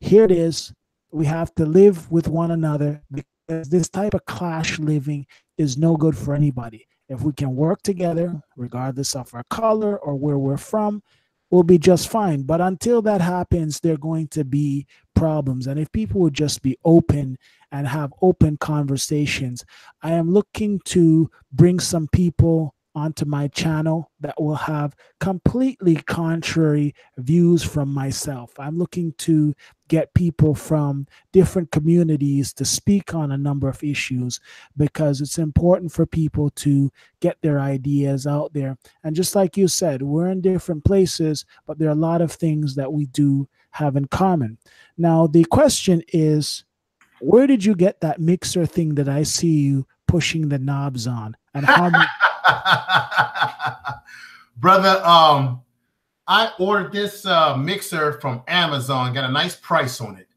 here it is, we have to live with one another because this type of clash living is no good for anybody. If we can work together, regardless of our color or where we're from, we'll be just fine. But until that happens, there are going to be problems. And if people would just be open and have open conversations, I am looking to bring some people onto my channel that will have completely contrary views from myself. I'm looking to get people from different communities to speak on a number of issues because it's important for people to get their ideas out there. And just like you said, we're in different places, but there are a lot of things that we do have in common. Now, the question is, where did you get that mixer thing that I see you pushing the knobs on? And how many brother, I ordered this mixer from Amazon, got a nice price on it.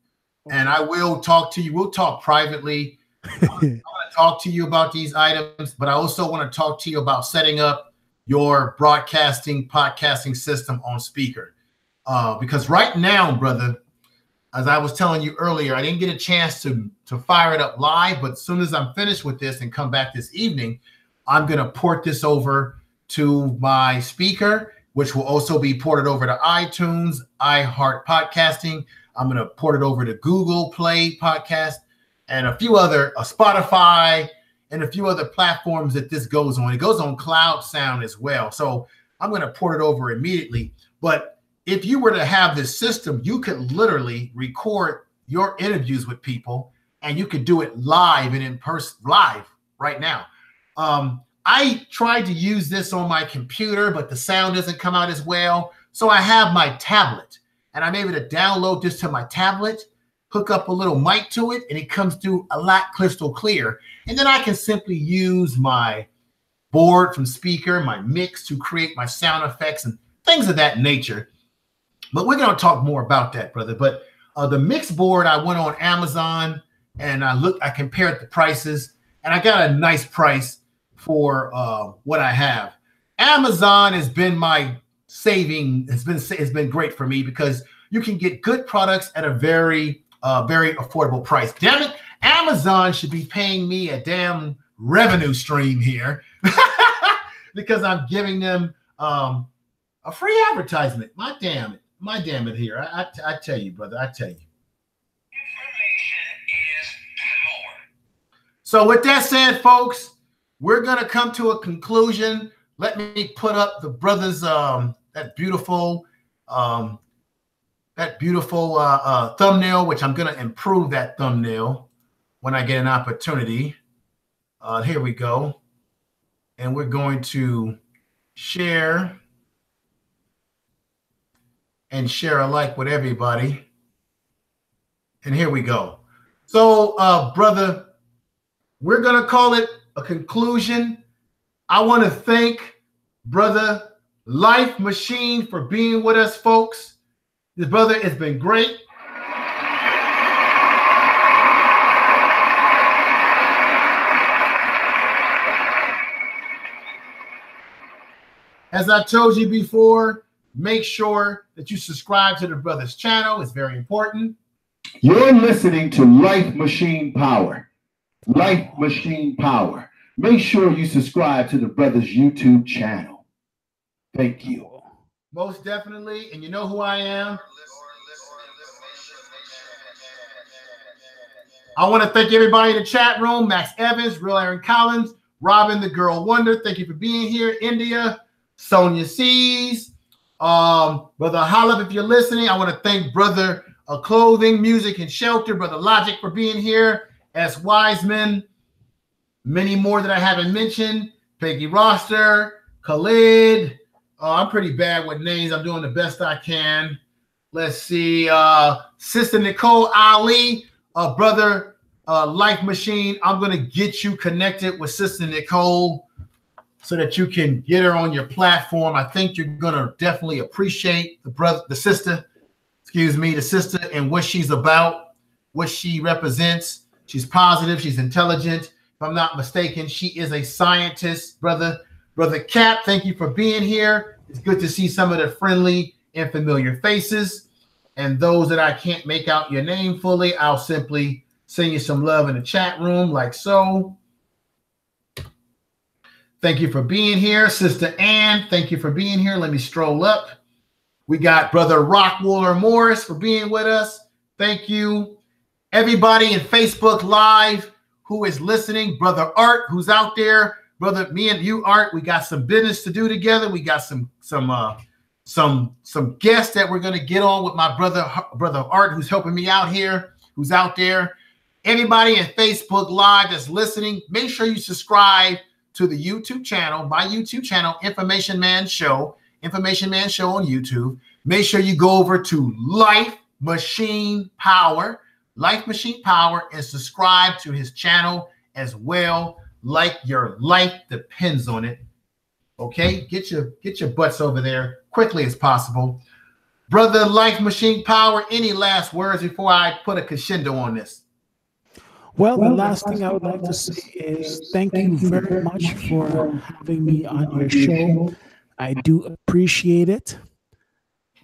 And I will talk to you. We'll talk privately. I want to talk to you about these items, but I also want to talk to you about setting up your broadcasting, podcasting system on speaker. Because right now, brother, as I was telling you earlier, I didn't get a chance to fire it up live, but as soon as I'm finished with this and come back this evening, I'm going to port this over to my speaker, which will also be ported over to iTunes, iHeart Podcasting. I'm going to port it over to Google Play Podcast and a few other, Spotify and a few other platforms that this goes on. It goes on Cloud Sound as well. So I'm going to port it over immediately. But if you were to have this system, you could literally record your interviews with people, and you could do it live and in person, live right now. I tried to use this on my computer, but the sound doesn't come out as well. So I have my tablet, and I'm able to download this to my tablet, hook up a little mic to it, and it comes through a lot crystal clear. And then I can simply use my board from speaker, my mix to create my sound effects and things of that nature. But we're going to talk more about that, brother. But the mix board, I went on Amazon and I compared the prices, and I got a nice price for what I have. Amazon has been my saving. It's been great for me because you can get good products at a very affordable price. Damn it, Amazon should be paying me a damn revenue stream here because I'm giving them a free advertisement. My damn it here. I tell you, brother, I tell you. Information is power. So with that said, folks, we're going to come to a conclusion. Let me put up the brothers, that beautiful thumbnail, which I'm going to improve that thumbnail when I get an opportunity. Here we go. And we're going to share and share alike with everybody. And here we go. So, brother, we're going to call it a conclusion. I want to thank brother Life Machine for being with us, folks. This brother has been great. As I told you before, make sure that you subscribe to the brother's channel. It's very important. You're listening to Life Machine Power. Life Machine Power. Make sure you subscribe to the brother's YouTube channel. Thank you. Most definitely. And you know who I am. I want to thank everybody in the chat room. Max Evans, Real Aaron Collins, Robin, the Girl Wonder. Thank you for being here. India, Sonia C's, Brother Holub, if you're listening. I want to thank Brother Clothing, Music, and Shelter, Brother Logic for being here. S. Wiseman, many more that I haven't mentioned. Peggy Roster, Khalid. I'm pretty bad with names. I'm doing the best I can. Let's see. Sister Nicole Ali, Brother Life Machine. I'm going to get you connected with Sister Nicole so that you can get her on your platform. I think you're going to definitely appreciate the sister, and what she's about, what she represents. She's positive. She's intelligent. If I'm not mistaken, she is a scientist. Brother Cap, thank you for being here. It's good to see some of the friendly and familiar faces. And those that I can't make out your name fully, I'll simply send you some love in the chat room like so. Thank you for being here. Sister Ann, thank you for being here. Let me stroll up. We got Brother Rockwaller Morris for being with us. Thank you. Everybody in Facebook Live who is listening, Brother Art, who's out there, brother, me and you, Art, we got some business to do together. We got some guests that we're going to get on with my brother Art, who's helping me out here, who's out there. Everybody in Facebook Live that's listening, make sure you subscribe to the YouTube channel, my YouTube channel, Information Man Show on YouTube. Make sure you go over to Life Machine Power, and subscribe to his channel as well. Like your life depends on it. Okay, get your butts over there quickly as possible. Brother Life Machine Power, any last words before I put a crescendo on this? Well, the last thing I would like to say is thank you very much for having me on your show. I do appreciate it.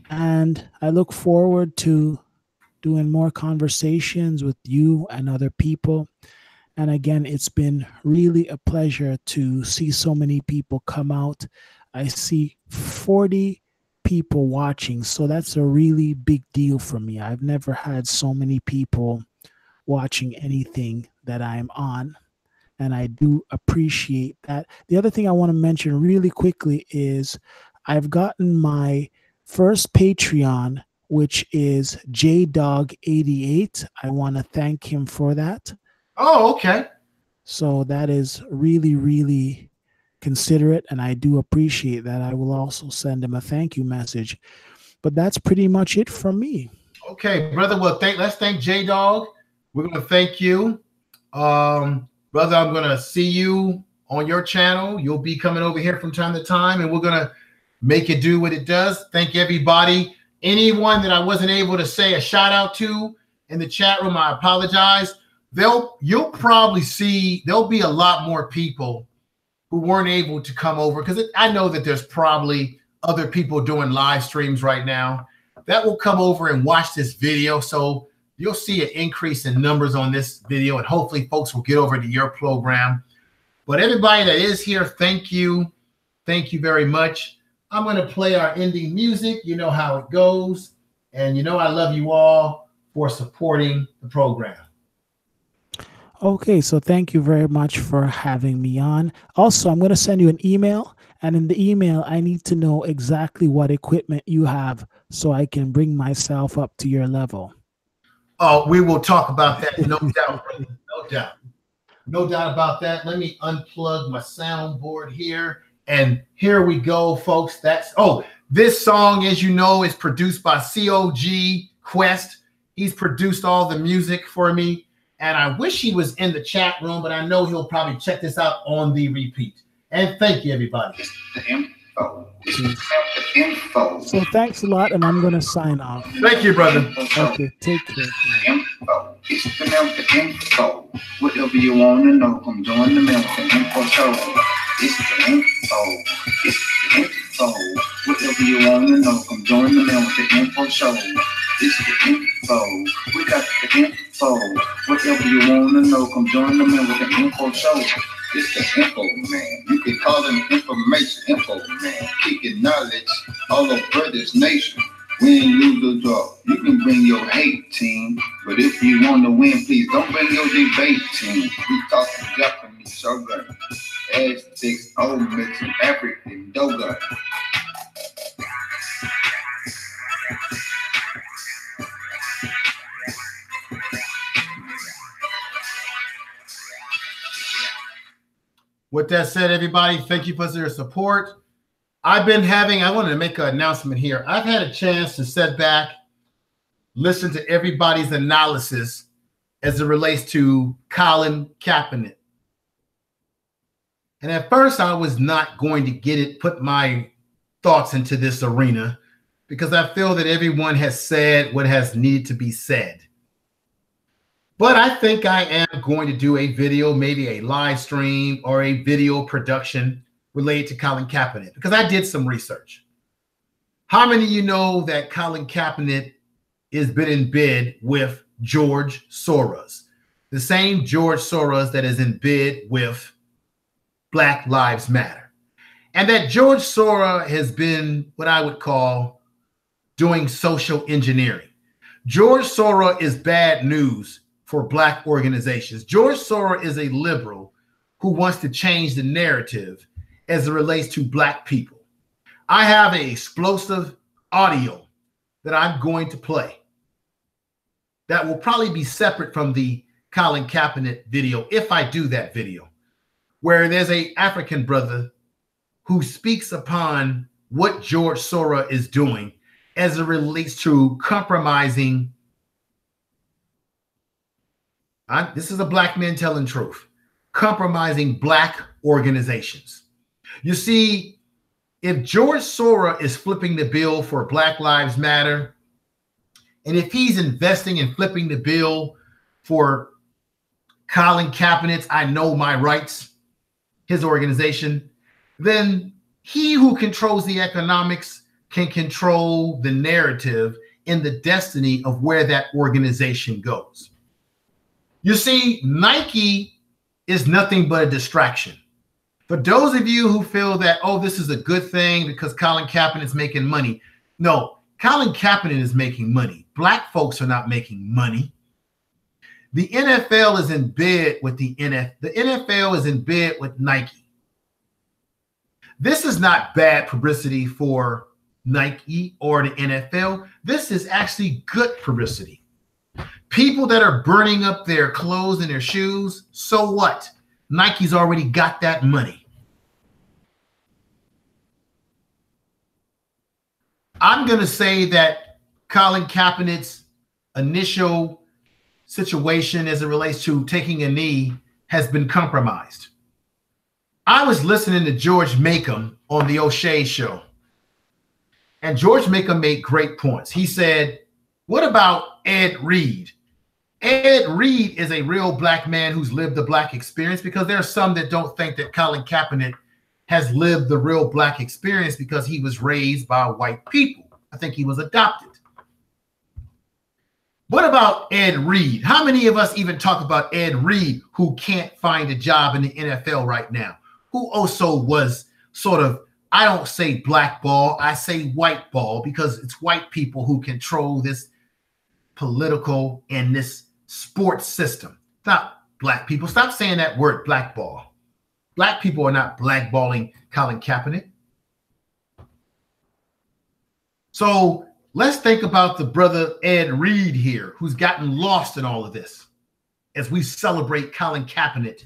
And I look forward to doing more conversations with you and other people. And again, it's been really a pleasure to see so many people come out. I see 40 people watching, so that's a really big deal for me. I've never had so many people watching anything that I'm on. and I do appreciate that. The other thing I want to mention really quickly is I've gotten my first Patreon, which is JDog88. I want to thank him for that. Oh, okay. So that is really, really considerate, and I do appreciate that. I will also send him a thank you message. But that's pretty much it from me. Okay, brother. Well, let's thank J-Dog. We're going to thank you. Brother, I'm going to see you on your channel. You'll be coming over here from time to time, and we're going to make it do what it does. Thank everybody. Anyone that I wasn't able to say a shout out to in the chat room, I apologize. You'll probably see there'll be a lot more people who weren't able to come over, because I know that there's probably other people doing live streams right now that will come over and watch this video. So you'll see an increase in numbers on this video, and hopefully folks will get over to your program. But everybody that is here, thank you. Thank you very much. I'm going to play our ending music. You know how it goes. And you know I love you all for supporting the program. Okay, so thank you very much for having me on. Also, I'm going to send you an email. And in the email, I need to know exactly what equipment you have so I can bring myself up to your level. Oh, we will talk about that. No doubt, brother. No doubt. No doubt about that. Let me unplug my soundboard here. And here we go, folks. This song, as you know, is produced by COG Quest. He's produced all the music for me. And I wish he was in the chat room, but I know he'll probably check this out on the repeat. And thank you, everybody. The info. The info. So thanks a lot, and I'm going to sign off. Thank you, brother. Okay, take care. Info. It's the info. Whatever you want to know, come join the info show. It's the info. It's the info. Whatever you want to know, come join the info show. It's the info. We got the info. Whatever you want to know, come join the info show. It's the info man. You can call him information info man. Kicking knowledge all over this nation. We ain't lose the draw. You can bring your hate team, but if you want to win, please don't bring your debate team. We talking Japanese shogun, Aztecs, Olmecs, and African Dogon. With that said, everybody, thank you for your support. I wanted to make an announcement here. I've had a chance to sit back, listen to everybody's analysis as it relates to Colin Kaepernick. And at first, I was not going to put my thoughts into this arena, because I feel that everyone has said what has needed to be said. But I think I am going to do a video, maybe a live stream or a video production related to Colin Kaepernick, because I did some research. How many of you know that Colin Kaepernick has been in bed with George Soros? The same George Soros that is in bed with Black Lives Matter. And that George Soros has been what I would call doing social engineering. George Soros is bad news for Black organizations. George Soros is a liberal who wants to change the narrative as it relates to Black people. I have an explosive audio that I'm going to play that will probably be separate from the Colin Kaepernick video, if I do that video, where there's an African brother who speaks upon what George Soros is doing as it relates to compromising. This is a Black man telling truth. Compromising Black organizations. You see, if George Soros is flipping the bill for Black Lives Matter, and if he's investing and flipping the bill for Colin Kaepernick's I Know My Rights, his organization, then he who controls the economics can control the narrative and the destiny of where that organization goes. You see, Nike is nothing but a distraction. For those of you who feel that, oh, this is a good thing because Colin Kaepernick is making money. No, Colin Kaepernick is making money. Black folks are not making money. The NFL is in bed with the NFL is in bed with Nike. This is not bad publicity for Nike or the NFL. This is actually good publicity. People that are burning up their clothes and their shoes, so what? Nike's already got that money. I'm going to say that Colin Kaepernick's initial situation as it relates to taking a knee has been compromised. I was listening to George Makem on the O'Shea show, and George Makem made great points. He said, what about Ed Reed? Ed Reed is a real black man who's lived the black experience, because there are some that don't think that Colin Kaepernick has lived the real black experience because he was raised by white people. I think he was adopted. What about Ed Reed? How many of us even talk about Ed Reed, who can't find a job in the NFL right now, who also was sort of, I don't say blackball, I say white ball, because it's white people who control this political and this sports system, not black people. Stop saying that word, blackball. Black people are not blackballing Colin Kaepernick. So let's think about the brother Ed Reed here, who's gotten lost in all of this as we celebrate Colin Kaepernick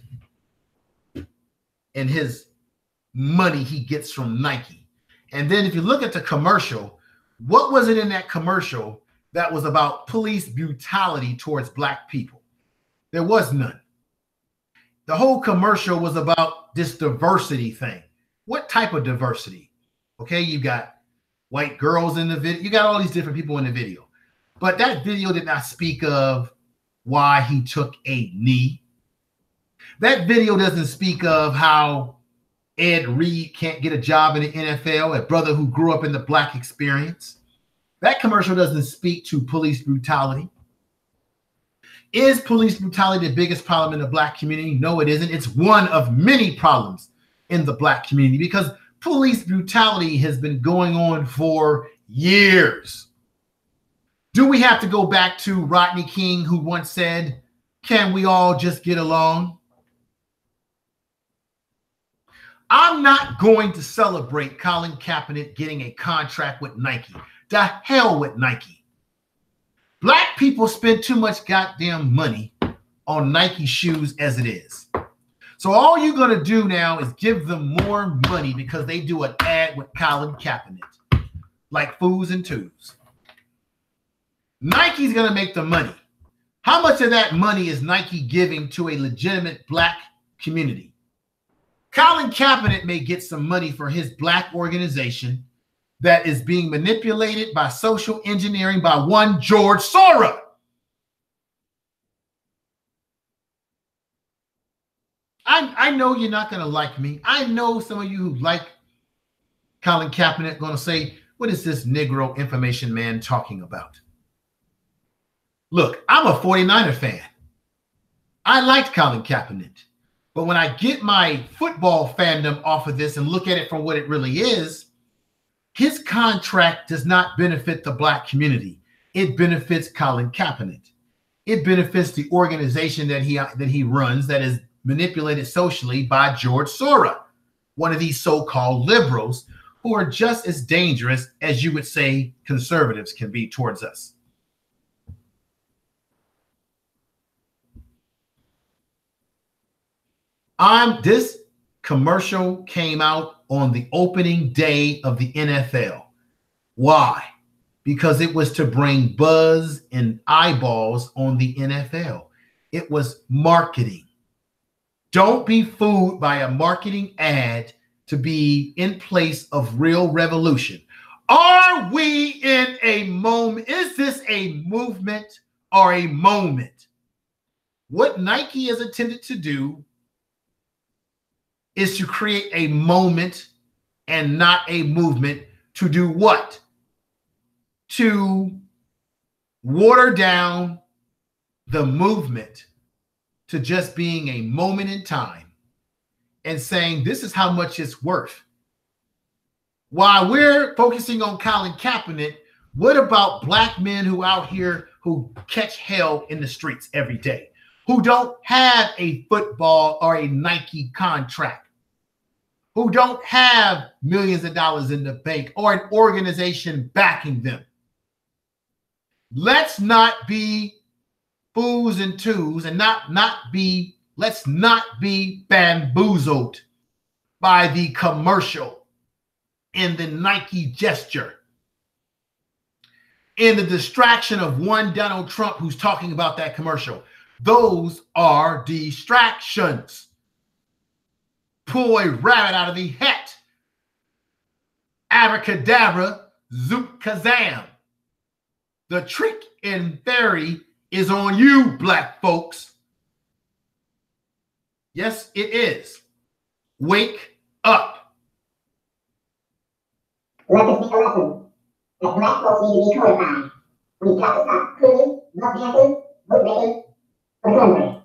and his money he gets from Nike. And then if you look at the commercial, what was it in that commercial that was about police brutality towards black people? There was none. The whole commercial was about this diversity thing. What type of diversity? Okay, you got white girls in the video. You got all these different people in the video. But that video did not speak of why he took a knee. That video doesn't speak of how Ed Reed can't get a job in the NFL, a brother who grew up in the black experience. That commercial doesn't speak to police brutality. Is police brutality the biggest problem in the black community? No, it isn't. It's one of many problems in the black community, because police brutality has been going on for years. Do we have to go back to Rodney King, who once said, can we all just get along? I'm not going to celebrate Colin Kaepernick getting a contract with Nike. The hell with Nike. Black people spend too much goddamn money on Nike shoes as it is. So all you're going to do now is give them more money because they do an ad with Colin Kaepernick, like Foos and Twos. Nike's going to make the money. How much of that money is Nike giving to a legitimate black community? Colin Kaepernick may get some money for his black organization that is being manipulated by social engineering by one George Soros. I know you're not going to like me. I know some of you who like Colin Kaepernick going to say, what is this Negro information man talking about? Look, I'm a 49er fan. I liked Colin Kaepernick. But when I get my football fandom off of this and look at it for what it really is, his contract does not benefit the black community. It benefits Colin Kaepernick. It benefits the organization that he runs, that is manipulated socially by George Soros, one of these so-called liberals who are just as dangerous as you would say conservatives can be towards us. This commercial came out on the opening day of the NFL. Why? Because it was to bring buzz and eyeballs on the NFL. It was marketing. Don't be fooled by a marketing ad to be in place of real revolution. Are we in a moment? Is this a movement or a moment? What Nike is intended to do is to create a moment and not a movement. To do what? To water down the movement to just being a moment in time and saying this is how much it's worth. While we're focusing on Colin Kaepernick, what about black men who out here who catch hell in the streets every day? who don't have a football or a Nike contract, who don't have millions of dollars in the bank or an organization backing them. Let's not be fools and twos and let's not be bamboozled by the commercial and the Nike gesture and the distraction of one Donald Trump who's talking about that commercial. Those are distractions. Pull a rabbit out of the hat. Abracadabra, zoop kazam. The trick and fairy is on you, black folks. Yes, it is. Wake up. Let this be a lesson that black folks need to be codified. We've got to stop cooning, book guessing, bookmaking, for the